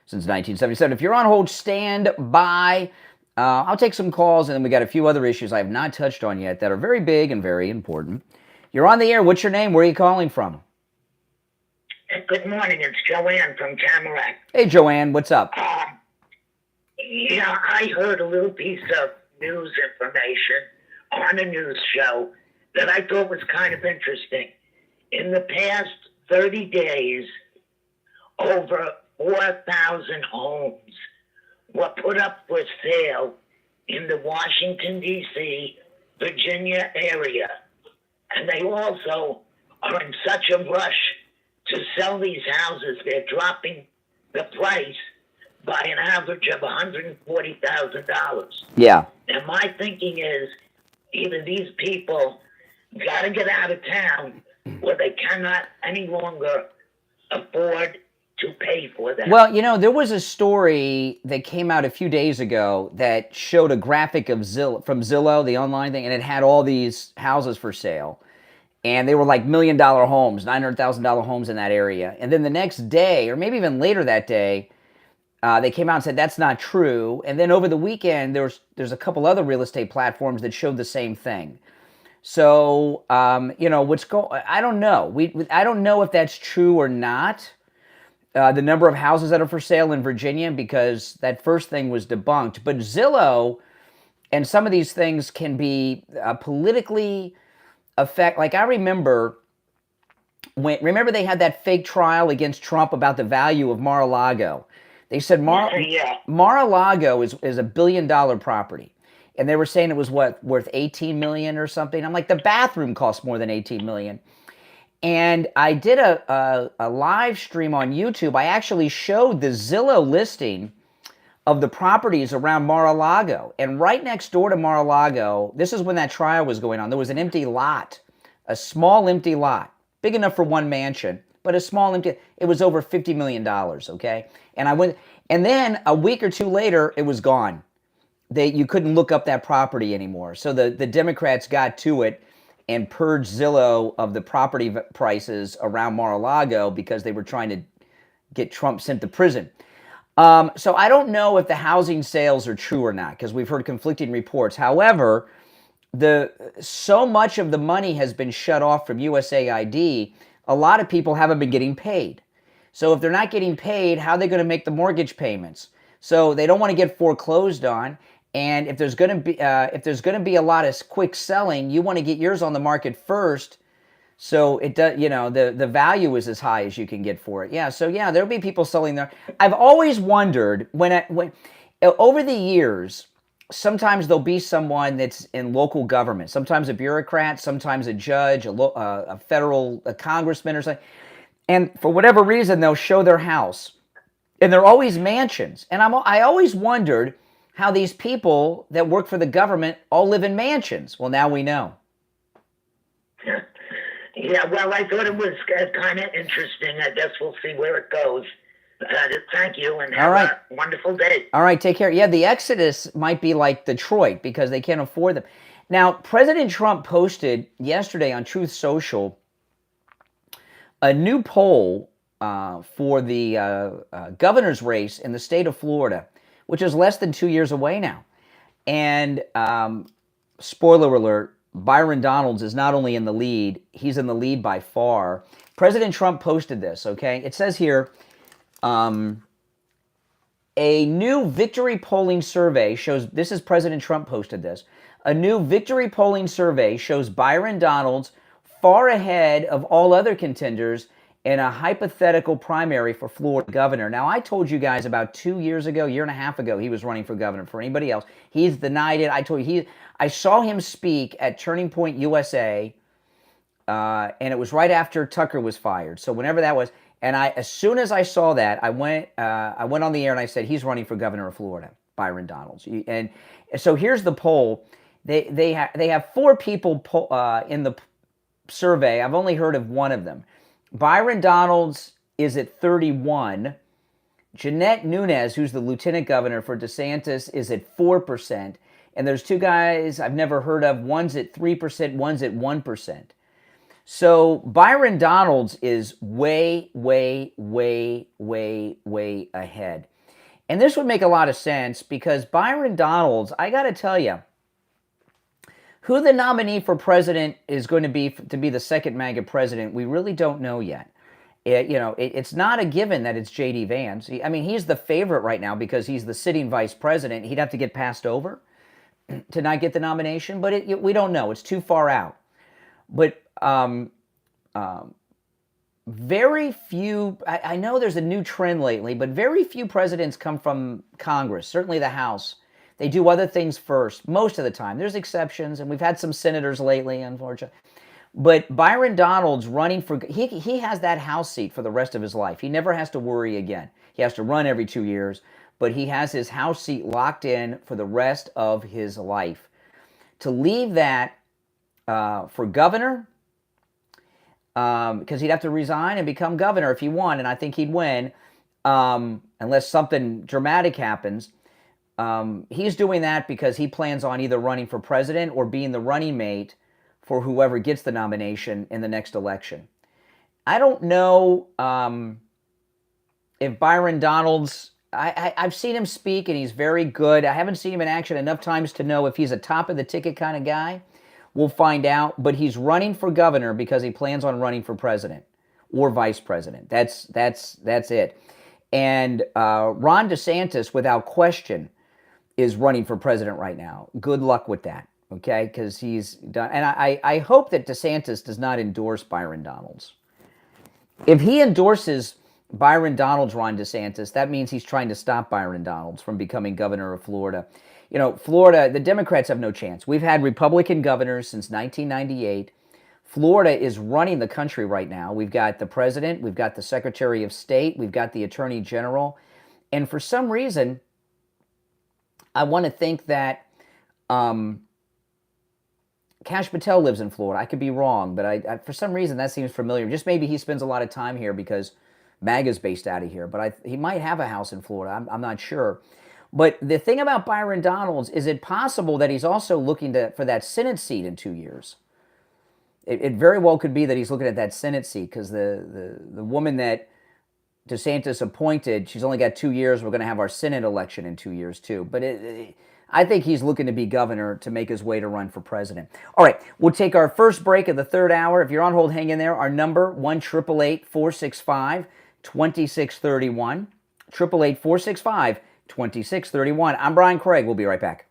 since 1977. If you're on hold, stand by. I'll take some calls, and then we got a few other issues I have not touched on yet that are very big and very important. You're on the air. What's your name? Where are you calling from? Good morning. It's Joanne from Tamarack. Hey, Joanne. What's up? Yeah, I heard a little piece of news information on a news show that I thought was kind of interesting. In the past 30 days, over 4,000 homes were put up for sale in the Washington, D.C., Virginia area. And they also are in such a rush to sell these houses. They're dropping the price by an average of $140,000. Yeah. And my thinking is either these people got to get out of town or they cannot any longer afford to pay for them. Well, you know, there was a story that came out a few days ago that showed a graphic of from Zillow, the online thing, and it had all these houses for sale. And they were like $1 million homes, $900,000 homes in that area. And then the next day, or maybe even later that day, they came out and said that's not true. And then over the weekend, there's a couple other real estate platforms that showed the same thing. So, you know, I don't know. I don't know if that's true or not. The number of houses that are for sale in Virginia, because that first thing was debunked. But Zillow and some of these things can be politically like I remember they had that fake trial against Trump about the value of Mar-a-Lago. They said Mar-a-Lago is $1 billion property. And they were saying it was worth $18 million or something. I'm like, the bathroom costs more than $18 million. And I did a live stream on YouTube. I actually showed the Zillow listing of the properties around Mar-a-Lago. And right next door to Mar-a-Lago, this is when that trial was going on, there was an empty lot, a small empty lot, big enough for one mansion, but a small empty, it was over $50 million, okay? And I went, and then a week or two later, it was gone. You couldn't look up that property anymore. So the Democrats got to it and purged Zillow of the property prices around Mar-a-Lago because they were trying to get Trump sent to prison. So I don't know if the housing sales are true or not, because we've heard conflicting reports. However, so much of the money has been shut off from USAID, a lot of people haven't been getting paid. So if they're not getting paid, how are they going to make the mortgage payments? So they don't want to get foreclosed on. And if there's going to be a lot of quick selling, you want to get yours on the market first, so it does, you know, the value is as high as you can get for it. Yeah, so yeah, there'll be people selling there. I've always wondered when over the years, sometimes there'll be someone that's in local government, sometimes a bureaucrat, sometimes a judge, a congressman or something, and for whatever reason they'll show their house, and they're always mansions, and I always wondered how these people that work for the government all live in mansions. Well, now we know. Yeah, well, I thought it was kind of interesting. I guess we'll see where it goes. Thank you, and have a wonderful day. All right, take care. Yeah, the exodus might be like Detroit because they can't afford them. Now, President Trump posted yesterday on Truth Social a new poll for the governor's race in the state of Florida, which is less than 2 years away now. And spoiler alert, Byron Donalds is not only in the lead, he's in the lead by far. President Trump posted this, okay? It says here, a new victory polling survey shows, this is President Trump posted this, a new victory polling survey shows Byron Donalds far ahead of all other contenders in a hypothetical primary for Florida governor. Now, I told you guys about 2 years ago, year and a half ago, he was running for governor. For anybody else, he's denied it. I told you, I saw him speak at Turning Point USA, and it was right after Tucker was fired. So whenever that was, and as soon as I saw that, I went on the air and I said, he's running for governor of Florida, Byron Donalds. And so here's the poll. They have 4 people in the survey. I've only heard of one of them. Byron Donalds is at 31. Jeanette Nunez, who's the lieutenant governor for DeSantis, is at 4%. And there's two guys I've never heard of. One's at 3%, one's at 1%. So Byron Donalds is way, way, way, way, way ahead. And this would make a lot of sense because Byron Donalds, I got to tell you, who the nominee for president is going to be the second MAGA president, we really don't know yet. It's not a given that it's J.D. Vance. I mean, he's the favorite right now because he's the sitting vice president. He'd have to get passed over to not get the nomination, but we don't know. It's too far out. But very few, I know there's a new trend lately, but very few presidents come from Congress, certainly the House. They do other things first, most of the time. There's exceptions, and we've had some senators lately, unfortunately. But Byron Donalds running for, he has that House seat for the rest of his life. He never has to worry again. He has to run every 2 years, but he has his House seat locked in for the rest of his life. To leave that for governor, because he'd have to resign and become governor if he won, and I think he'd win, unless something dramatic happens. He's doing that because he plans on either running for president or being the running mate for whoever gets the nomination in the next election. I don't know if Byron Donalds, I've seen him speak and he's very good. I haven't seen him in action enough times to know if he's a top of the ticket kind of guy. We'll find out, but he's running for governor because he plans on running for president or vice president. That's it. And Ron DeSantis, without question, is running for president right now. Good luck with that, okay? Because he's done. And I hope that DeSantis does not endorse Byron Donalds. If he endorses Byron Donalds, Ron DeSantis, that means he's trying to stop Byron Donalds from becoming governor of Florida. You know, Florida, the Democrats have no chance. We've had Republican governors since 1998. Florida is running the country right now. We've got the president, we've got the Secretary of State, we've got the Attorney General. And for some reason, I want to think that Kash Patel lives in Florida. I could be wrong, but I for some reason that seems familiar. Just maybe he spends a lot of time here because MAGA's based out of here. But he might have a house in Florida. I'm not sure. But the thing about Byron Donalds, is it possible that he's also looking for that Senate seat in 2 years? It very well could be that he's looking at that Senate seat because the woman that DeSantis appointed, she's only got 2 years. We're going to have our Senate election in 2 years too. But I think he's looking to be governor to make his way to run for president. All right, we'll take our first break of the third hour. If you're on hold, hang in there. Our number, 1-888-465-2631. 888-465-2631. I'm Brian Craig. We'll be right back.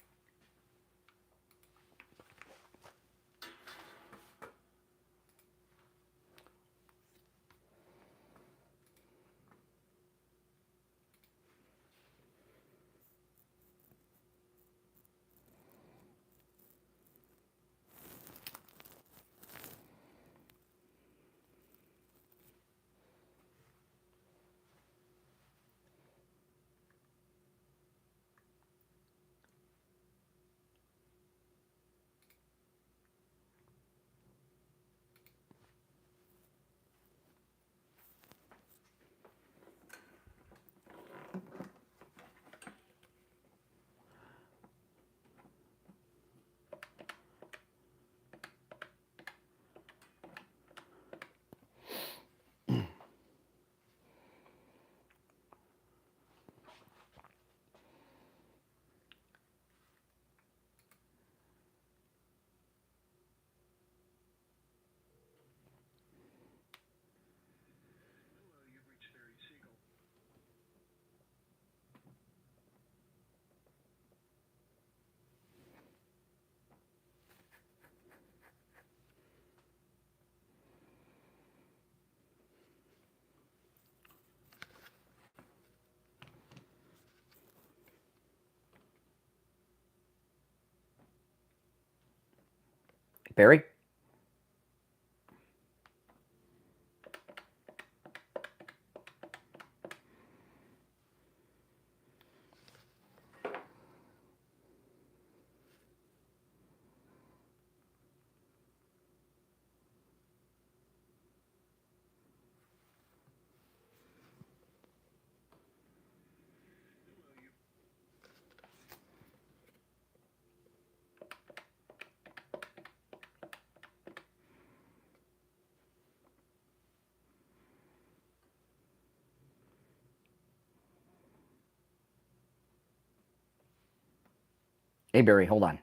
Barry? Hey, Barry, hold on.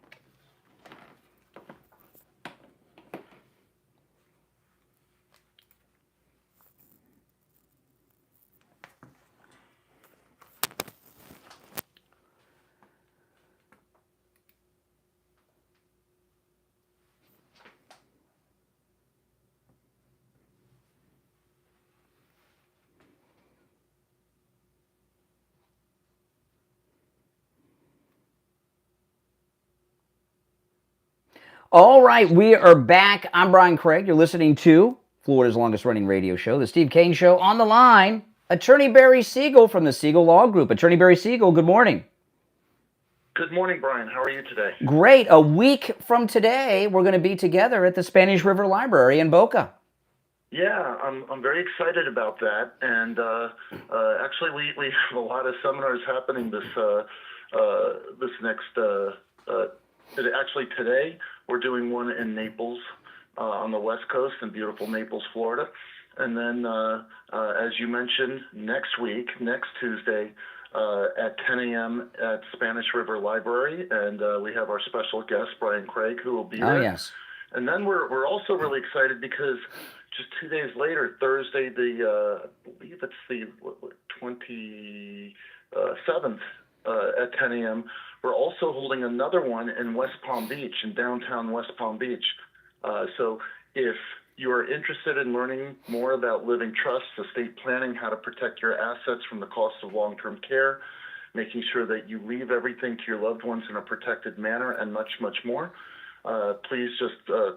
All right, we are back. I'm Brian Craig. You're listening to Florida's longest-running radio show, The Steve Kane Show. On the line, Attorney Barry Siegel from the Siegel Law Group. Attorney Barry Siegel, good morning. Good morning, Brian. How are you today? Great. A week from today, we're going to be together at the Spanish River Library in Boca. Yeah, I'm very excited about that. And actually, we have a lot of seminars happening this next. Actually, today we're doing one in Naples on the West Coast in beautiful Naples, Florida. And then, as you mentioned, next week, next Tuesday, at 10 a.m. at Spanish River Library, and we have our special guest Brian Craig, who will be there. Oh, yes. And then we're also really excited because just 2 days later, Thursday, I believe it's the 27th at 10 a.m. We're also holding another one in West Palm Beach, in downtown West Palm Beach. So if you are interested in learning more about living trusts, estate planning, how to protect your assets from the cost of long-term care, making sure that you leave everything to your loved ones in a protected manner, and much, much more, please just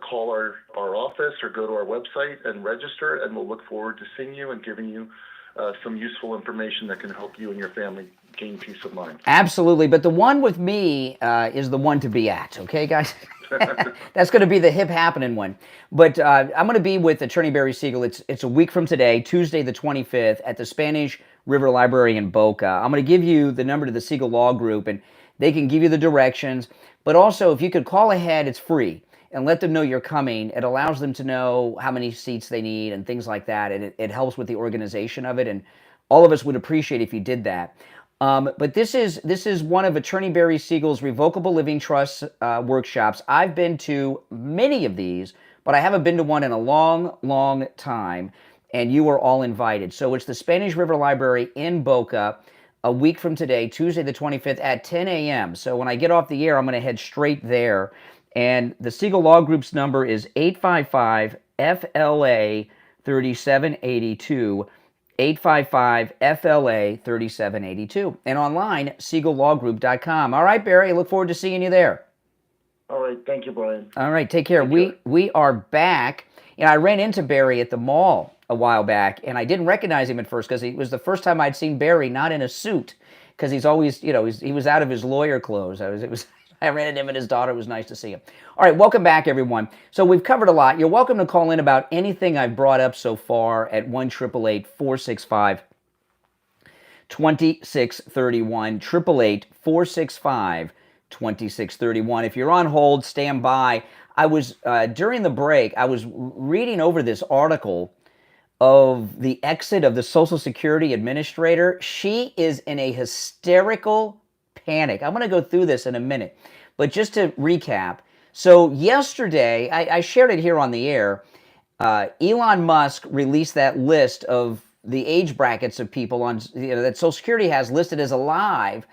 call our office or go to our website and register, and we'll look forward to seeing you and giving you some useful information that can help you and your family gain peace of mind. Absolutely, but the one with me is the one to be at, okay, guys? That's going to be the hip happening one. But I'm going to be with Attorney Barry Siegel. It's a week from today, Tuesday the 25th, at the Spanish River Library in Boca. I'm going to give you the number to the Siegel Law Group, and they can give you the directions. But also, if you could call ahead, it's free, and let them know you're coming. It allows them to know how many seats they need and things like that, and it helps with the organization of it, and all of us would appreciate if you did that. But this is one of Attorney Barry Siegel's revocable living trust workshops. I've been to many of these, but I haven't been to one in a long, long time, and you are all invited. So it's the Spanish River Library in Boca, a week from today, Tuesday the 25th at 10 a.m. So when I get off the air, I'm going to head straight there. And the Siegel Law Group's number is 855-FLA-3782, 855-FLA-3782. And online, SiegelLawGroup.com. All right, Barry, I look forward to seeing you there. All right, thank you, Brian. All right, take care. We are back. And I ran into Barry at the mall a while back, and I didn't recognize him at first because it was the first time I'd seen Barry not in a suit, because he's always, he was out of his lawyer clothes. I ran into him and his daughter. It was nice to see him. All right, welcome back, everyone. So we've covered a lot. You're welcome to call in about anything I've brought up so far at 1-888-465-2631, 888-465-2631. If you're on hold, stand by. I was, during the break, I was reading over this article of the exit of the Social Security Administrator. She is in a hysterical panic. I'm going to go through this in a minute. But just to recap, so yesterday, I shared it here on the air, Elon Musk released that list of the age brackets of people on, that Social Security has listed as alive,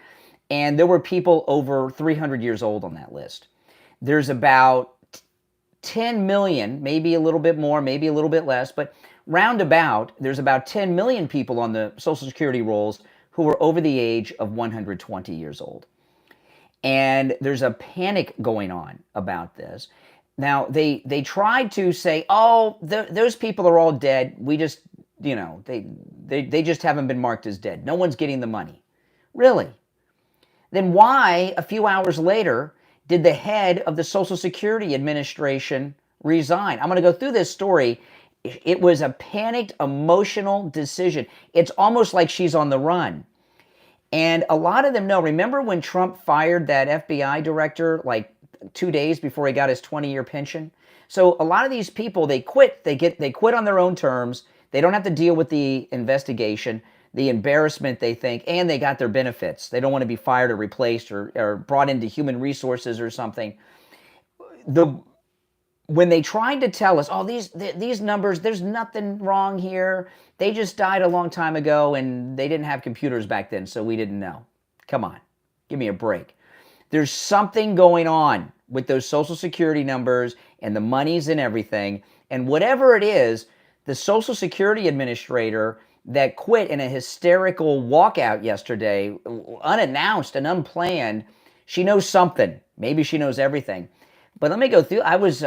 and there were people over 300 years old on that list. There's about 10 million, maybe a little bit more, maybe a little bit less, but roundabout, there's about 10 million people on the Social Security rolls who are over the age of 120 years old. And there's a panic going on about this. Now, they tried to say, oh, those people are all dead. We just, they just haven't been marked as dead. No one's getting the money. Really? Then why, a few hours later, did the head of the Social Security Administration resign? I'm going to go through this story. It was a panicked, emotional decision. It's almost like she's on the run. And a lot of them know. Remember when Trump fired that FBI director like 2 days before he got his 20-year pension? So a lot of these people, they quit. They quit on their own terms. They don't have to deal with the investigation. the embarrassment they think, and they got their benefits. They don't want to be fired or replaced or brought into human resources or something. When they tried to tell us, oh, these numbers, there's nothing wrong here. They just died a long time ago, and they didn't have computers back then, so we didn't know. Come on, give me a break. There's something going on with those Social Security numbers and the monies and everything. And whatever it is, the Social Security administrator that quit in a hysterical walkout yesterday, unannounced and unplanned, she knows something. Maybe she knows everything. But let me go through. I was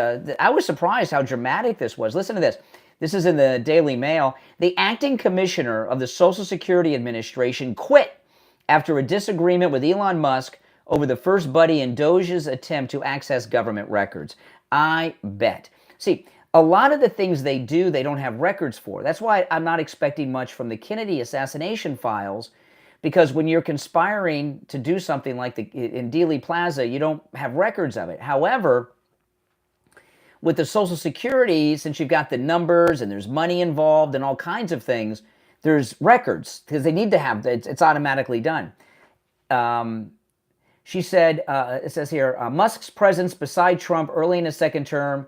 surprised how dramatic this was. Listen to this. This is in the Daily Mail. The acting commissioner of the Social Security Administration quit after a disagreement with Elon Musk over the first buddy in Doge's attempt to access government records. I bet. See, a lot of the things they do, they don't have records for. That's why I'm not expecting much from the Kennedy assassination files, because when you're conspiring to do something like in Dealey Plaza, you don't have records of it. However, with the Social Security, since you've got the numbers and there's money involved and all kinds of things, there's records because they need to have, it's automatically done. She said, it says here, Musk's presence beside Trump early in his second term,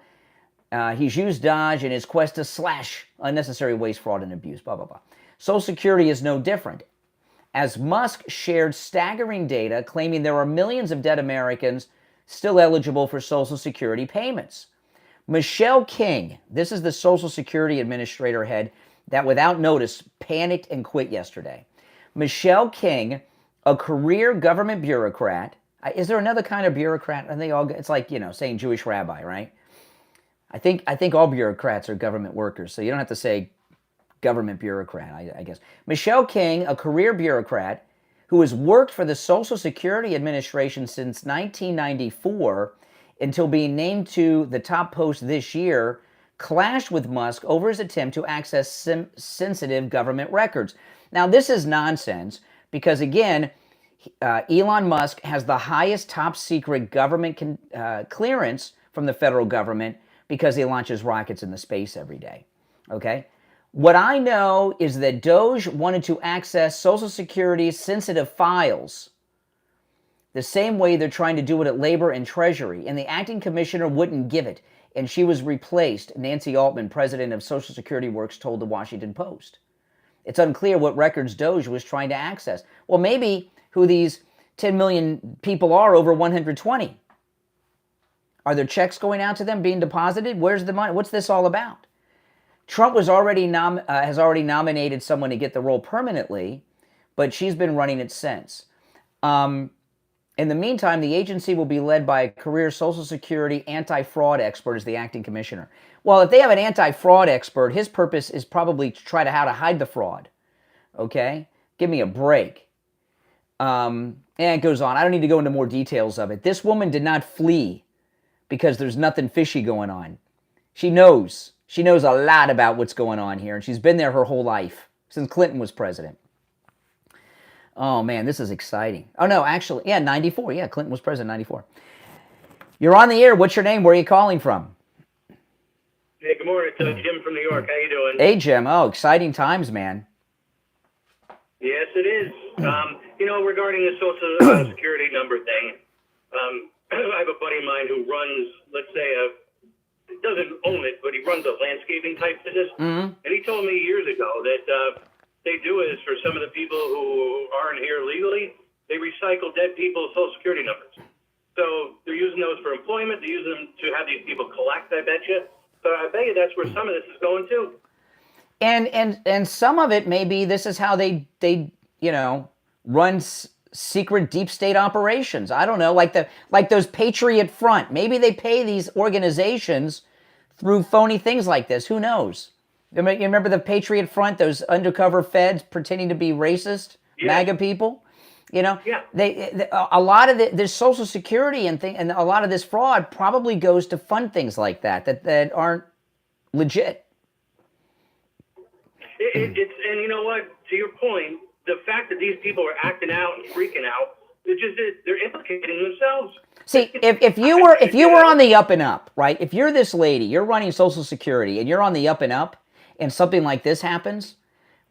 he's used Doge in his quest to slash unnecessary waste, fraud, and abuse, blah, blah, blah. Social Security is no different, as Musk shared staggering data claiming there are millions of dead Americans still eligible for Social Security payments. Michelle King, this is the Social Security Administrator head that without notice panicked and quit yesterday. Michelle King, a career government bureaucrat. Is there another kind of bureaucrat? Are they all? It's like, saying Jewish rabbi, right? I think all bureaucrats are government workers, so you don't have to say government bureaucrat, I guess. Michelle King, a career bureaucrat who has worked for the Social Security Administration since 1994 until being named to the top post this year, clashed with Musk over his attempt to access sensitive government records. Now, this is nonsense because, again, Elon Musk has the highest top secret government clearance from the federal government because he launches rockets into space every day, okay? What I know is that Doge wanted to access Social Security's sensitive files the same way they're trying to do it at Labor and Treasury, and the acting commissioner wouldn't give it, and she was replaced, Nancy Altman, president of Social Security Works, told the Washington Post. It's unclear what records Doge was trying to access. Well, maybe who these 10 million people are over 120. Are there checks going out to them being deposited? Where's the money? What's this all about? Trump was has already nominated someone to get the role permanently, but she's been running it since. In the meantime, the agency will be led by a career Social Security anti-fraud expert as the acting commissioner. Well, if they have an anti-fraud expert, his purpose is probably to try how to hide the fraud. Okay? Give me a break. And it goes on. I don't need to go into more details of it. This woman did not flee because there's nothing fishy going on. She knows. She knows a lot about what's going on here, and she's been there her whole life, since Clinton was president. Oh, man, this is exciting. Oh, no, actually, 94. Yeah, Clinton was president in 94. You're on the air. What's your name? Where are you calling from? Hey, good morning. It's Jim from New York. How you doing? Hey, Jim. Oh, exciting times, man. Yes, it is. Regarding the Social Security number thing, I have a buddy of mine who runs, let's say, doesn't own it, but he runs a landscaping type business. Mm-hmm. And he told me years ago that they do is for some of the people who aren't here legally, they recycle dead people's Social Security numbers. So they're using those for employment. They're using them to have these people collect, I bet you. So I bet you that's where some of this is going too. And some of it may be this is how they run secret deep state operations. I don't know, like those Patriot Front. Maybe they pay these organizations through phony things like this. Who knows? You remember the Patriot Front, those undercover feds pretending to be racist, MAGA people? Yeah. They a lot of this Social Security and a lot of this fraud probably goes to fund things like that aren't legit. And you know what? To your point, the fact that these people are acting out and freaking out, they're implicating themselves. See, if you were on the up and up, right? If you're this lady, you're running Social Security, and you're on the up and up, and something like this happens,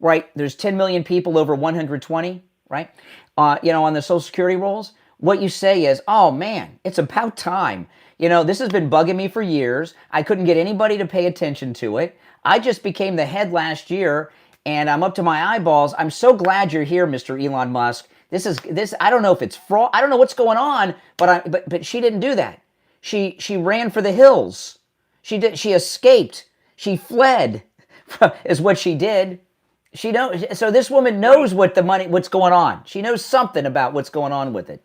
right? There's 10 million people over 120, right? On the Social Security rolls. What you say is, oh man, it's about time. This has been bugging me for years. I couldn't get anybody to pay attention to it. I just became the head last year, and I'm up to my eyeballs. I'm so glad you're here, Mr. Elon Musk. This. I don't know if it's fraud. I don't know what's going on, but she didn't do that. She ran for the hills. She did. She escaped. She fled. Is what she did. She knows. So this woman knows what's going on. She knows something about what's going on with it.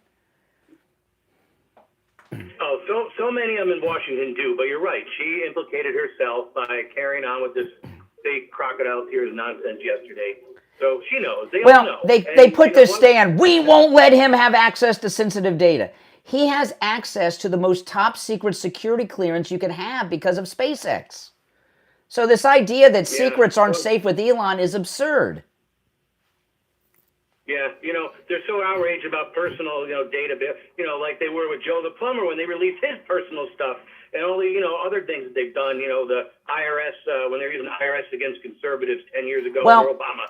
Oh, so many of them in Washington do, but you're right. She implicated herself by carrying on with this fake crocodile tears nonsense yesterday. So she knows. They all know. They put this stand. We won't let him have access to sensitive data. He has access to the most top secret security clearance you can have because of SpaceX. So this idea that secrets aren't safe with Elon is absurd. Yeah, they're so outraged about personal, data, like they were with Joe the plumber when they released his personal stuff and all the, other things that they've done, the IRS, when they're using IRS against conservatives 10 years ago under Obama.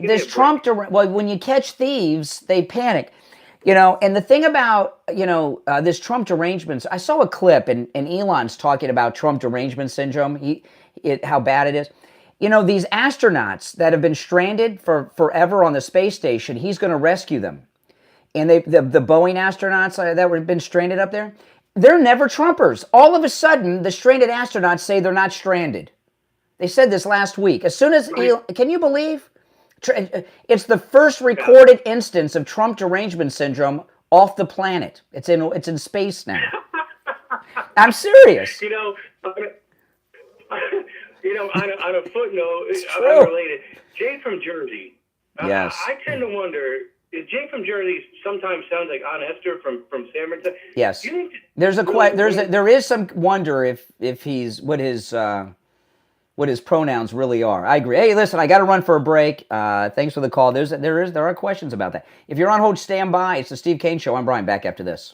This Trump, when you catch thieves, they panic. And the thing about, this Trump derangement, I saw a clip and Elon's talking about Trump derangement syndrome, how bad it is. These astronauts that have been stranded for forever on the space station, he's going to rescue them. And the Boeing astronauts that have been stranded up there, they're never Trumpers. All of a sudden, the stranded astronauts say they're not stranded. They said this last week. As soon as can you believe? It's the first recorded instance of Trump derangement syndrome off the planet. It's in space now. I'm serious. On a footnote, unrelated, Jay from Jersey. Yes. I tend to wonder, Jay from Jersey sometimes sounds like Aunt Esther from San Francisco. Yes. There is some wonder if he's what his pronouns really are. I agree. Hey, listen, I got to run for a break. Thanks for the call. There are questions about that. If you're on hold, stand by. It's the Steve Kane Show. I'm Brian. Back after this.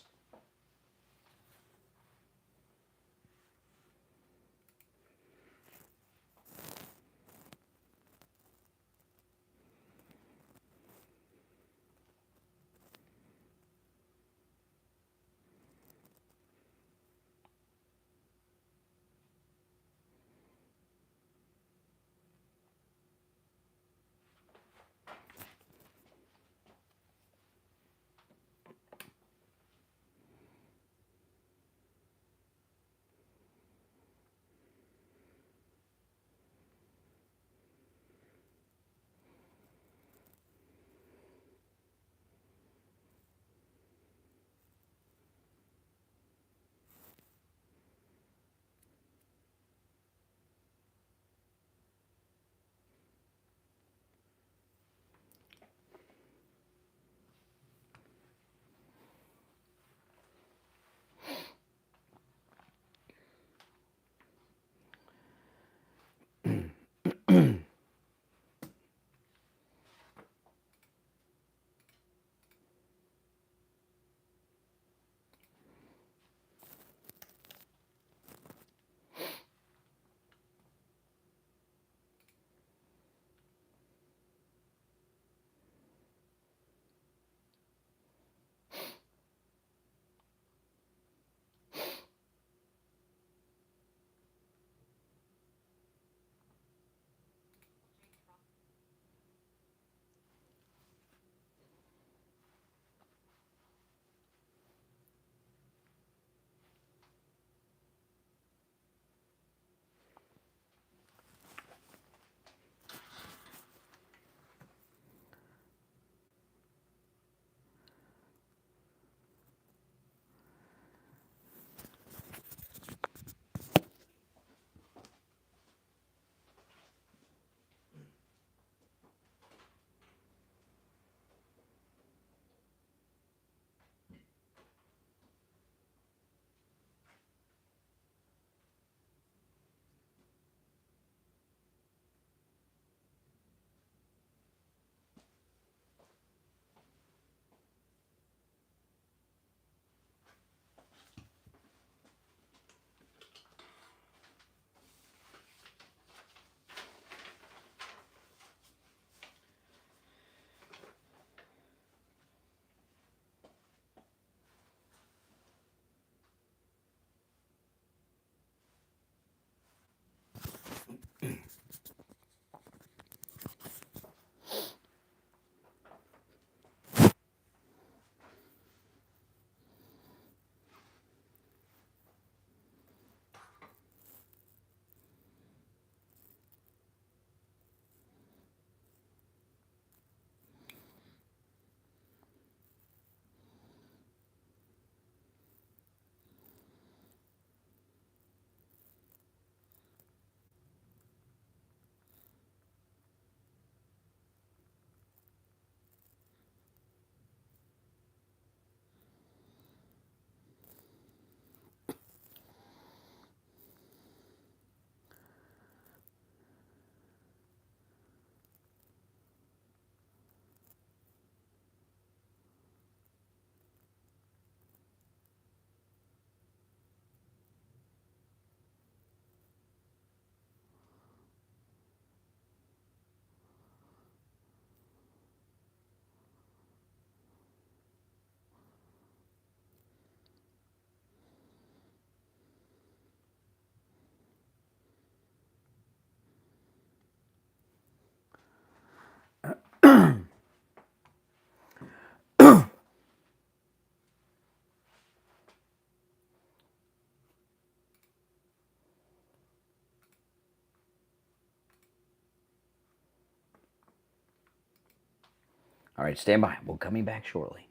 All right, stand by. We're coming back shortly.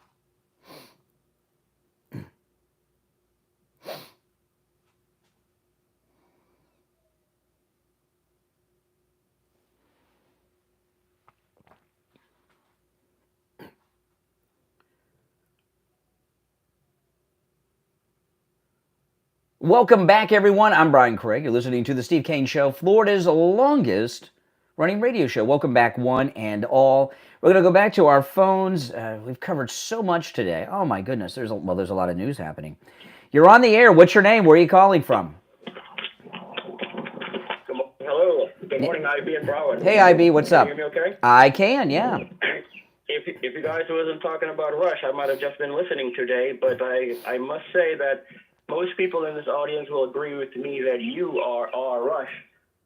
Welcome back, everyone. I'm Brian Craig. You're listening to The Steve Kane Show, Florida's longest running radio show. Welcome back, one and all. We're going to go back to our phones. We've covered so much today. Oh, my goodness. There's a lot of news happening. You're on the air. What's your name? Where are you calling from? Hello. Good morning, IB and Broward. Hey, IB. What's up? Can you hear me okay? I can, yeah. If you guys wasn't talking about Rush, I might have just been listening today, but I must say that most people in this audience will agree with me that you are Rush,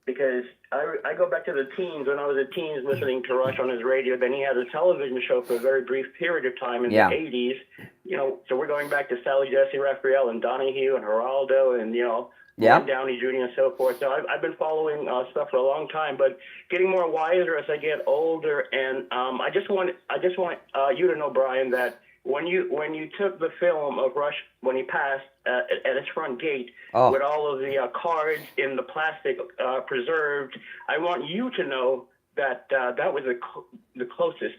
because I go back to the teens. When I was a teen listening to Rush on his radio, then he had a television show for a very brief period of time in the 80s. You know, so we're going back to Sally Jesse Raphael and Donahue and Geraldo and, you know, Downey Jr. and so forth. So I've been following stuff for a long time, but getting more wiser as I get older. And I just want you to know, Brian, that when you took the film of Rush when he passed at his front gate with all of the cards in the plastic preserved, I want you to know that that was the closest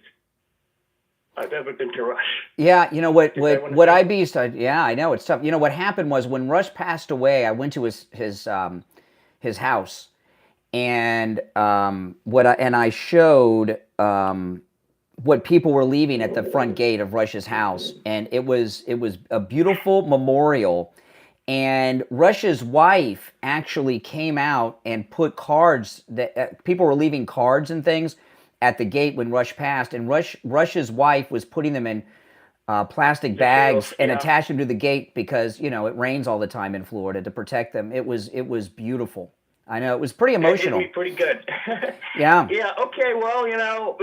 I've ever been to Rush. Yeah, you know what IB said. Yeah, I know it's tough. You know what happened was when Rush passed away, I went to his house, and I showed what people were leaving at the front gate of Rush's house, and it was a beautiful memorial. And Rush's wife actually came out and put cards that people were leaving cards and things at the gate when Rush passed, and Rush's wife was putting them in plastic bags and attached them to the gate because, you know, it rains all the time in Florida, to protect them. It was beautiful. I know, it was pretty emotional. It'd be pretty good. Yeah. Yeah. Okay. Well, you know,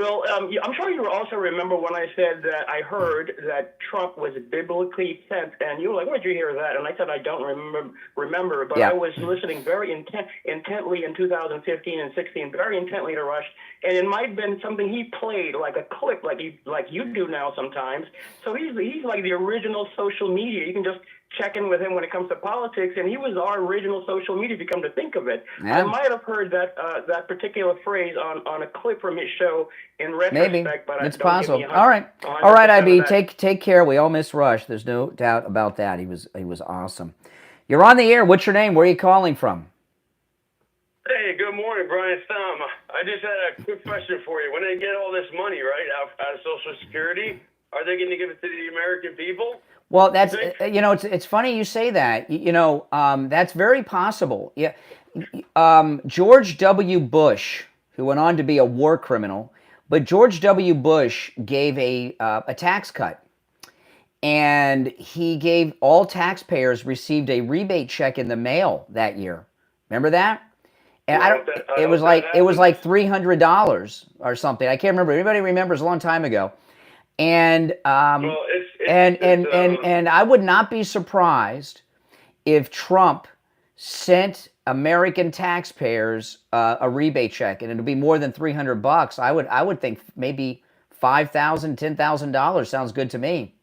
I'm sure you also remember when I said that I heard that Trump was biblically sent, and you were like, "Where'd you hear that?" And I said, "I don't remember." But I was listening very intently in 2015 and 16, very intently to Rush, and it might have been something he played, like a clip, like you do now sometimes. So he's like the original social media. You can just check in with him when it comes to politics, and he was our original social media, if you come to think of it. Yeah. I might have heard that particular phrase on a clip from his show in retrospect. Maybe. But it's possible. All right, IB, take care. We all miss Rush. There's no doubt about that. He was awesome. You're on the air. What's your name? Where are you calling from? Hey, good morning, Brian Stom. I just had a quick question for you. When they get all this money, right, out of Social Security, are they going to give it to the American people? Well, that's, you know, it's funny you say that. You know, that's very possible. Yeah, George W. Bush, who went on to be a war criminal, but George W. Bush gave a tax cut, and he gave all taxpayers received a rebate check in the mail that year. Remember that? And it was like $300 or something. I can't remember. Anybody remembers? A long time ago. And and I would not be surprised if Trump sent American taxpayers a rebate check, and it'd be more than $300. I would think maybe $5,000, $10,000 sounds good to me.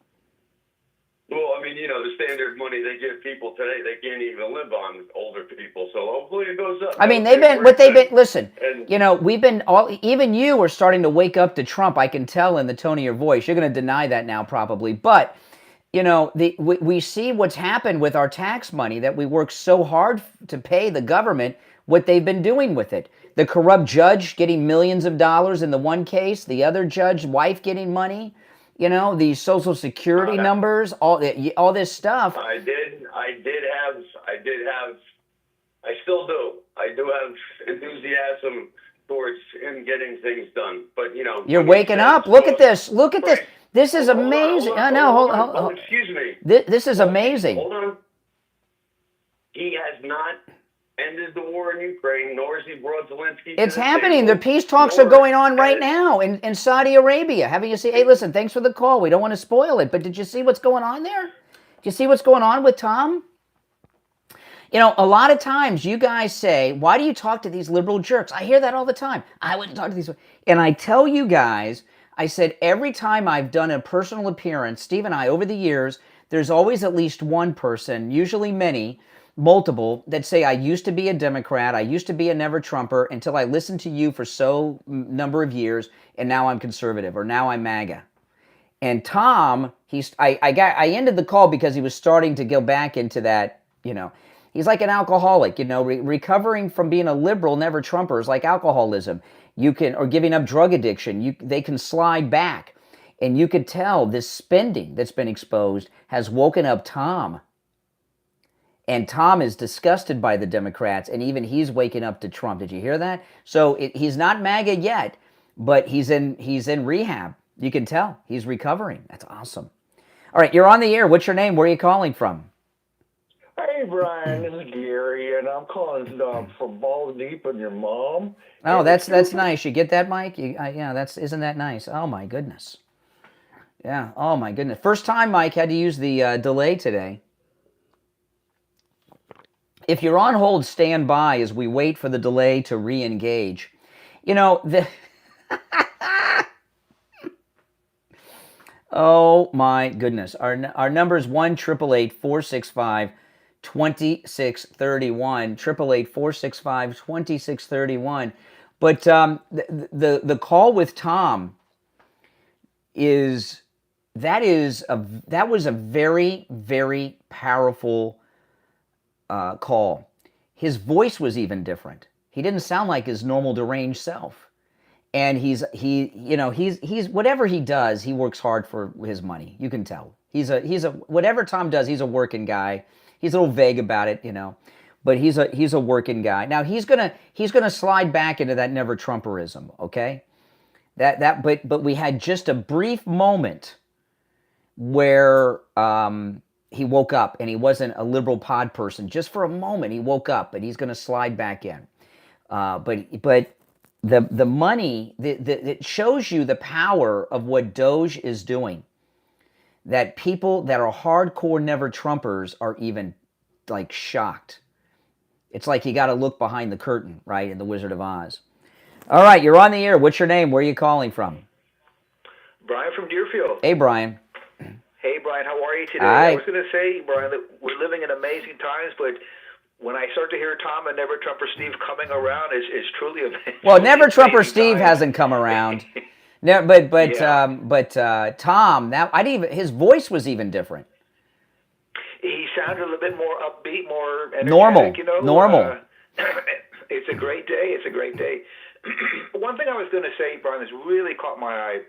Well, I mean, the standard money they give people today, they can't even live on, older people. So hopefully it goes up. I mean, listen, we've been even you are starting to wake up to Trump. I can tell in the tone of your voice. You're going to deny that now probably. But, we see what's happened with our tax money that we work so hard to pay the government, what they've been doing with it. The corrupt judge getting millions of dollars in the one case, the other judge, wife getting money. These Social Security numbers, all this stuff. I still do. I do have enthusiasm towards him getting things done. But, You're waking up. Look at this. Look at this. This is amazing. Hold on. Excuse me. This is amazing. Hold on. He has not ended the war in Ukraine, nor has he brought Zelensky. It's happening. The peace talks are going on right now in Saudi Arabia. Having you see, hey, listen, thanks for the call. We don't want to spoil it, but did you see what's going on there? Did you see what's going on with Tom? A lot of times you guys say, why do you talk to these liberal jerks? I hear that all the time. I wouldn't talk to these. And I tell you guys, I said every time I've done a personal appearance, Steve and I, over the years, there's always at least one person, usually many, multiple, that say, I used to be a Democrat, I used to be a never-Trumper until I listened to you for so number of years, and now I'm conservative, or now I'm MAGA. And Tom, I ended the call because he was starting to go back into that, he's like an alcoholic, recovering from being a liberal never-Trumper is like alcoholism. Or giving up drug addiction, they can slide back. And you could tell this spending that's been exposed has woken up Tom. And Tom is disgusted by the Democrats, and even he's waking up to Trump. Did you hear that? So he's not MAGA yet, but he's in rehab. You can tell he's recovering. That's awesome. All right, you're on the air. What's your name? Where are you calling from? Hey, Brian, this is Gary, and I'm calling from Balls Deep and your mom. Oh, that's nice. You get that, Mike? Isn't that nice? Oh my goodness. Yeah. Oh my goodness. First time Mike had to use the delay today. If you're on hold, stand by as we wait for the delay to re-engage. Oh my goodness. Our number is 1-888-465-2631. 888-465-2631. But the call with Tom was a very, very powerful call. His voice was even different. He didn't sound like his normal deranged self. And he's whatever he does, he works hard for his money. You can tell. He's a whatever Tom does, he's a working guy. He's a little vague about it, but he's a working guy. Now he's gonna slide back into that never Trumperism, okay? But we had just a brief moment where he woke up and he wasn't a liberal pod person. Just for a moment, he woke up, and he's gonna slide back in. But the money it shows you the power of what Doge is doing. That people that are hardcore never Trumpers are even like shocked. It's like you got to look behind the curtain, right, in The Wizard of Oz. All right, you're on the air. What's your name? Where are you calling from? Brian from Deerfield. Hey, Brian. Hey, Brian. How are you today? Hi. I was going to say, Brian, that we're living in amazing times, but when I start to hear Tom and Never Trumper Steve coming around, it's truly amazing. Well, Never Trumper Steve hasn't come around. No, but Tom, his voice was even different. He sounded a little bit more upbeat, more energetic. Normal. It's a great day. It's a great day. One thing I was going to say, Brian, that's really caught my eye.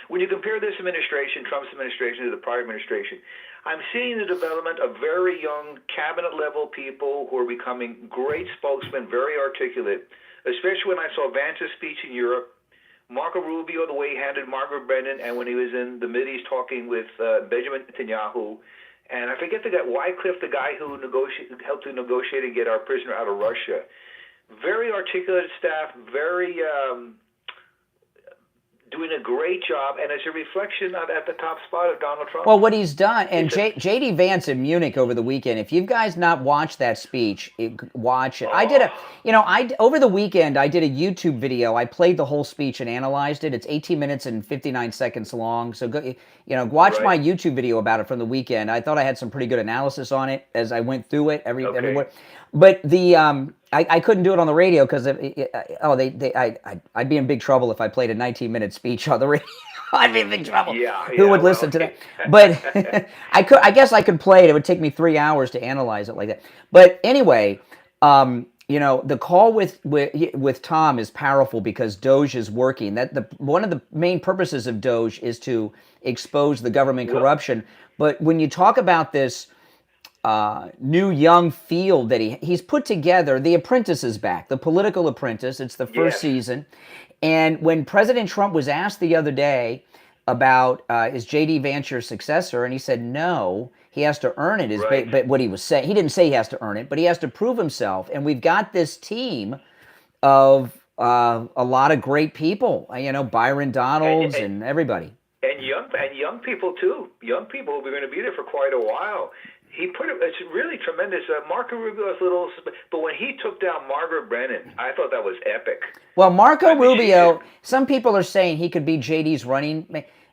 When you compare this administration, Trump's administration, to the prior administration, I'm seeing the development of very young cabinet-level people who are becoming great spokesmen, very articulate, especially when I saw Vance's speech in Europe, Marco Rubio, the way he handled Margaret Brennan, and when he was in the Mideast talking with Benjamin Netanyahu, and I forget the guy, Wycliffe, the guy who helped to negotiate and get our prisoner out of Russia. articulate staff, very doing a great job, and it's a reflection at the top spot of Donald Trump. Well, what he's done, and J.D. Vance in Munich over the weekend, if you guys not watched that speech, watch it. I did over the weekend, I did a YouTube video. I played the whole speech and analyzed it. It's 18 minutes and 59 seconds long. So, go, watch my YouTube video about it from the weekend. I thought I had some pretty good analysis on it as I went through it everywhere. But the I couldn't do it on the radio because I'd be in big trouble if I played a 19-minute speech on the radio. I'd be in big trouble. Who would listen to that? But I guess I could play it. It would take me 3 hours to analyze it like that. But anyway, the call with Tom is powerful because Doge is working. One of the main purposes of Doge is to expose the government corruption. But when you talk about this new young field that he's put together, The Apprentice is back, The Political Apprentice. It's the first season. And when President Trump was asked the other day about is J.D. Vance your successor, and he said no, he has to earn it. But what he was saying, he didn't say he has to earn it, but he has to prove himself. And we've got this team of a lot of great people, Byron Donalds and everybody. And young people too. Young people who are going to be there for quite a while. It's really tremendous. Marco Rubio's but when he took down Margaret Brennan, I thought that was epic. Well, Marco Rubio, some people are saying he could be JD's running.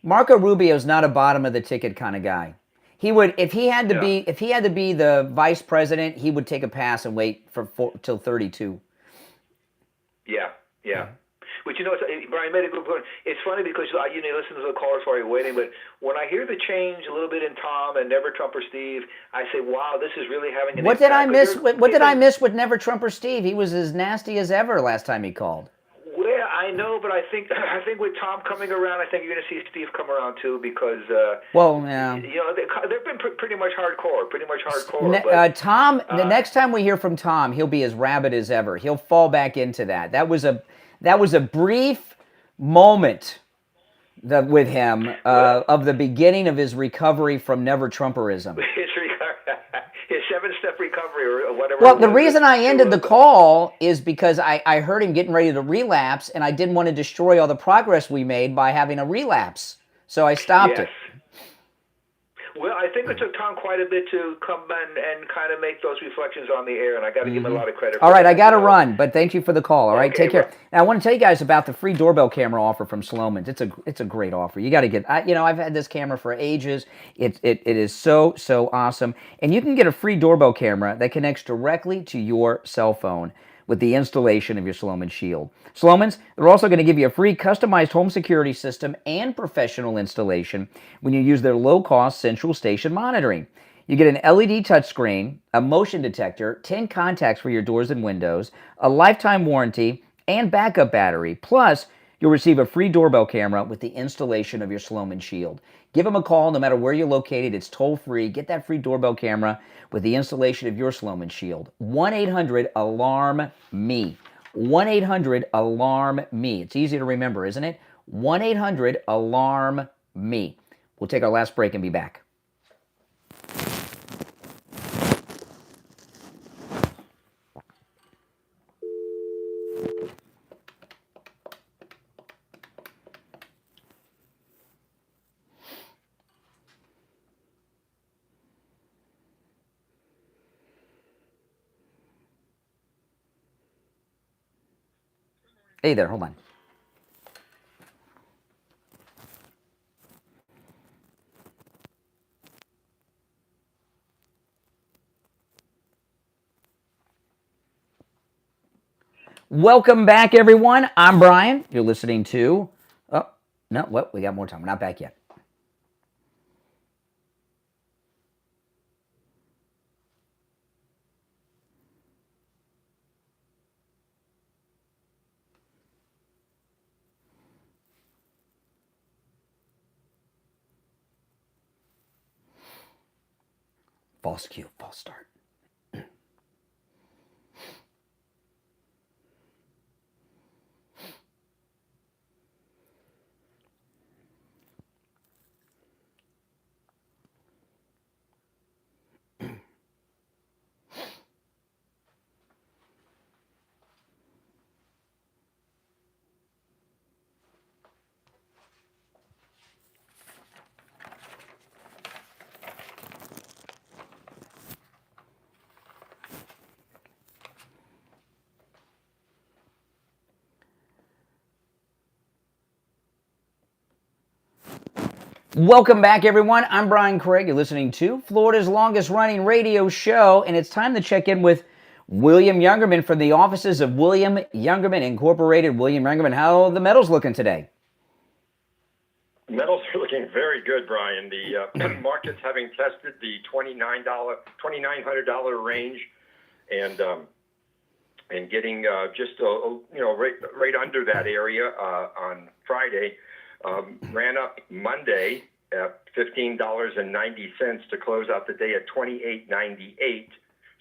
Marco Rubio's not a bottom of the ticket kind of guy. He would, if he had to be the vice president, he would take a pass and wait till 32. Yeah. But Brian made a good point. It's funny because you listen to the callers while you're waiting, but when I hear the change a little bit in Tom and Never Trump or Steve, I say, wow, this is really having an impact. What did I miss with Never Trump or Steve? He was as nasty as ever last time he called. Well, I know, but I think with Tom coming around, I think you're going to see Steve come around too because they've been pretty much hardcore. Tom, the next time we hear from Tom, he'll be as rabid as ever. He'll fall back into that. That was a brief moment with him of the beginning of his recovery from Never Trumperism. His 7-step recovery or whatever. Well, the reason I ended the call is because I heard him getting ready to relapse, and I didn't want to destroy all the progress we made by having a relapse. So I stopped it. Well, I think it took Tom quite a bit to come and kind of make those reflections on the air, and I got to give him a lot of credit. All right, I got to run, but thank you for the call. All right, take care. Now, I want to tell you guys about the free doorbell camera offer from Sloman's. It's a great offer. You got to get. I've had this camera for ages. It is so awesome, and you can get a free doorbell camera that connects directly to your cell phone with the installation of your Sloman Shield. Sloman's, they're also going to give you a free customized home security system and professional installation when you use their low-cost central station monitoring. You get an LED touchscreen, a motion detector, 10 contacts for your doors and windows, a lifetime warranty, and backup battery. Plus, you'll receive a free doorbell camera with the installation of your Sloman Shield. Give them a call no matter where you're located. It's toll-free. Get that free doorbell camera with the installation of your Sloman Shield. 1-800-ALARM-ME. 1-800-ALARM-ME. It's easy to remember, isn't it? 1-800-ALARM-ME. We'll take our last break and be back. Hey there, hold on. Welcome back, everyone. I'm Brian. You're listening to... Oh, no, what? We got more time. We're not back yet. False cue, false start. Welcome back, everyone. I'm Brian Craig. You're listening to Florida's longest-running radio show, and it's time to check in with William Youngerman from the offices of William Youngerman Incorporated. William Youngerman, how are the metals looking today? Metals are looking very good, Brian. The market's having tested the $2,900 range, and getting just right under that area on Friday. Ran up Monday at $15.90 to close out the day at $28.98.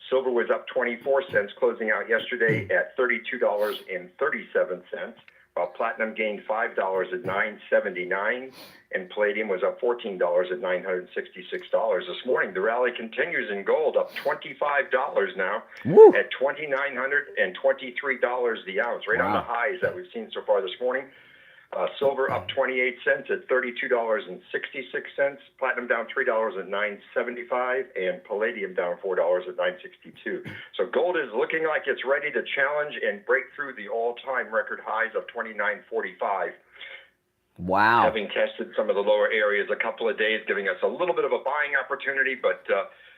Silver was up 24 cents, closing out yesterday at $32.37. While platinum gained $5 at $9.79, and palladium was up $14 at $966. This morning, the rally continues in gold, up $25 now. Woo. At $2,923 the ounce, right on the highs that we've seen so far this morning. Silver up 28 cents at $32.66. Platinum down $3 at $9.75, and palladium down $4 at $9.62. So gold is looking like it's ready to challenge and break through the all-time record highs of $29.45. Wow. Having tested some of the lower areas a couple of days, giving us a little bit of a buying opportunity, but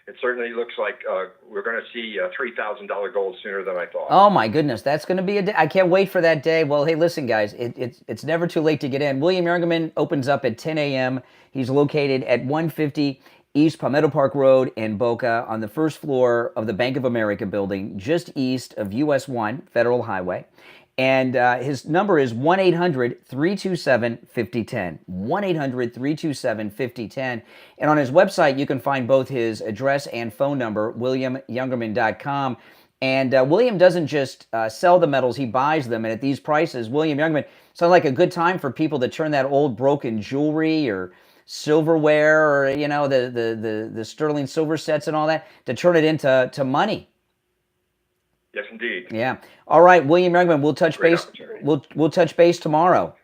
it certainly looks like we're going to see $3,000 gold sooner than I thought. Oh, my goodness. That's going to be a day. I can't wait for that day. Well, hey, listen, guys, it's never too late to get in. William Youngerman opens up at 10 a.m. He's located at 150 East Palmetto Park Road in Boca on the first floor of the Bank of America building, just east of US 1 Federal Highway. And his number is 1-800-327-5010. 1-800-327-5010. And on his website, you can find both his address and phone number, williamyoungerman.com. And William doesn't just sell the metals, he buys them. And at these prices, William Youngerman sounds like a good time for people to turn that old broken jewelry or silverware or, the sterling silver sets and all that, to turn it into money. Yes, indeed. Yeah. All right, William Youngerman, we'll touch base. We'll touch base tomorrow.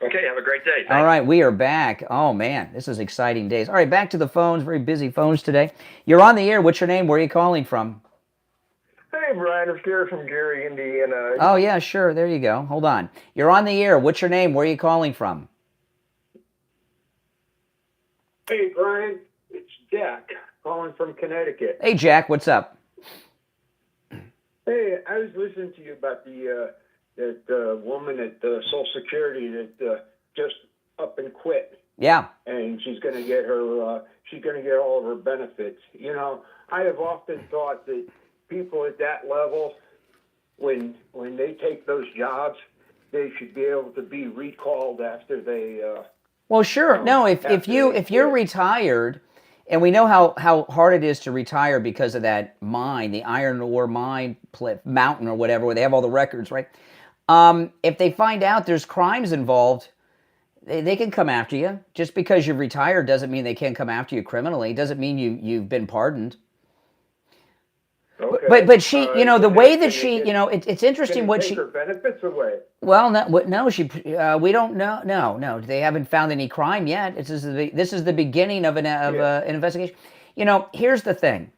Okay, have a great day. Thanks. All right, we are back. Oh man, this is exciting days. All right, back to the phones. Very busy phones today. You're on the air. What's your name? Where are you calling from? Hey, Brian, it's Gary from Gary, Indiana. Oh yeah, sure. There you go. Hold on. You're on the air. What's your name? Where are you calling from? Hey, Brian, it's Jack calling from Connecticut. Hey, Jack. What's up? Hey, I was listening to you about that woman at Social Security that just up and quit. Yeah. And she's going to get all of her benefits. I have often thought that people at that level, when they take those jobs, they should be able to be recalled after they. Well, sure. No, if you're retired. And we know how hard it is to retire because of that mine, the iron ore mine, mountain or whatever, where they have all the records, right? If they find out there's crimes involved, they can come after you. Just because you're retired doesn't mean they can't come after you criminally. It doesn't mean you've been pardoned. Okay. But she, the way that she, it's interesting what she. Take her benefits away. Well, no, she. We don't know. No, they haven't found any crime yet. This is the beginning of an investigation. Here's the thing.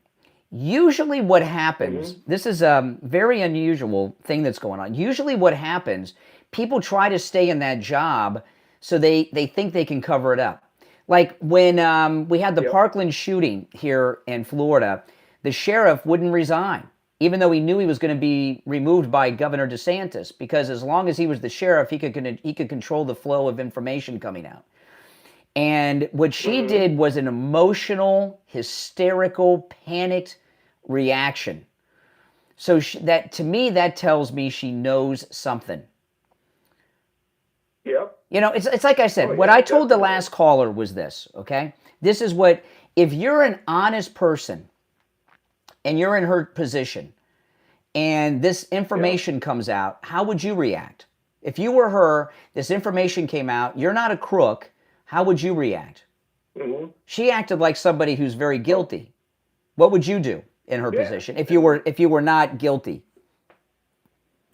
Usually, what happens. This is a very unusual thing that's going on. Usually, what happens. People try to stay in that job, so they think they can cover it up. Like when we had the Parkland shooting here in Florida. The sheriff wouldn't resign, even though he knew he was going to be removed by Governor DeSantis, because as long as he was the sheriff, he could control the flow of information coming out. And what she did was an emotional, hysterical, panicked reaction. So to me, that tells me she knows something. Yep. It's like I said, what I told the last caller was this, okay? This is what, if you're an honest person, and you're in her position, and this information comes out, how would you react? If you were her, this information came out, you're not a crook, how would you react? She acted like somebody who's very guilty. What would you do in her position if you were not guilty?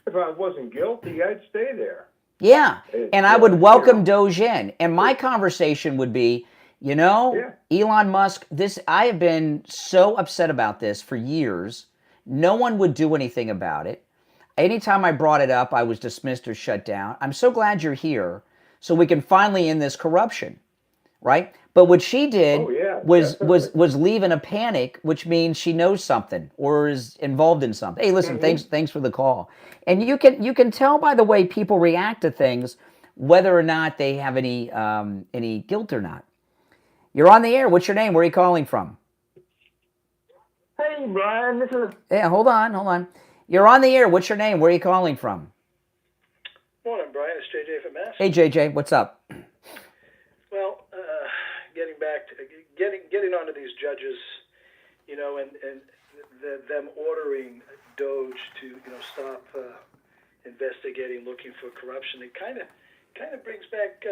If I wasn't guilty, I'd stay there. Yeah, and I would welcome Doge in, and my conversation would be, Elon Musk, I have been so upset about this for years. No one would do anything about it. Anytime I brought it up, I was dismissed or shut down. I'm so glad you're here so we can finally end this corruption. right? But what she did Oh, yeah, was leave in a panic, which means she knows something or is involved in something. Hey, listen, thanks for the call. And you can tell by the way people react to things whether or not they have any guilt or not. You're on the air. What's your name? Where are you calling from? Hey, Brian, this is... Yeah, hold on. You're on the air. What's your name? Where are you calling from? Morning, Brian. It's JJ from Mass. Hey, JJ, what's up? Well, getting back to getting onto these judges, you know, and them ordering Doge to stop investigating, looking for corruption. It kind of brings back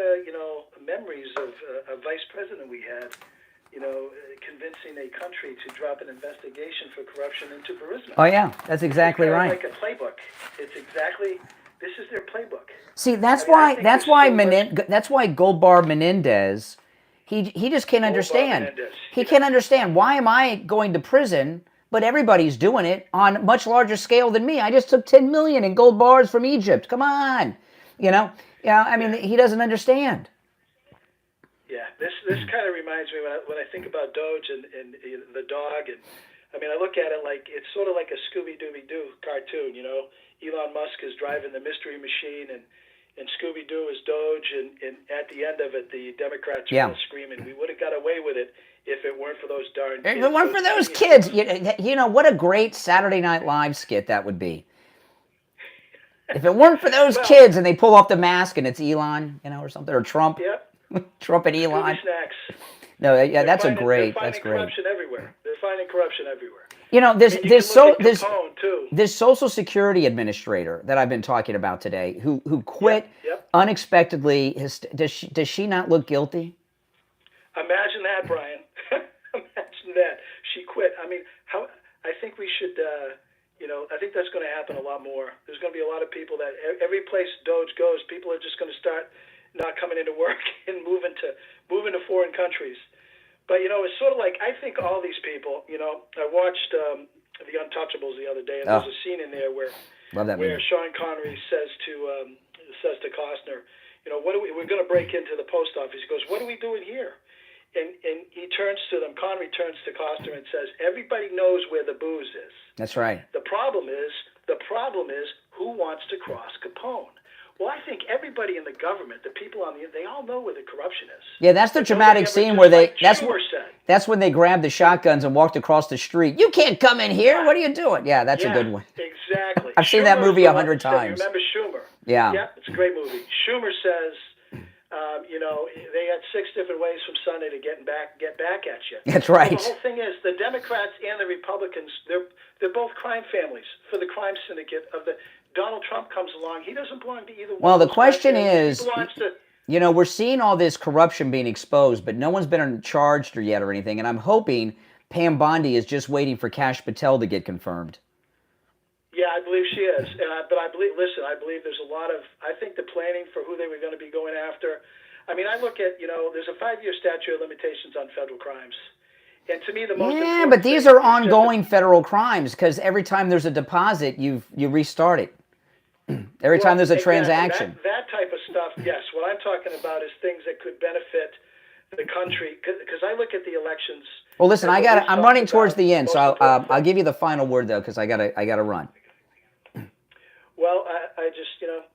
memories of a vice president we had, convincing a country to drop an investigation for corruption into Burisma. Oh yeah, that's exactly right. Like a playbook. This is their playbook. See, that's why Goldbar Menendez, he just can't understand. He can't understand, why am I going to prison, but everybody's doing it on a much larger scale than me? I just took 10 million in gold bars from Egypt. Come on. I mean, he doesn't understand. Yeah, this kind of reminds me when I think about Doge and the dog, and I mean, I look at it like it's sort of like a Scooby-Dooby-Doo cartoon. Elon Musk is driving the mystery machine, and Scooby-Doo is Doge, and at the end of it, the Democrats are all screaming, "We would have got away with it if it weren't for those darn kids." If it weren't for those kids, what a great Saturday Night Live skit that would be. If it weren't for those kids, and they pull off the mask and it's Elon, or something, or Trump. Yep. Trump and Elon. Scooby snacks. No, yeah, They're that's finding great. corruption everywhere. They're finding corruption everywhere. This Social Security administrator that I've been talking about today, who quit unexpectedly, does she not look guilty? Imagine that, Brian. Imagine that. She quit. I mean, I think we should, I think that's going to happen a lot more. There's going to be a lot of people that every place Doge goes, people are just going to start not coming into work and moving to foreign countries. But, it's sort of like, I think all these people, I watched The Untouchables the other day, and there's a scene in there where Sean Connery says to Costner, we're going to break into the post office. He goes, "What are we doing here?" And he turns to them, Connery turns to Costner and says, "Everybody knows where the booze is. That's right. The problem is who wants to cross Capone." Well, I think everybody in the government, the people they all know where the corruption is. Yeah, that's the dramatic scene where that's when they grabbed the shotguns and walked across the street. You can't come in here. What are you doing? Yeah, that's a good one. Exactly. I've seen that movie 100 times. Remember Schumer? Yeah. Yeah, it's a great movie. Schumer says, they had 6 different ways from Sunday to get back at you. That's right. Well, the whole thing is, the Democrats and the Republicans, they're both crime families for the crime syndicate of the. Donald Trump comes along, he doesn't belong to either one. Well, the question is, we're seeing all this corruption being exposed, but no one's been charged yet or anything, and I'm hoping Pam Bondi is just waiting for Kash Patel to get confirmed. Yeah, I believe she is. But I believe there's a lot of, I think the planning for who they were going to be going after. I mean, I look at, there's a 5-year statute of limitations on federal crimes. And to me, the most important but these are ongoing federal crimes, because every time there's a deposit, you restart it. Every time there's a transaction. That type of stuff, yes. What I'm talking about is things that could benefit the country. Because I look at the elections. Well, listen, I'm running towards the end, so I'll give you the final word though, because I gotta run. Well, I just,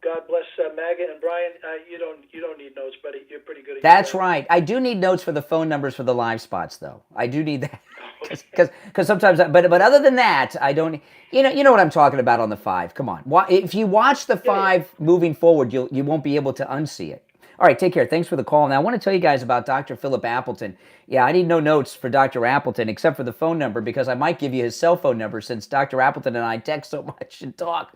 God bless MAGA and Brian. You don't need notes, buddy. You're pretty good at That's right. I do need notes for the phone numbers for the live spots, though. I do need that. Because sometimes, but other than that, I don't. You know what I'm talking about on the 5. Come on, if you watch the 5 moving forward, you won't be able to unsee it. All right, take care. Thanks for the call. Now I want to tell you guys about Dr. Philip Appleton. Yeah, I need no notes for Dr. Appleton except for the phone number, because I might give you his cell phone number since Dr. Appleton and I text so much and talk.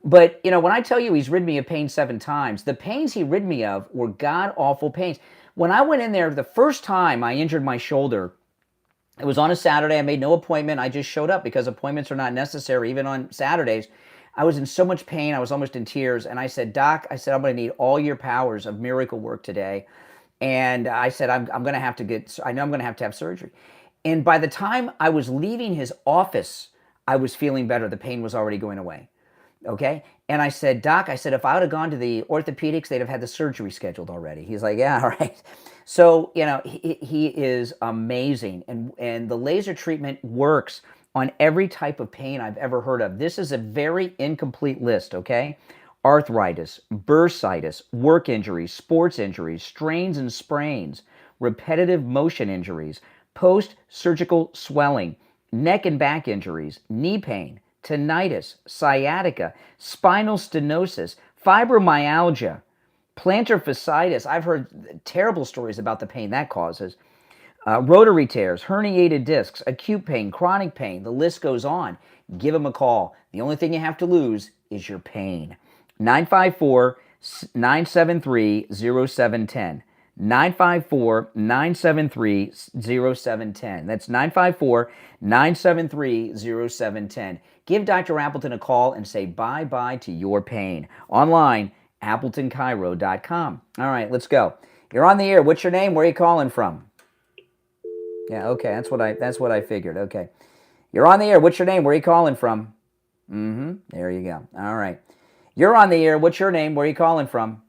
But when I tell you he's rid me of pain 7 times, the pains he rid me of were god-awful pains. When I went in there the first time I injured my shoulder, it was on a Saturday. I made no appointment. I just showed up because appointments are not necessary, even on Saturdays. I was in so much pain. I was almost in tears. And I said, "Doc," I said, "I'm going to need all your powers of miracle work today." And I said, I'm going to have to I know I'm going to have surgery. And by the time I was leaving his office, I was feeling better. The pain was already going away. Okay? And I said, Doc, I said, if I would have gone to the orthopedics, they'd have had the surgery scheduled already. He's like, yeah, all right. So, he is amazing. And the laser treatment works on every type of pain I've ever heard of. This is a very incomplete list, okay? Arthritis, bursitis, work injuries, sports injuries, strains and sprains, repetitive motion injuries, post-surgical swelling, neck and back injuries, knee pain, tinnitus, sciatica, spinal stenosis, fibromyalgia, plantar fasciitis. I've heard terrible stories about the pain that causes. Rotary tears, herniated discs, acute pain, chronic pain. The list goes on. Give them a call. The only thing you have to lose is your pain. 954-973-0710. 954-973-0710. That's 954-973-0710. Give Dr. Appleton a call and say bye-bye to your pain. Online, AppletonChiro.com. All right, let's go. You're on the air. What's your name? Where are you calling from? Yeah, okay, that's what I figured. Okay. You're on the air. What's your name? Where are you calling from? There you go. All right. You're on the air. What's your name? Where are you calling from?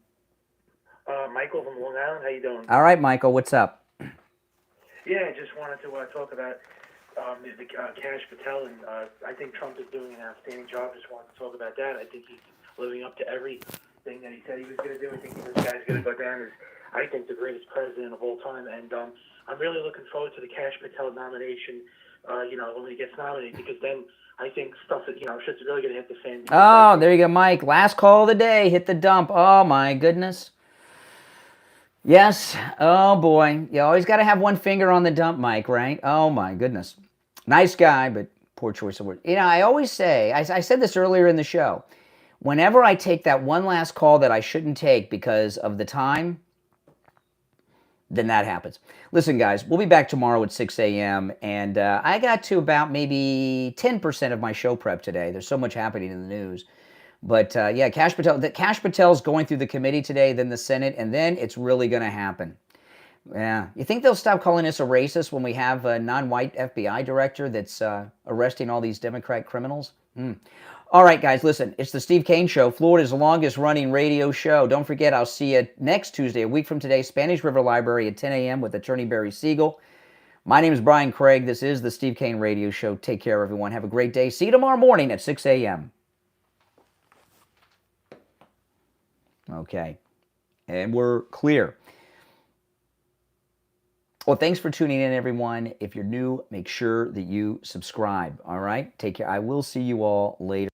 Michael from Long Island. How you doing? All right, Michael. What's up? Yeah, I just wanted to talk about the Kash Patel, and I think Trump is doing an outstanding job. Just wanted to talk about that. I think he's living up to everything that he said he was going to do. I think this guy's going to go down as, I think, the greatest president of all time. And I'm really looking forward to the Kash Patel nomination, when he gets nominated, because then I think stuff that, shit's really going to hit the fan. Oh, there you go, Mike. Last call of the day. Hit the dump. Oh, my goodness. Yes. Oh, boy. You always got to have one finger on the dump, Mike, right? Oh, my goodness. Nice guy, but poor choice of words. I always say, I said this earlier in the show, whenever I take that one last call that I shouldn't take because of the time, then that happens. Listen, guys, we'll be back tomorrow at 6 a.m., and I got to about maybe 10% of my show prep today. There's so much happening in the news. But, yeah, Kash Patel's going through the committee today, then the Senate, and then it's really going to happen. Yeah. You think they'll stop calling us a racist when we have a non-white FBI director that's arresting all these Democrat criminals? All right, guys, listen. It's the Steve Kane Show, Florida's longest-running radio show. Don't forget, I'll see you next Tuesday, a week from today, Spanish River Library at 10 a.m. with Attorney Barry Siegel. My name is Brian Craig. This is the Steve Kane Radio Show. Take care, everyone. Have a great day. See you tomorrow morning at 6 a.m. Okay. And we're clear. Well, thanks for tuning in, everyone. If you're new, make sure that you subscribe. All right? Take care. I will see you all later.